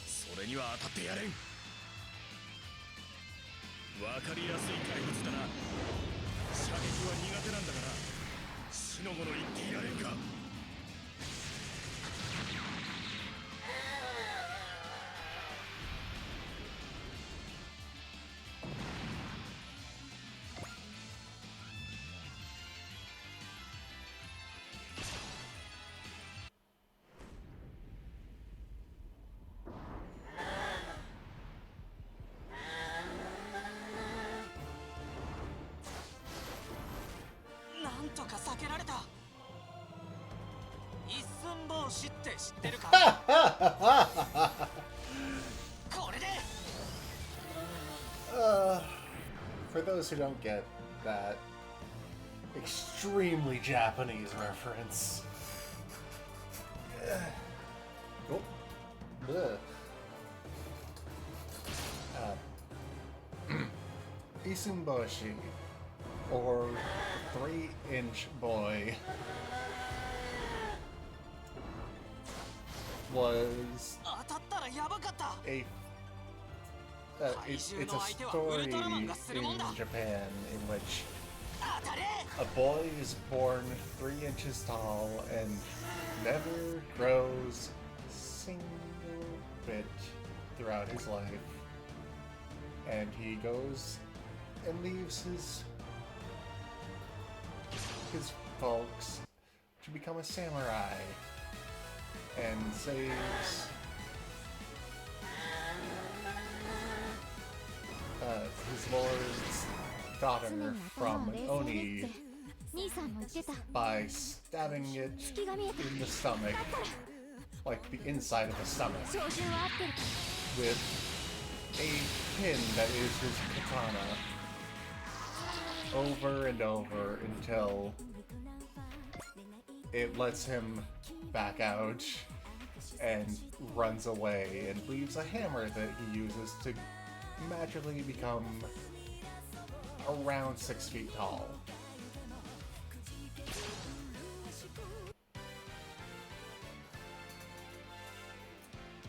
それには当たってやれん。わかりやすい怪物だな。射撃は苦手なんだから死のもの言っていられんか。なんとか避けられた。一寸法師って知ってるか？これで For those who don't get that extremely Japanese reference. Oh. Ugh. Isumboshi, or 3-inch boy, was 当たったらやばかった。 it's a story in Japan in which 当たれ。 a boy is born 3 inches tall and never grows a single bit throughout his life. And he goes and leaves his folks to become a samurai and saves his lord's daughter from an oni by stabbing it in the stomach, like the inside of the stomach, with a pin that is his katana, over and over until it lets him back out and runs away and leaves a hammer that he uses to magically become around 6 feet tall.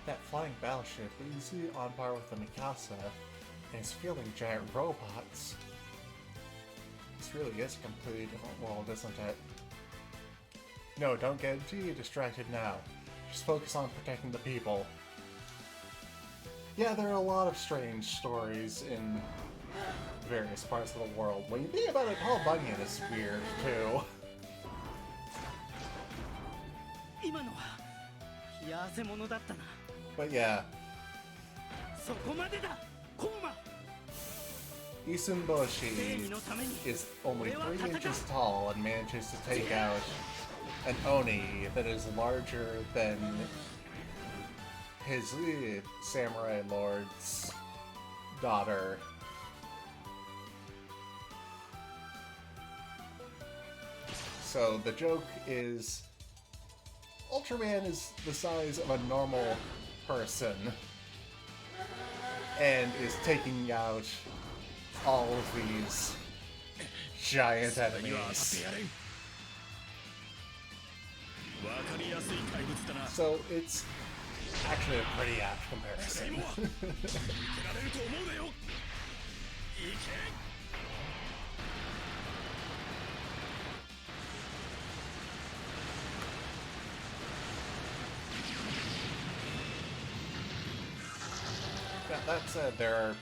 That flying battleship is easily on par with the Mikasa and is fielding giant robots. This really is a completely different world, isn't it? No, don't get too distracted now. Just focus on protecting the people. Yeah, there are a lot of strange stories in various parts of the world. When you think about it, Paul Bunyan is weird, too. 今のは冷や汗ものだったな。 But yeah, そこまでだ、コウマ。 Isumboshi is only 3 inches tall and manages to take out an Oni that is larger than his samurai lord's daughter. So the joke is Ultraman is the size of a normal person and is taking out all of these giant enemies. So it's actually a pretty apt comparison. That said, there are,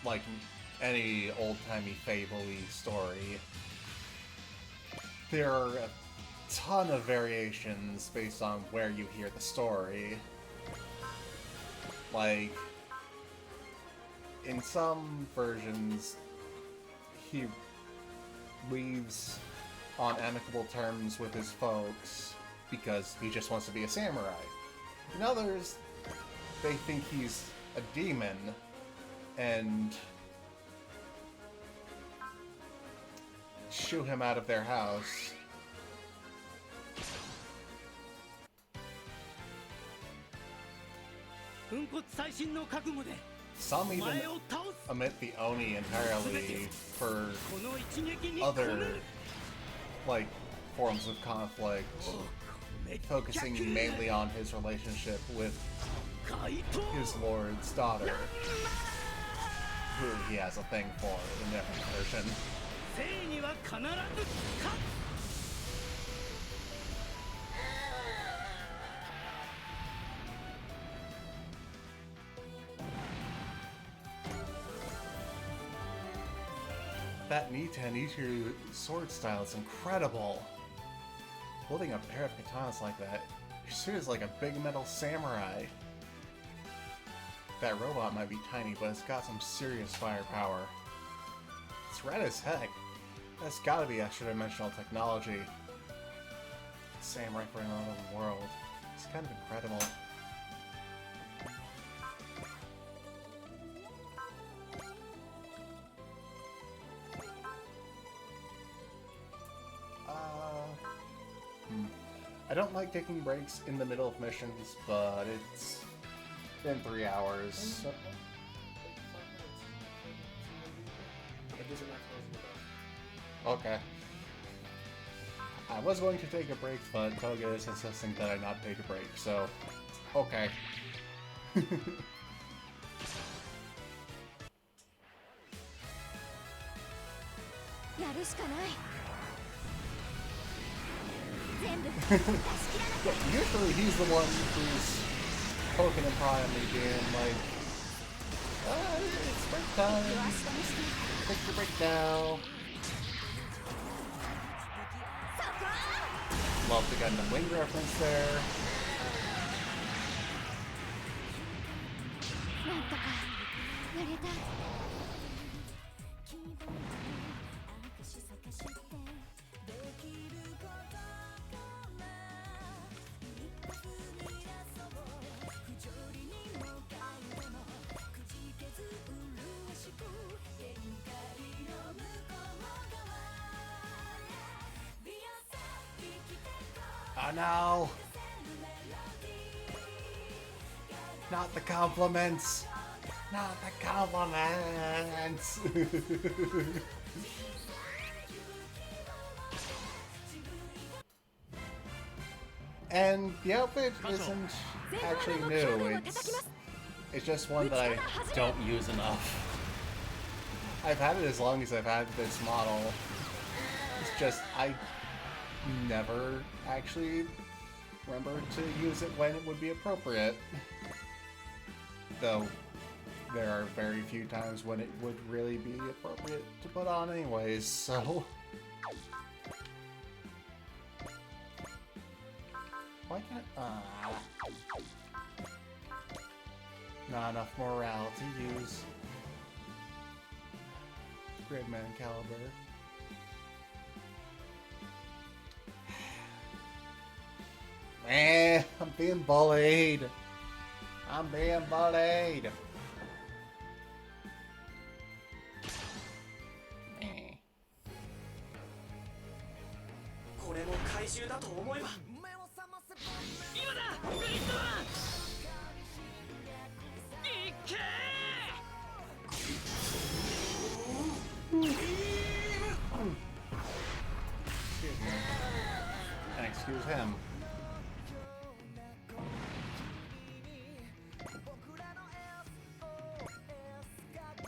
like any old-timey Fable-y story, there are a ton of variations based on where you hear the story. Like, in some versions, he leaves on amicable terms with his folks because he just wants to be a samurai. In others, they think he's a demon and shoo him out of their house. Some even omit the Oni entirely for other, like, forms of conflict, focusing mainly on his relationship with his lord's daughter. who he has a thing for in different version. 正義は必ず勝つ That Niten Ichiru sword style is incredible. Holding a pair of katanas like that, your suit is like a big metal samurai. That robot might be tiny, but it's got some serious firepower. It's red as heck. That's gotta be extra-dimensional technology. Samurai for another world. It's kind of incredible. I don't like taking breaks in the middle of missions, but it's been 3 hours. Okay. I was going to take a break, but Toga is insisting that I not take a break, so okay. やるしかない全部出し切らなきゃ Usually he's the one who's poking and prying me, being like, it's break time. 弱し試して Take your break now. そこ Love the Gundam Wing reference there. なんとかやれたOh no! Not the compliments! Not the compliments! And the outfit isn't actually new, it's just one that I don't use enough. I've had it as long as I've had this model. It's just, I never actually remember to use it when it would be appropriate. Though, there are very few times when it would really be appropriate to put on anyways, so... Why can't... Not enough morale to use Gridman Caliber. Man, I'm being bullied. I'm being bullied. Man. これも怪獣だと思えば今だグリッドマンいっけExcuse me. And excuse him.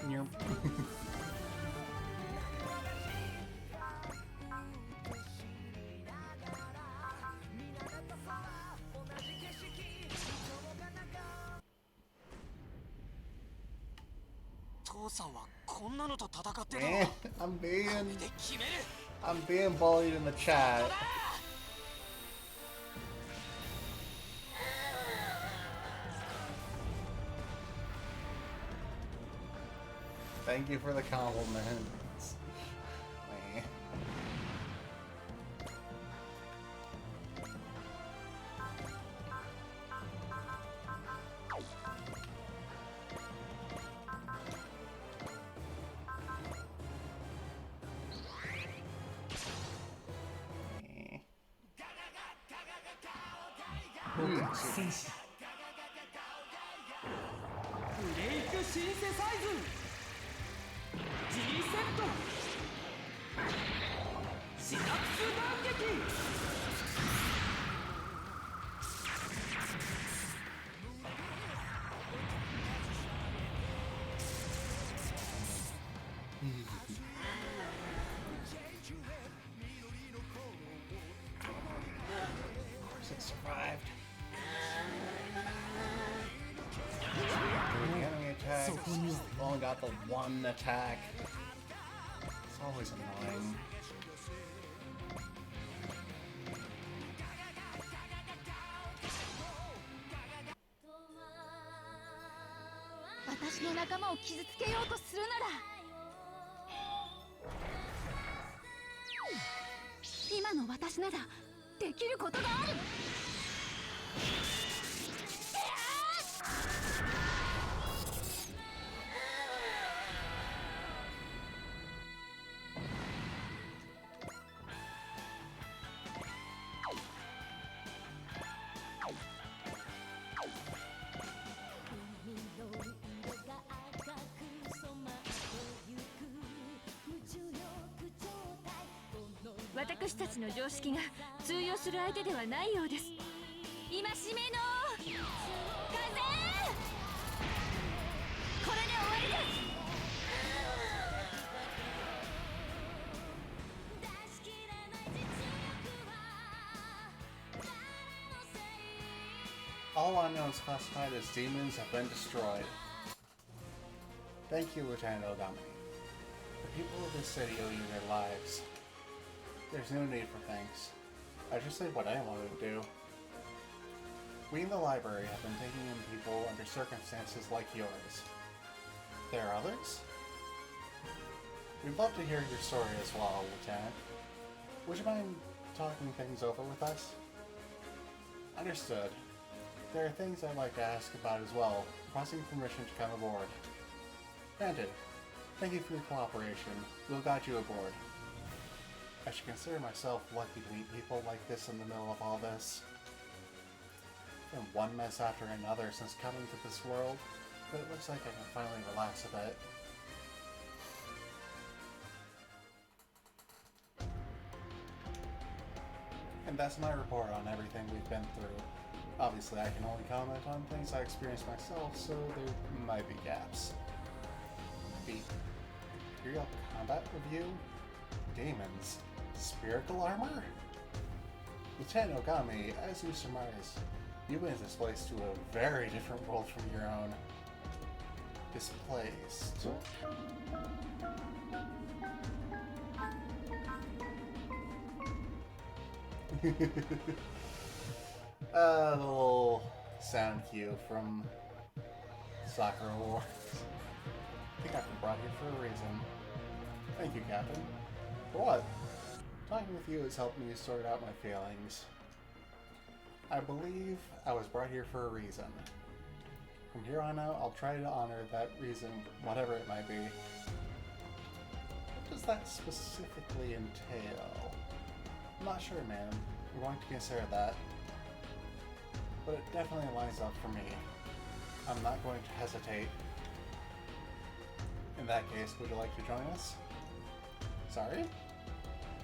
You're... Man, I'm being bullied in the chat. Thank you for the compliments. Man.戦士だブレイクシンセサイズ G セットシナプス弾撃 Only got the one attack. It's always annoying. 私の仲間を傷つけようとするなら今の私ならできることがある。私たちの常識が通用する相手ではないようです。戒めの風、これで終わりです。 All unknowns classified as demons have been destroyed. Thank you, Lieutenant Ogami. The people of this city owe you their lives. There's no need for thanks. I just did what I wanted to do. We in the library have been taking in people under circumstances like yours. There are others? We'd love to hear your story as well, Lieutenant. Would you mind talking things over with us? Understood. There are things I'd like to ask about as well, requesting permission to come aboard. Granted. Thank you for your cooperation. We'll guide you aboard. I should consider myself lucky to meet people like this in the middle of all this. Been one mess after another since coming to this world, but it looks like I can finally relax a bit. And that's my report on everything we've been through. Obviously, I can only comment on things I experienced myself, so there might be gaps. B. Imperial Combat Review? Demons. Spherical armor? Lieutenant Ogami, as you surmise, you went this place to a very different world from your own. Displaced. The little sound cue from Sakura Wars. I think I've been brought here for a reason. Thank you, Captain. For what? Talking with you has helped me sort out my feelings. I believe I was brought here for a reason. From here on out, I'll try to honor that reason, whatever it might be. What does that specifically entail? I'm not sure, man. I'm going to consider that. But it definitely lines up for me. I'm not going to hesitate. In that case, would you like to join us? Sorry?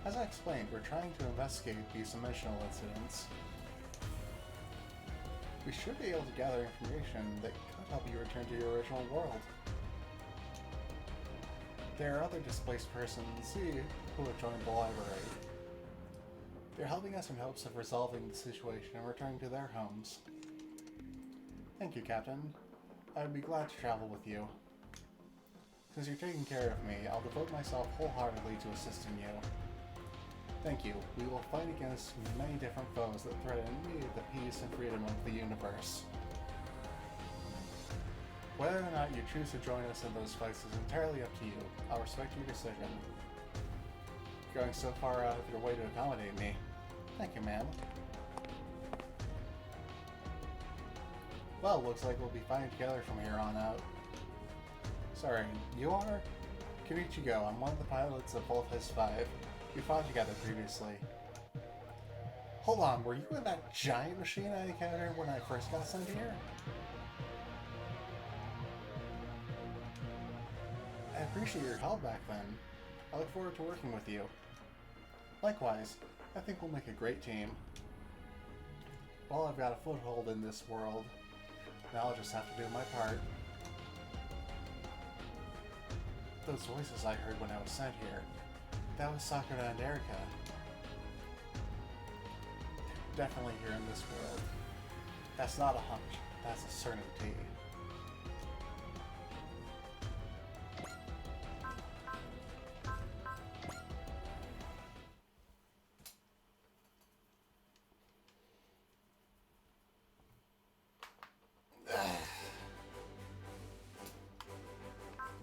As I explained, we're trying to investigate these dimensional incidents. We should be able to gather information that could help you return to your original world. There are other displaced persons who have joined the library. They're helping us in hopes of resolving the situation and returning to their homes. Thank you, Captain. I would be glad to travel with you. Since you're taking care of me, I'll devote myself wholeheartedly to assisting you. Thank you. We will fight against many different foes that threaten the peace and freedom of the universe. Whether or not you choose to join us in those fights is entirely up to you. I'll respect your decision. Going so far out of your way to accommodate me. Thank you, ma'am. Well, looks like we'll be fighting together from here on out. Sorry, you are? Kenichigo, I'm one of the pilots of Voltes 5. We fought together previously. Hold on, were you in that giant machine I encountered when I first got sent here? I appreciate your help back then. I look forward to working with you. Likewise, I think we'll make a great team. Well, I've got a foothold in this world. Now I'll just have to do my part. Those voices I heard when I was sent here, that was Sakura and Erika. Definitely here in this world. That's not a hunch, that's a certainty.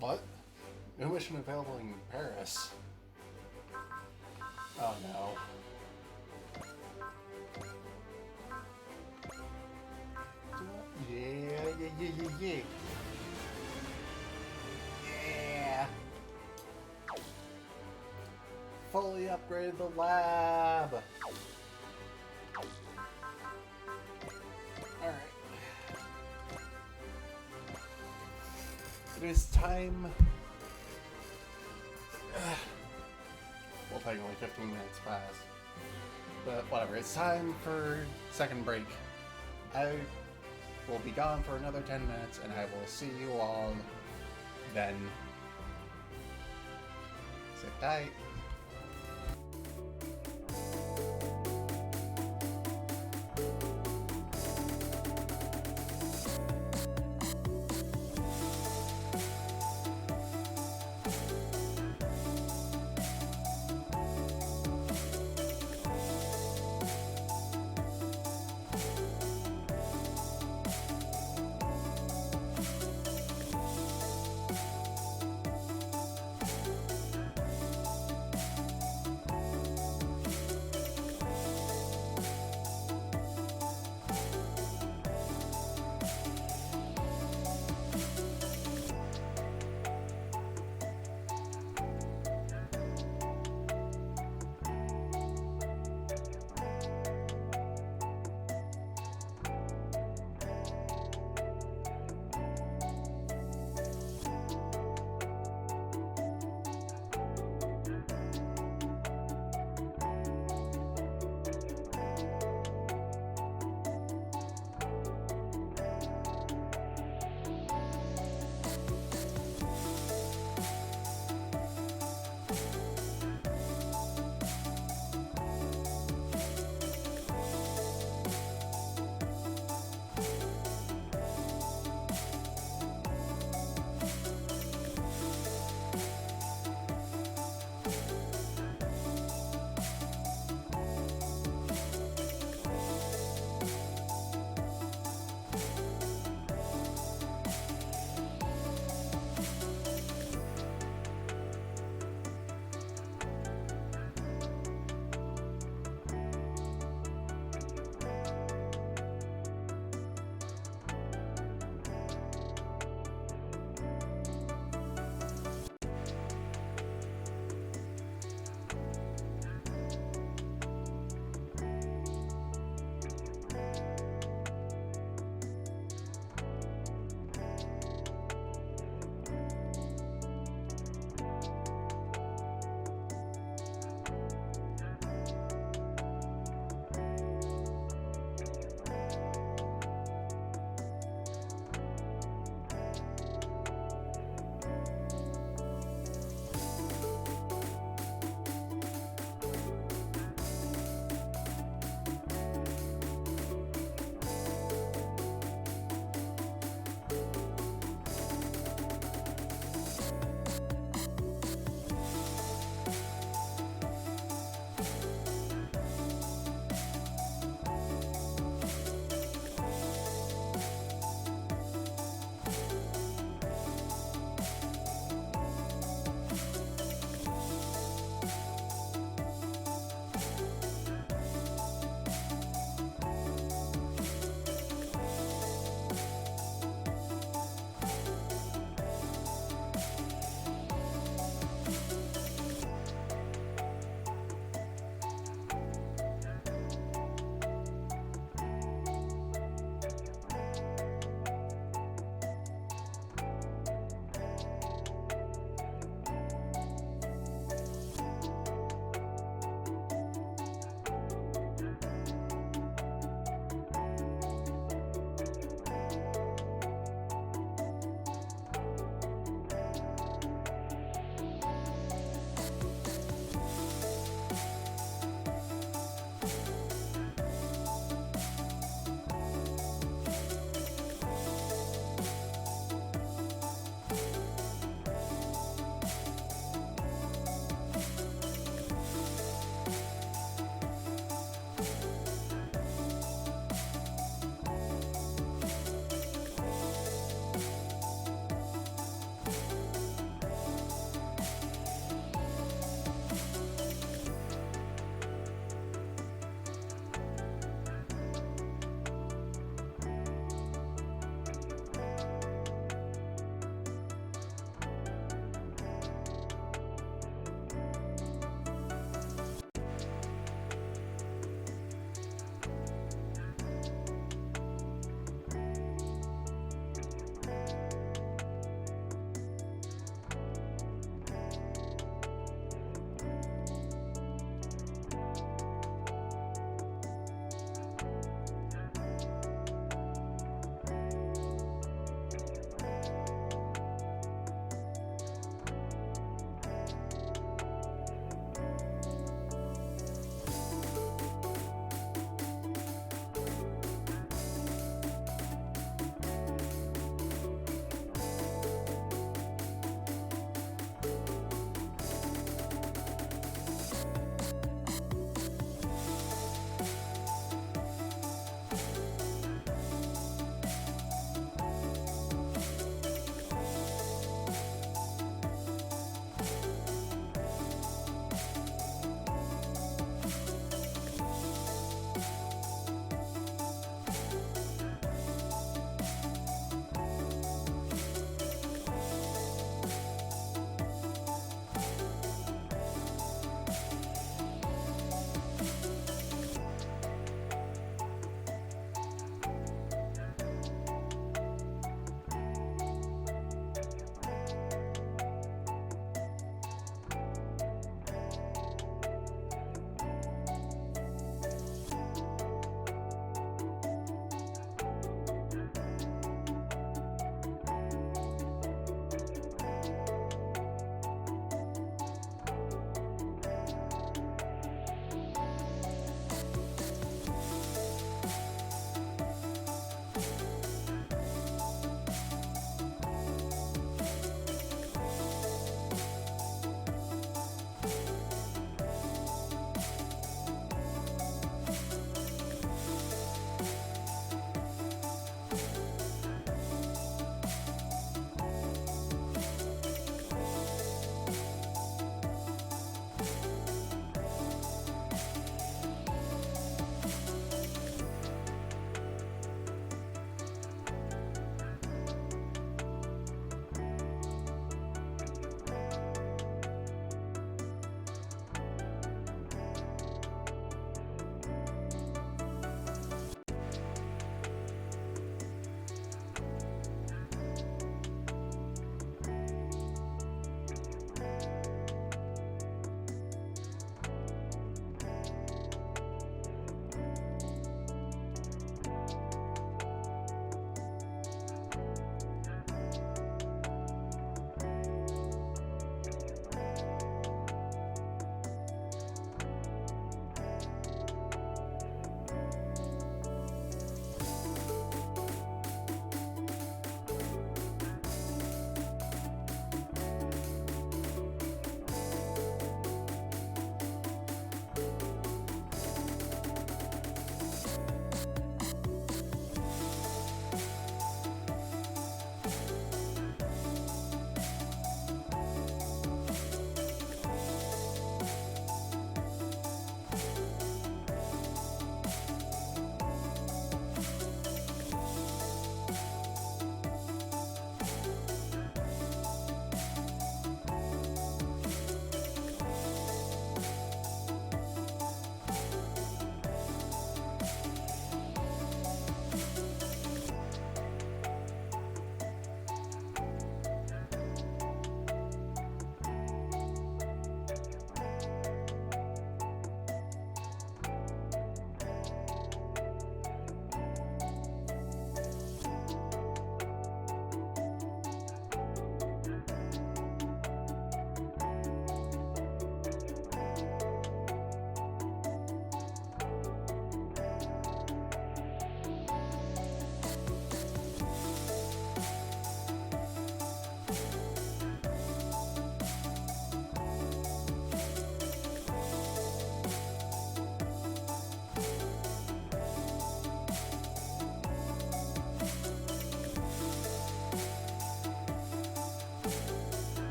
What? New mission available in Paris. Oh no. Yeah. Yeah. Fully upgraded the lab. Alright. It is time. We'll take only 15 minutes pass. But whatever, it's time for second break. I will be gone for another 10 minutes and I will see you all then. Sit tight.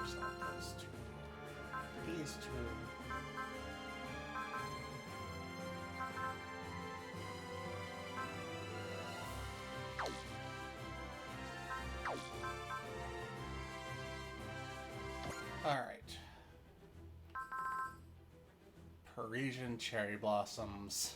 yourself those two. These two. Alright. Parisian cherry blossoms.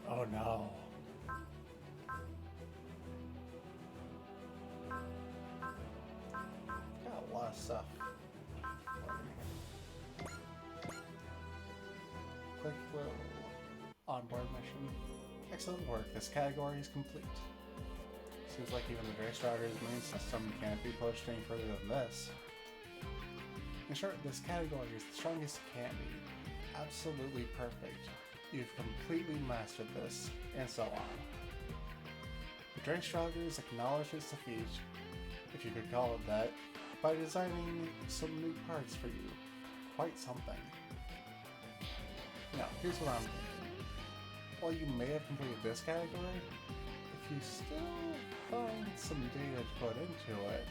Oh no. Got a lot of stuff. Quick little onboard mission. Excellent work. This category is complete. Seems like even the Dreystrogger's main system can't be pushed any further than this. In short, this category is the strongest it can be. Absolutely perfect. You've completely mastered this, and so on. The Dreystrogger's acknowledged its defeat, if you could call it that, by designing some new parts for you. Quite something. Now, here's what I'm thinking. While you may have completed this category, if you still find some data to put into it,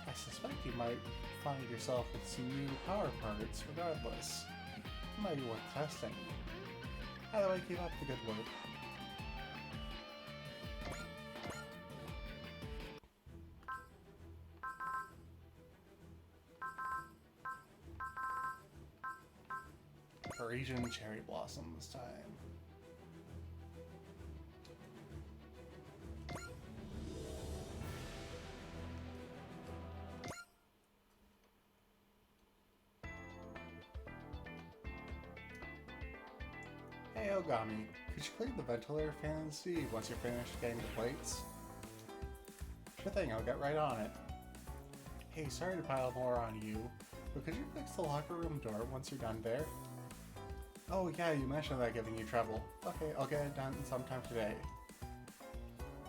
I suspect you might find yourself with some new power parts regardless. It might be worth testing. Either way, keep up the good work. Parisian cherry blossom this time. Hey Ogami, could you clean the ventilator fan and see once you're finished getting the plates? Sure thing, I'll get right on it. Hey, sorry to pile more on you, but could you fix the locker room door once you're done there? Oh yeah, you mentioned that giving you trouble. Okay, I'll get it done sometime today.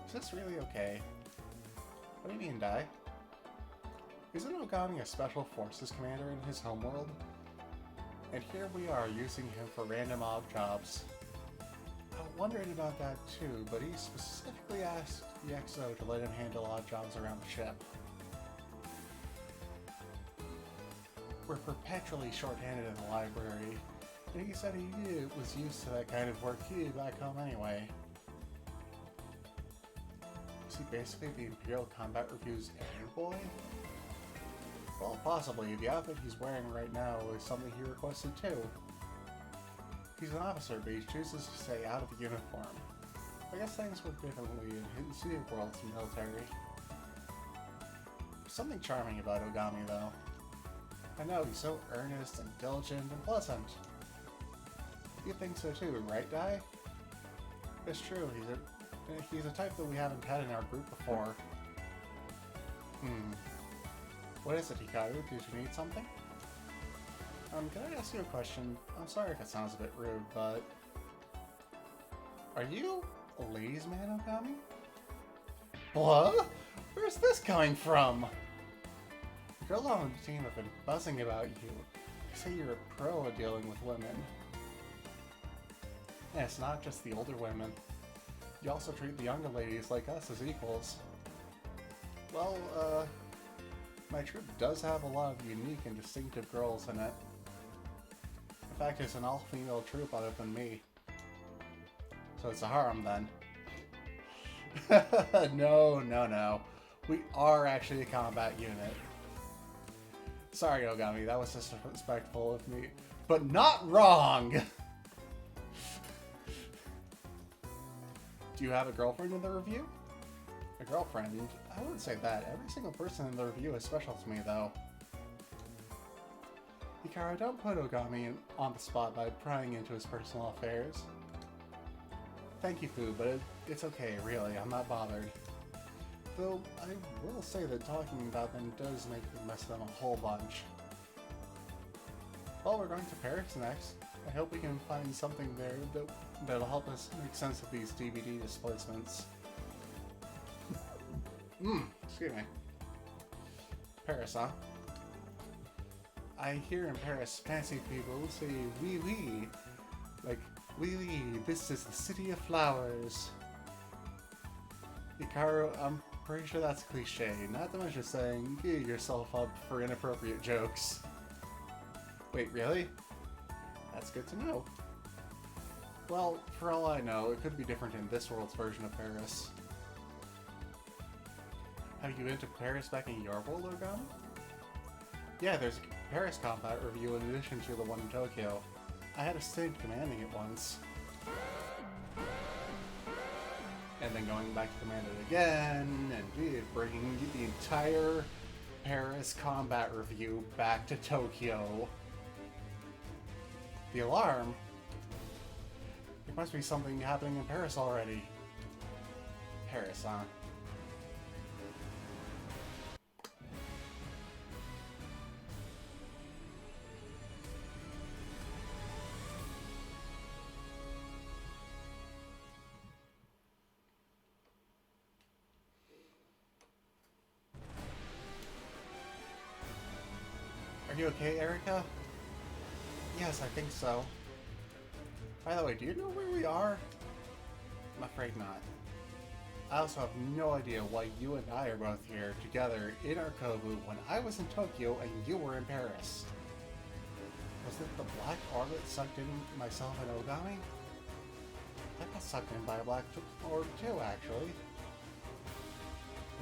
Is this really okay? What do you mean, Dai? Isn't Ogami a special forces commander in his homeworld? And here we are using him for random odd jobs. I wondered about that too, but he specifically asked EXO to let him handle odd jobs around the ship. We're perpetually short-handed in the library, and he said he was used to that kind of work back home anyway. Is he basically the Imperial Combat Review's errand boy? Well, possibly. The outfit he's wearing right now is something he requested too. He's an officer, but he chooses to stay out of the uniform. I guess things work differently in his world's military. There's something charming about Ogami, though. I know, he's so earnest and diligent and pleasant. You think so too, right, Dai? It's true, he's a type that we haven't had in our group before. What is it, Hikaru? Did you need something? Can I ask you a question? I'm sorry if it sounds a bit rude, but... Are you a ladies' man, Ogami? What? Where's this coming from? The girls on the team have been buzzing about you. They say you're a pro at dealing with women. And it's not just the older women. You also treat the younger ladies like us as equals. Well, my troop does have a lot of unique and distinctive girls in it. In fact, it's an all-female troop other than me. So it's a harem, then. No. We are actually a combat unit. Sorry, Ogami, that was disrespectful of me. But not wrong! Do you have a girlfriend in the review? A girlfriend? I wouldn't say that. Every single person in the review is special to me, though. Hikaru, don't put Ogami on the spot by prying into his personal affairs. Thank you, Fu, but it's okay, really. I'm not bothered. Though, I will say that talking about them does make me mess them a whole bunch. Well, we're going to Paris next. I hope we can find something there that'll help us make sense of these DVD displacements. Excuse me. Paris, huh? I hear in Paris fancy people say oui oui. Like, oui oui, this is the city of flowers. Hikaru, I'm pretty sure that's cliche. Not that much just saying, gear yourself up for inappropriate jokes. Wait, really? That's good to know. Well, for all I know, it could be different in this world's version of Paris. Have you been to Paris back in your world, Ogami? Yeah, there's a Paris combat review in addition to the one in Tokyo. I had a stint commanding it once. And then going back to command it again, and bringing the entire Paris combat review back to Tokyo. The alarm? There must be something happening in Paris already. Paris, huh? Are you okay, Erica? Yes, I think so. By the way, do you know where we are? I'm afraid not. I also have no idea why you and I are both here together in our Kobu when I was in Tokyo and you were in Paris. Was it the black orb that sucked in myself and Ogami? I got sucked in by a black orb too, actually.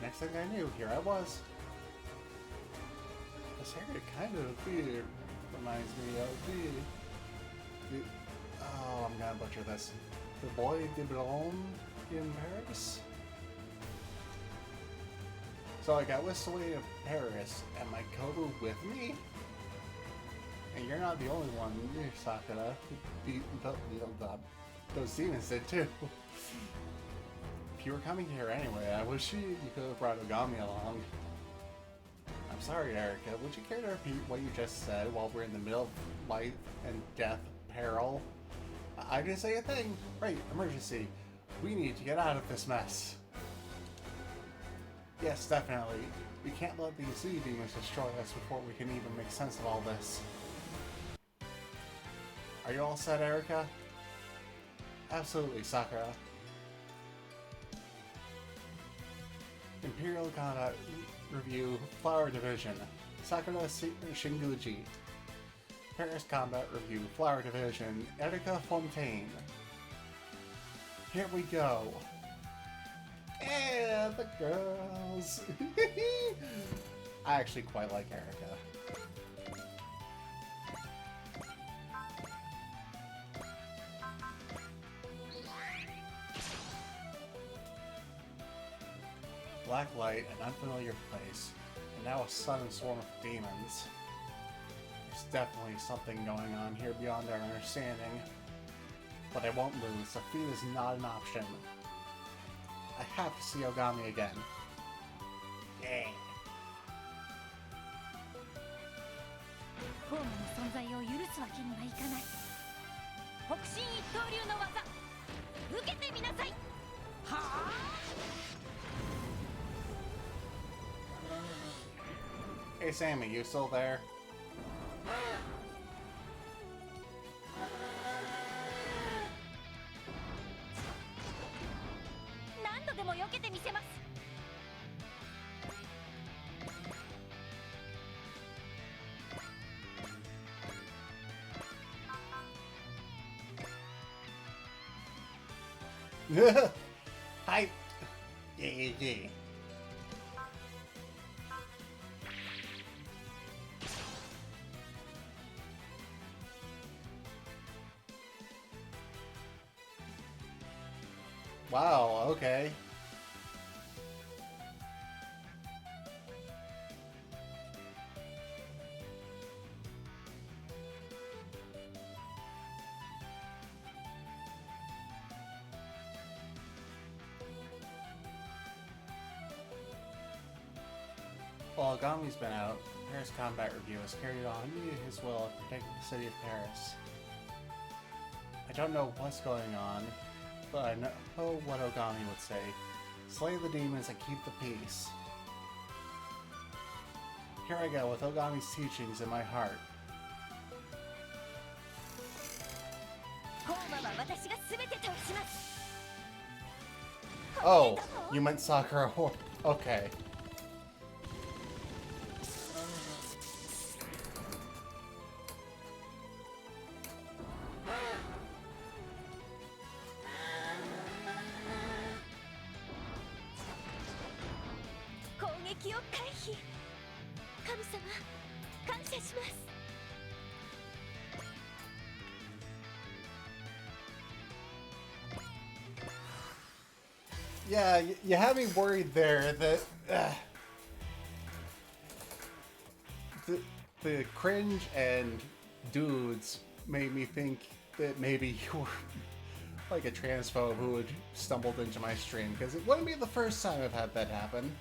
Next thing I knew, here I was. This area kind of reminds me of the oh, I'm gonna butcher this. The Bois de Boulogne in Paris? So I got whisked away to Paris, and my Kobu with me? And you're not the only one, Sakura. Those demons did too. If you were coming here anyway, I wish you could have brought Ogami along. I'm sorry, Erica. Would you care to repeat what you just said while we're in the middle of life and death peril? I didn't say a thing. Right, emergency. We need to get out of this mess. Yes, definitely. We can't let these sea demons destroy us before we can even make sense of all this. Are you all set, Erica? Absolutely, Sakura. Imperial Combat Review Flower Division. Sakura Shinguji. Paris Combat Review Flower Division. Erica Fontaine. Here we go. And the girls. I actually quite like Erica. Black light, an unfamiliar place, and now a sudden swarm of demons. There's definitely something going on here beyond our understanding. But I won't lose. Defeat is not an option. I have to see Ogami again. Yeah. ホームの存在を許すわけにはいかない。北進一刀流の技、受けてみなさい。はあ。Hey Sammy, you still there? 何度でも避けてみせます。Hi. Yeah. Wow, okay. While Agami's been out, Paris Combat Review has carried on his will of protecting the city of Paris. I don't know what's going on, but I know what Ogami would say. Slay the demons and keep the peace. Here I go with Ogami's teachings in my heart. コーマは私が全て倒します。 Oh, you meant Sakura. Okay. 攻撃を回避。神様、感謝します。 Yeah, you had me worried there that the cringe and dudes made me think that maybe you were like a transphobe who had stumbled into my stream, because it wouldn't be the first time I've had that happen.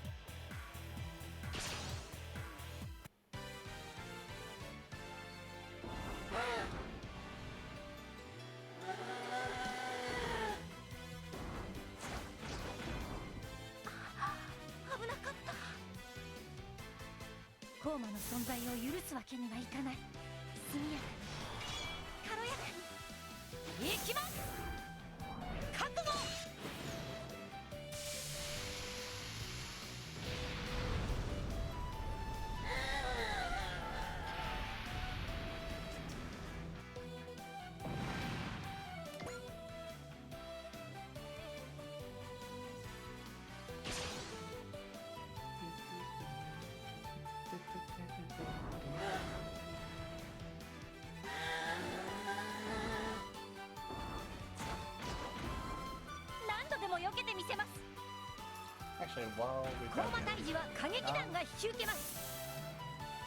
Actually, while we've コー got マ him, 退治は歌劇団が引き受けます。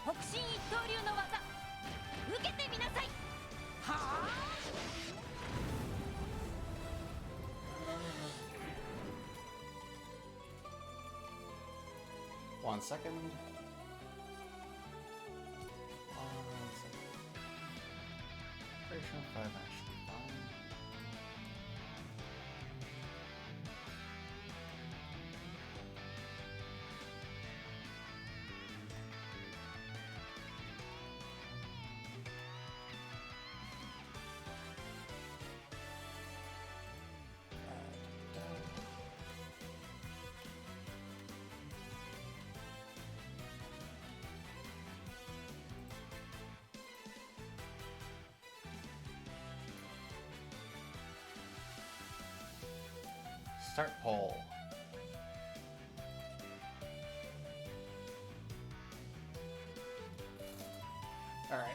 北進一刀流の技受けてみなさい。はあ。 1 second. 1 second. Ratio 5 actually fine. Start poll. All right.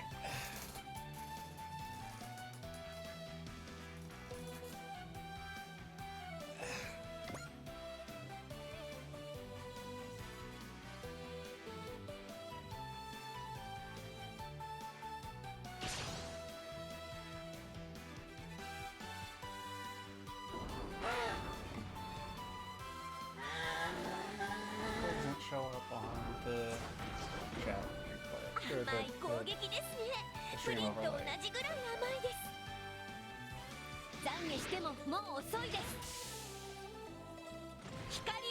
Doesn't show up on the chat replay or 甘い攻 the 撃ですね。 the プ stream リンと同 overlay. じぐらい甘いです。懺悔してももう遅いです。光あれ。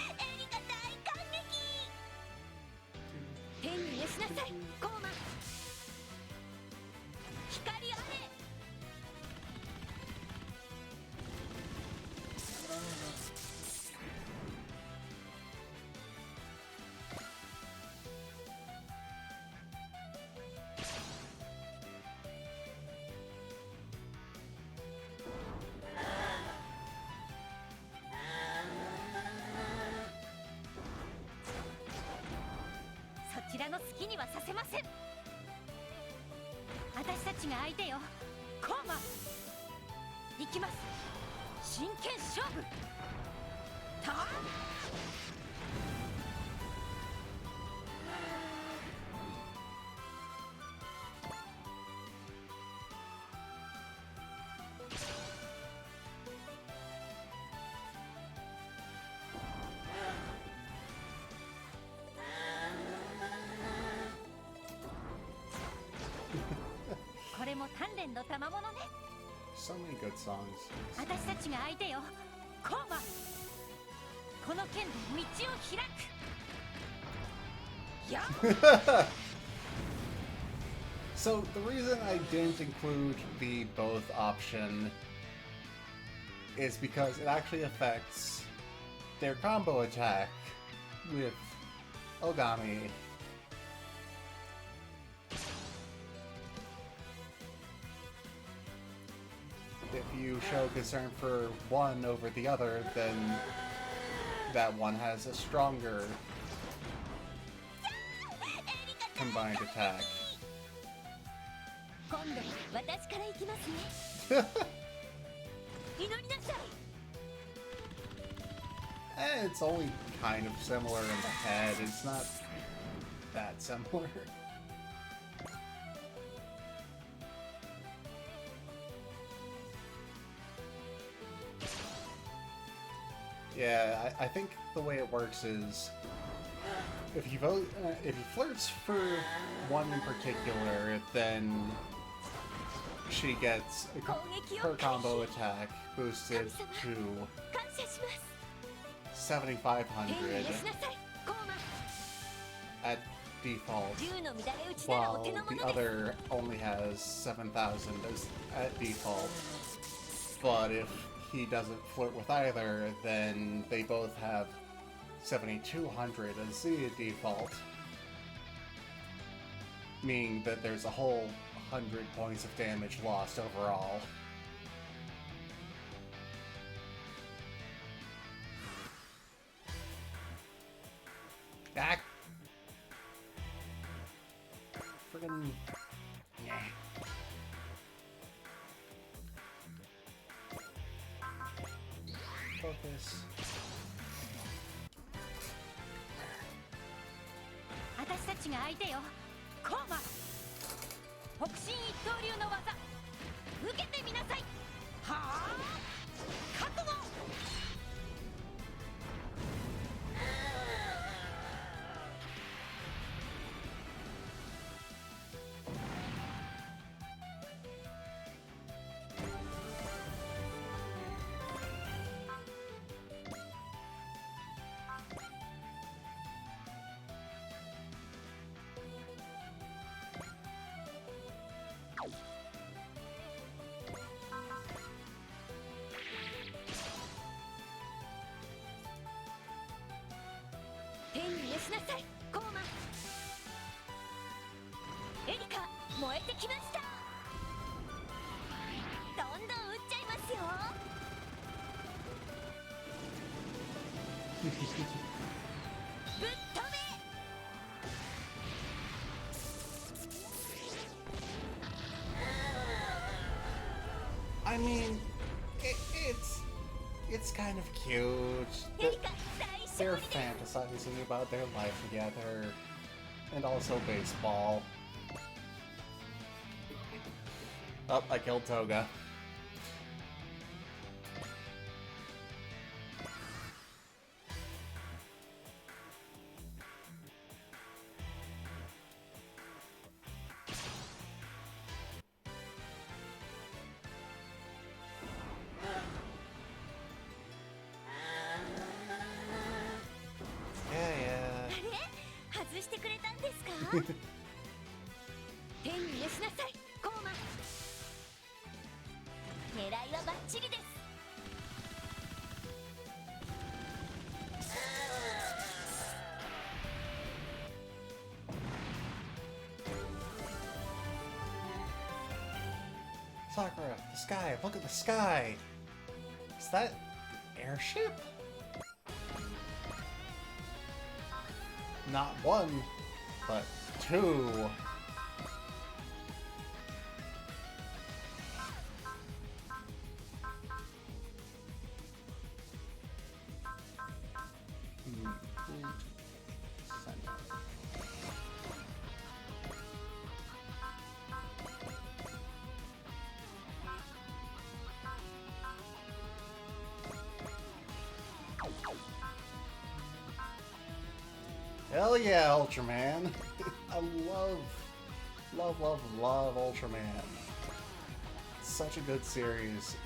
エリカ大感激。天に召しなさい、ゴーマン。光あれ。 そちらの好きにはさせません。私たちが相手よ。コーマ行きます。真剣勝負。たあ。 All 年の賜物ね。 So many good songs. 私たちが相手よ、コーマ。この剣で道を開く。やっ So the reason I didn't include the both option is because it actually affects their combo attack with Ogami. If you show concern for one over the other, then that one has a stronger combined attack. 今度私から行きますね。祈りなさい。 It's only kind of similar in the head. It's not that similar. Yeah, I think the way it works is if you vote, if he flirts for one in particular, then she gets her combo attack boosted to 感謝します。 7,500 天に召しなさい、コーマ。 at default, 銃の乱れ撃ちならお while 手の the 物です。 other only has 7,000 at default. But if he doesn't flirt with either, then they both have 7,200 as the default, meaning that there's a whole 100 points of damage lost overall. Ah! Friggin'... Yeah. Focus. 私たちが相手よ、コーマ。北進一刀流の技、受けてみなさい。はあ、覚悟。 天に召しなさい、コーマ。エリカ、燃えてきました。どんどん撃っちゃいますよ。ぶっ飛べ。 I mean, it's kind of cute. エリカ、大勝 They're 利です。 fantasizing about their life together, and also baseball. Oh, I killed Toga. Yeah, あれ、外してくれたんですか。天に召しなさい、コーマ。狙いはバッチリです。 Sakura, the sky, look at the sky! Is that airship? Not one, but two. Hell yeah, Ultraman! I love Ultraman. such a good series.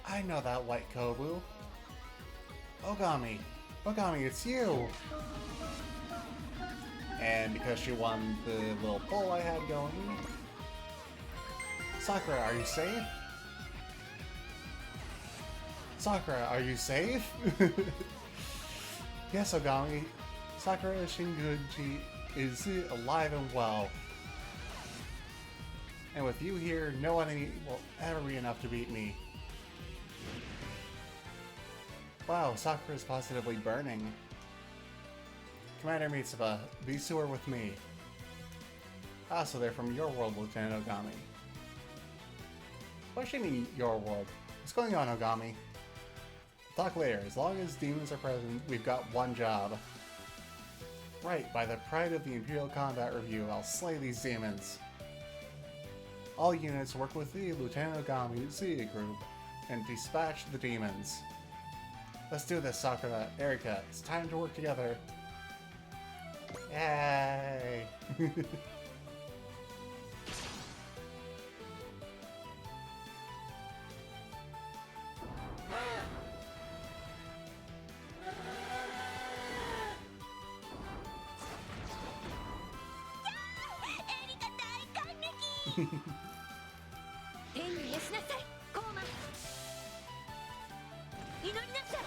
I know that white Kobu. Ogami. Ogami, it's you! And because she won the little poll I had going... Sakura, are you safe? Sakura, are you safe? Yes, Ogami. Sakura Shinguji is alive and well. And with you here, no one will ever be enough to beat me. Wow, Sakura is positively burning. Commander Mitsuba, these two are with me. Ah, so they're from your world, Lieutenant Ogami. What do you mean, your world? What's going on, Ogami? Talk later. As long as demons are present, we've got one job. Right, by the pride of the Imperial Combat Review, I'll slay these demons. All units work with the Lieutenant Ogami Z group and dispatch the demons. Let's do this, Sakura, Erika. It's time to work together. Yay!天に召しなさい、コーマ。祈りなさい。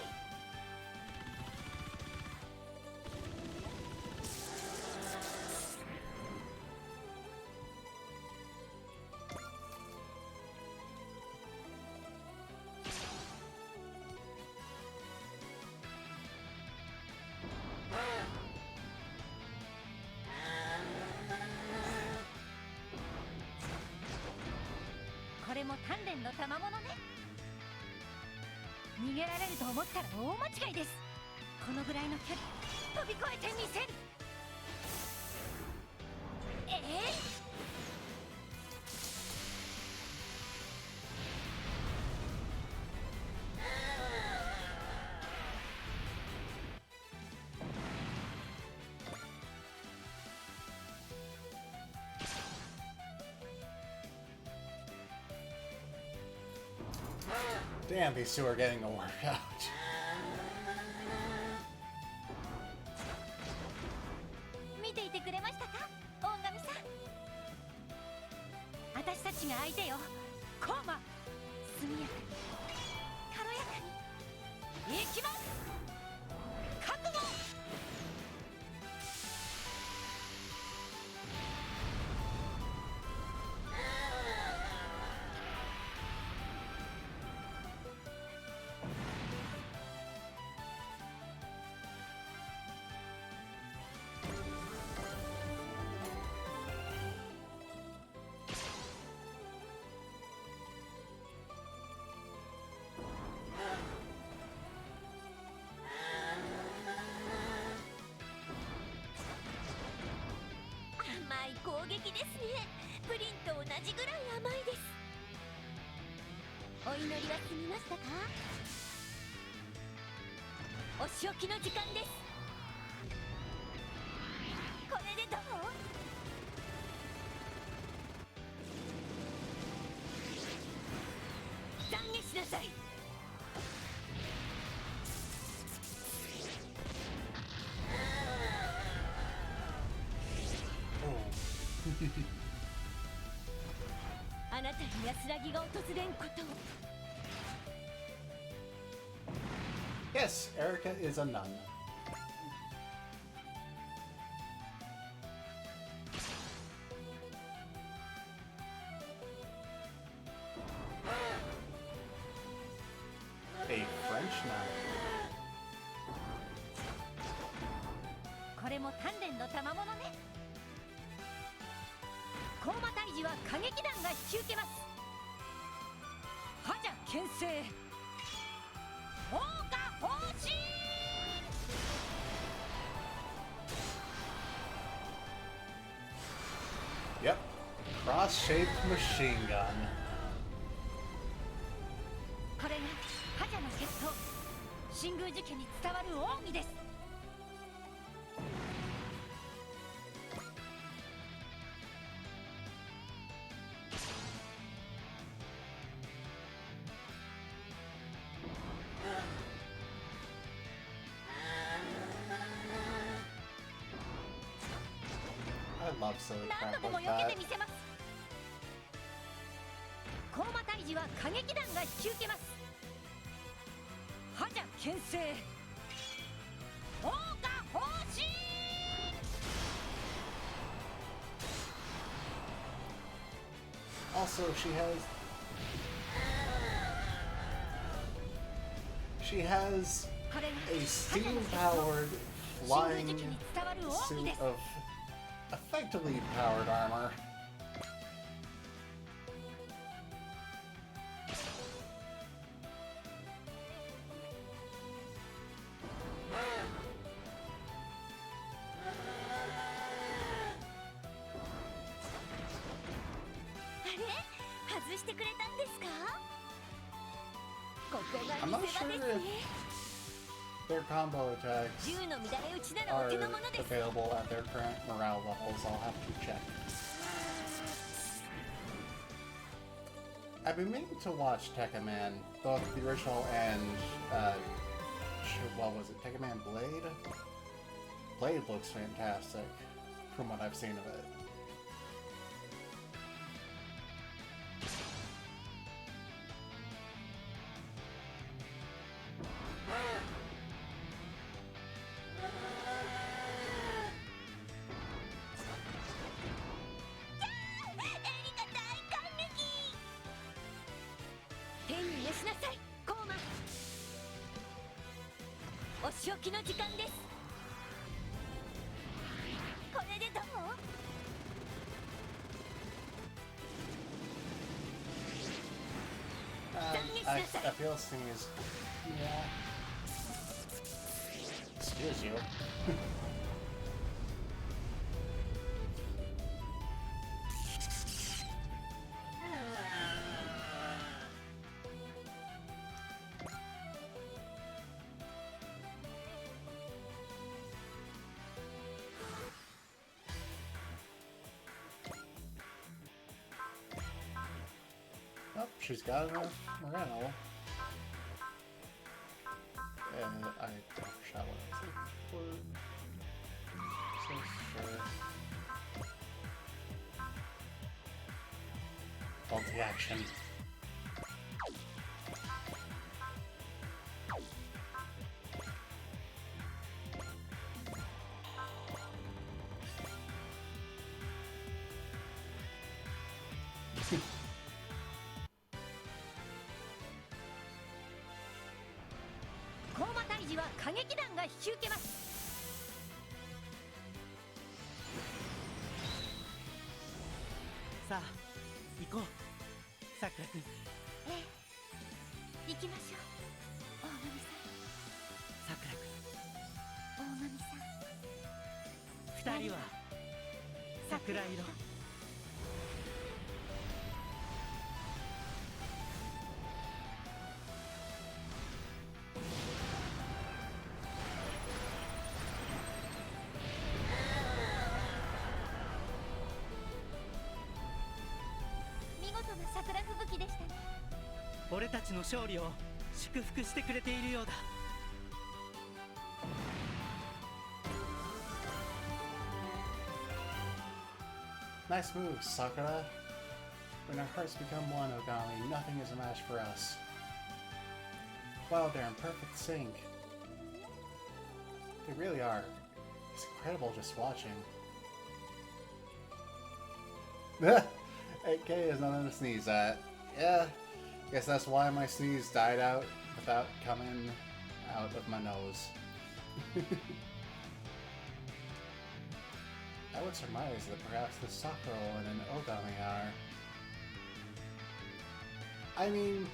これも鍛錬の賜物ね。逃げられると思ったら大間違いです。このぐらいの距離飛び越えてみせる。Damn, these two are getting a workout. 見ていてくれましたか、大神さん。私たちが相手よ、コーマ。速やかに軽やかに行きます。覚悟。甘い攻撃ですね。プリンと同じぐらい甘いです。お祈りは済みましたか？お仕置きの時間です。これでどう？懺悔しなさい。あなたに安らぎが訪れんことを。 Yes, Erika is a nun. A French nun. これも鍛錬の賜物ね。コーマ退治は歌劇団が引き受けます。覇者牽制。放火方針。 Yep. Cross-shaped machine gun. これが覇者の決闘。神宮寺家に伝わる奥義です。I love silly 何 crap 度でも like 避け that. てみせます。高馬退治は歌劇団が引き受けます。覇者牽制桜花方針。 Also, she has これが a 覇者の決闘 steam-powered 神 flying 宮寺家に伝わる奥義 suit です。 of effectively powered armor. あれ外してくれたんですか？ここが I'm 見 not せ場 sure です if ね。 their combo attacks 銃の乱れ打ちならお are 手の物です。 available at their current morale levels. I'll have to check. I've been meaning to watch Tekka Man, both the original and what was it, Tekka Man Blade? Blade looks fantastic from what I've seen of it. I feel this thing is... Yeah. Excuse you. Oh, she's got enough morale. And I shall so sure. Multi-action. Sa, 行こう、さくらくん。ええ、行きましょう。大神さん。さくらくん。大神さん。二人は桜色。桜吹雪でしたね。俺たちの勝利を祝福してくれているようだ。Nice moves, Sakura. When our hearts become one, Ogami, nothing is a match for us. Wow, they're in perfect sync. They really are. It's incredible just watching. AK is nothing to sneeze at. Yeah, guess that's why my sneeze died out without coming out of my nose. I would surmise that perhaps the Sakura and an Ogami are. I mean,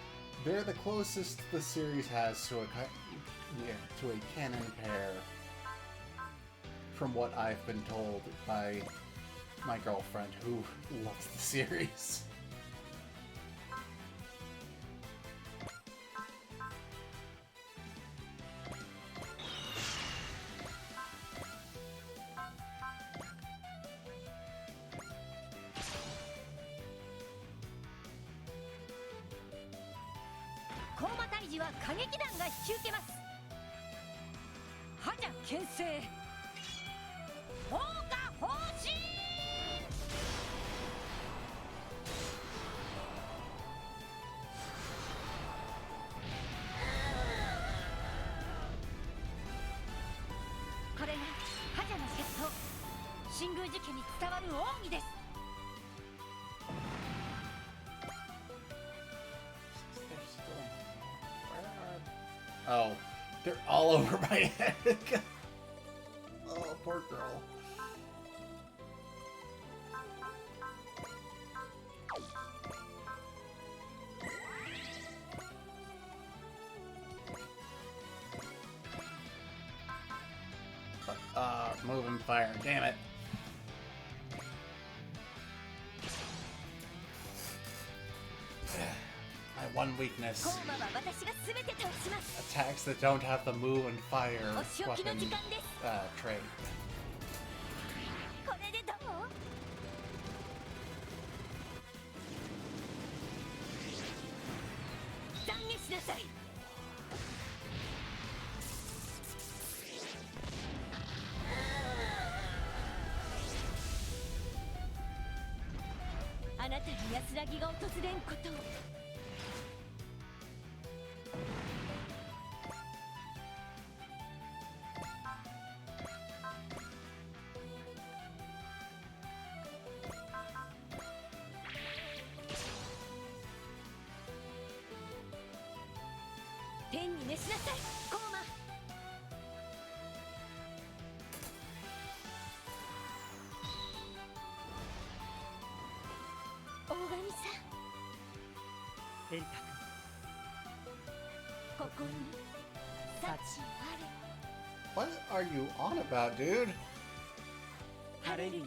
they're the closest the series has to a canon pair, from what I've been told by my girlfriend who loves the series. ジは歌劇団が引き受けます。覇者牽制放火方針。これが覇者の決闘、神宮寺家に伝わる奥義です。Oh, they're all over my head. Oh, poor girl. Moving fire, damn it. My one weakness. コーマは私が全て倒します。 Attacks that don't have the move and fire お仕置きの weapon 時間です。 trait. これでどう？懺悔しなさい。あなたに安らぎが訪れんことを。天に召しなさい、コーマ。大神さん、エリカここに幸あれ。 What are you on about, dude? ハレルヤ。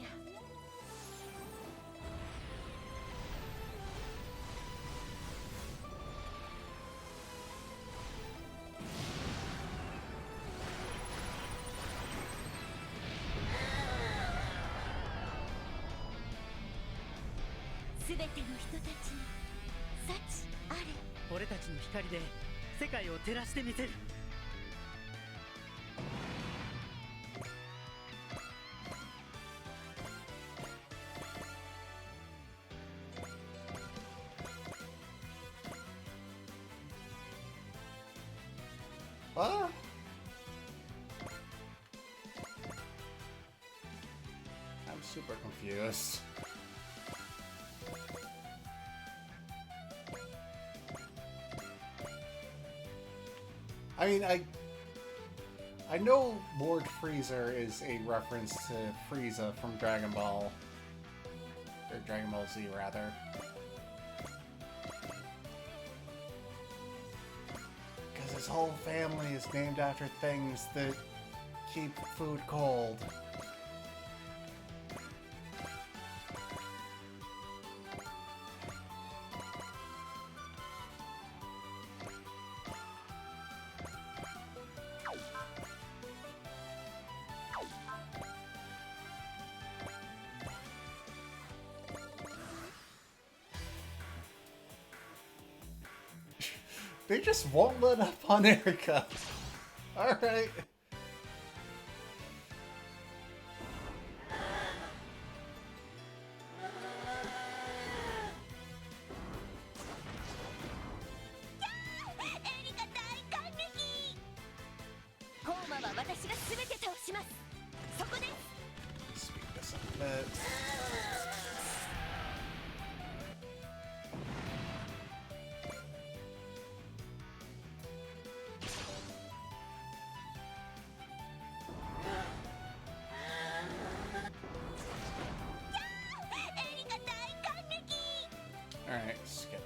すべての人たちに幸あれ。俺たちの光で世界を照らしてみせる。What? I'm super confused. I mean, I know Lord Freezer is a reference to Frieza from Dragon Ball, or Dragon Ball Z rather. Because his whole family is named after things that keep food cold. They just won't let up on Erica. Alright. Speed this up a bit. Alright, skip it.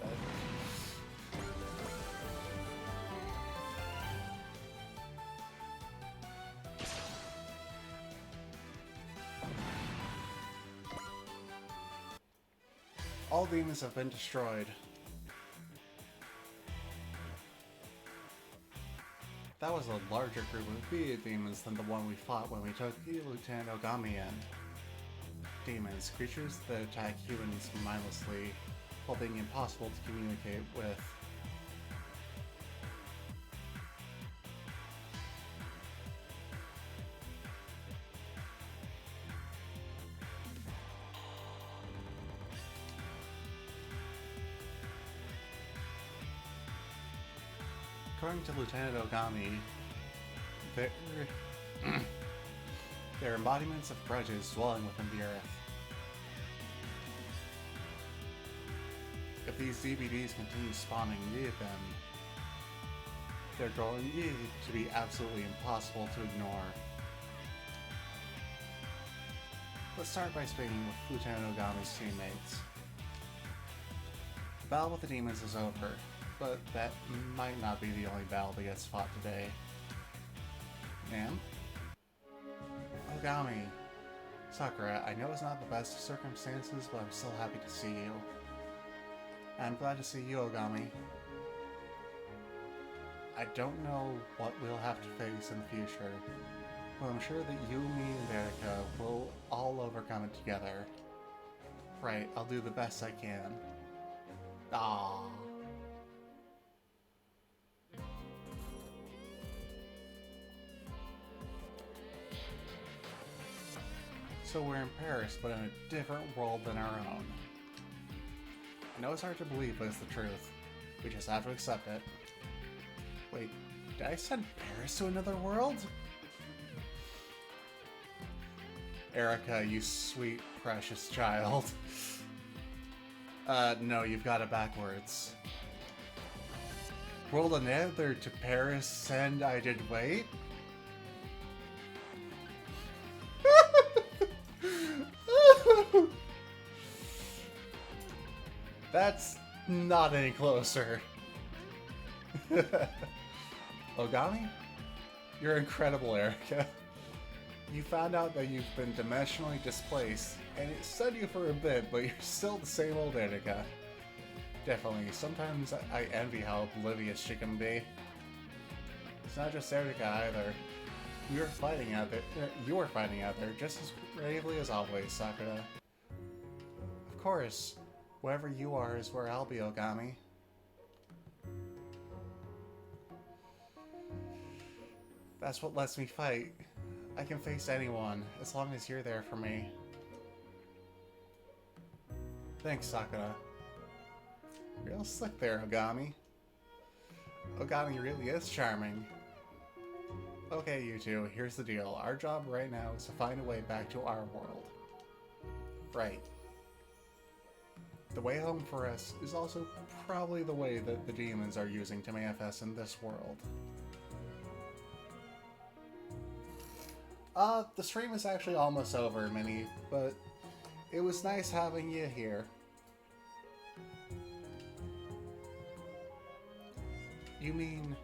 All demons have been destroyed. That was a larger group of Via demons than the one we fought when we took Lieutenant Ogami in. Demons, creatures that attack humans mindlessly while being impossible to communicate with. According to Lieutenant Ogami, they're, they're embodiments of grudges dwelling within the earth. If these DVDs continue spawning near them, they're going to be absolutely impossible to ignore. Let's start by speaking with Lieutenant Ogami's teammates. The battle with the demons is over, but that might not be the only battle that gets fought today. Ma'am? Ogami. Sakura, I know it's not the best of circumstances, but I'm still happy to see you. I'm glad to see you, Ogami. I don't know what we'll have to face in the future, but I'm sure that you, me, and Erica will all overcome it together. Right, I'll do the best I can. Ah. So we're in Paris, but in a different world than our own. I know it's hard to believe, but it's the truth. We just have to accept it. Wait, did I send Paris to another world? Erica, you sweet, precious child. No, you've got it backwards. World another to Paris, send I did wait? That's not any closer. Ogami? You're incredible, Erica. You found out that you've been dimensionally displaced, and it stunned you for a bit, but you're still the same old Erica. Definitely, sometimes I envy how oblivious she can be. It's not just Erica either. You were fighting out there just as bravely as always, Sakura. Of course. Wherever you are is where I'll be, Ogami. That's what lets me fight. I can face anyone, as long as you're there for me. Thanks, Sakura. Real slick there, Ogami. Ogami really is charming. Okay, you two, here's the deal. Our job right now is to find a way back to our world. Right. The way home for us is also probably the way that the demons are using to manifest in this world. The stream is actually almost over, Minnie, but it was nice having you here. You mean...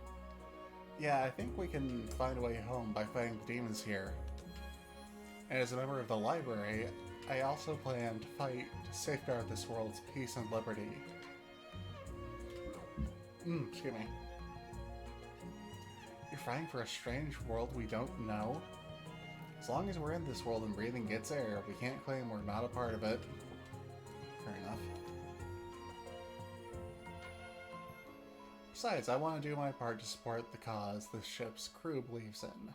Yeah, I think we can find a way home by fighting the demons here. And as a member of the library, I also plan to fight to safeguard this world's peace and liberty. Excuse me. You're fighting for a strange world we don't know? As long as we're in this world and breathing gets air, we can't claim we're not a part of it. Fair enough. Besides, I want to do my part to support the cause the ship's crew believes in.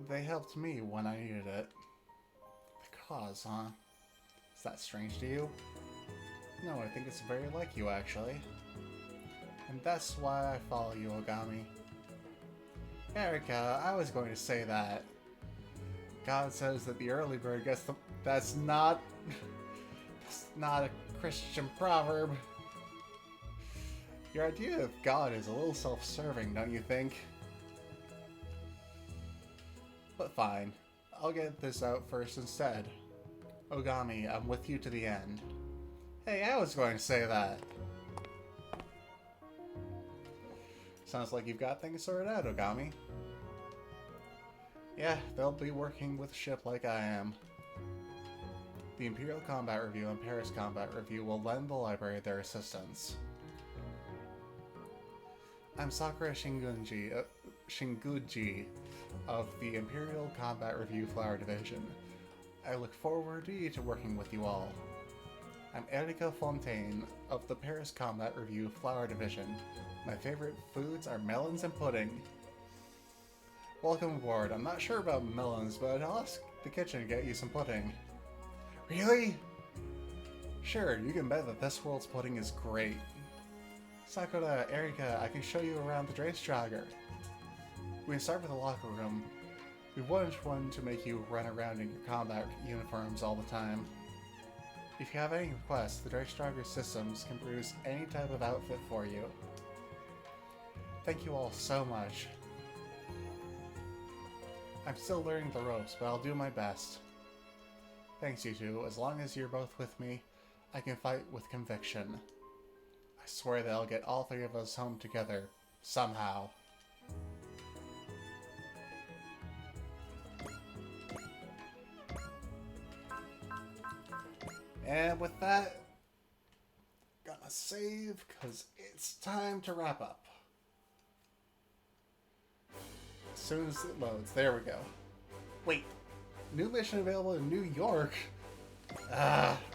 They helped me when I needed it. The cause, huh? Is that strange to you? No, I think it's very like you, actually. And that's why I follow you, Ogami. Erica, I was going to say that. God says that the early bird gets the... That's not a Christian proverb. Your idea of God is a little self-serving, don't you think? But fine. I'll get this out first instead. Ogami, I'm with you to the end. Hey, I was going to say that. Sounds like you've got things sorted out, Ogami. Yeah, they'll be working with a ship like I am. The Imperial Combat Review and Paris Combat Review will lend the library their assistance. I'm Sakura Shinguji of the Imperial Combat Review Flower Division. I look forward to working with you all. I'm Erika Fontaine of the Paris Combat Review Flower Division. My favorite foods are melons and pudding. Welcome aboard. I'm not sure about melons, but I'll ask the kitchen to get you some pudding. Really? Sure, you can bet that this world's pudding is great. Sakura, Erika, I can show you around the Dreystrager. We can start with the locker room. We wouldn't want to make you run around in your combat uniforms all the time. If you have any requests, the Dreystrager systems can produce any type of outfit for you. Thank you all so much. I'm still learning the ropes, but I'll do my best. Thanks, you two. As long as you're both with me, I can fight with conviction. I swear that I'll get all three of us home together, somehow. And with that, gonna save, because it's time to wrap up. As soon as it loads, there we go. Wait, new mission available in New York?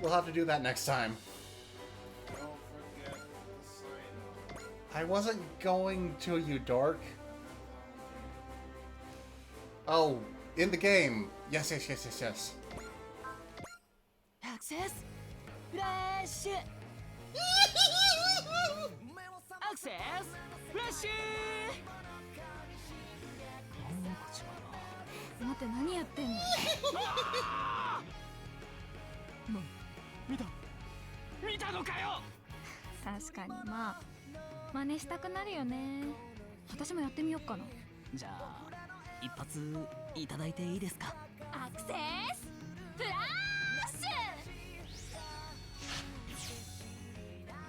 We'll have to do that next time. Don't forget the sign. I wasn't going to, you dork. Oh, in the game. Yes. Access フラッシュアクセスフラッシュ待って何やってんの見たのかよ。確かにまあ真似したくなるよね。私もやってみよっかな。じゃあ一発いただいていいですか？アクセスフラッシ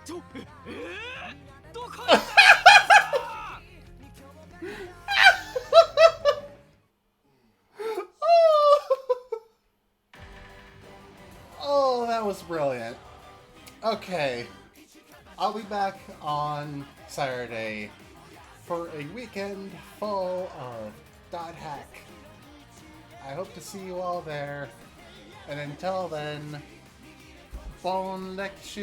ュどこOh, that was brilliant. Okay, I'll be back on Saturday for a weekend full of Dot Hack. I hope to see you all there, and until then, bon lecture!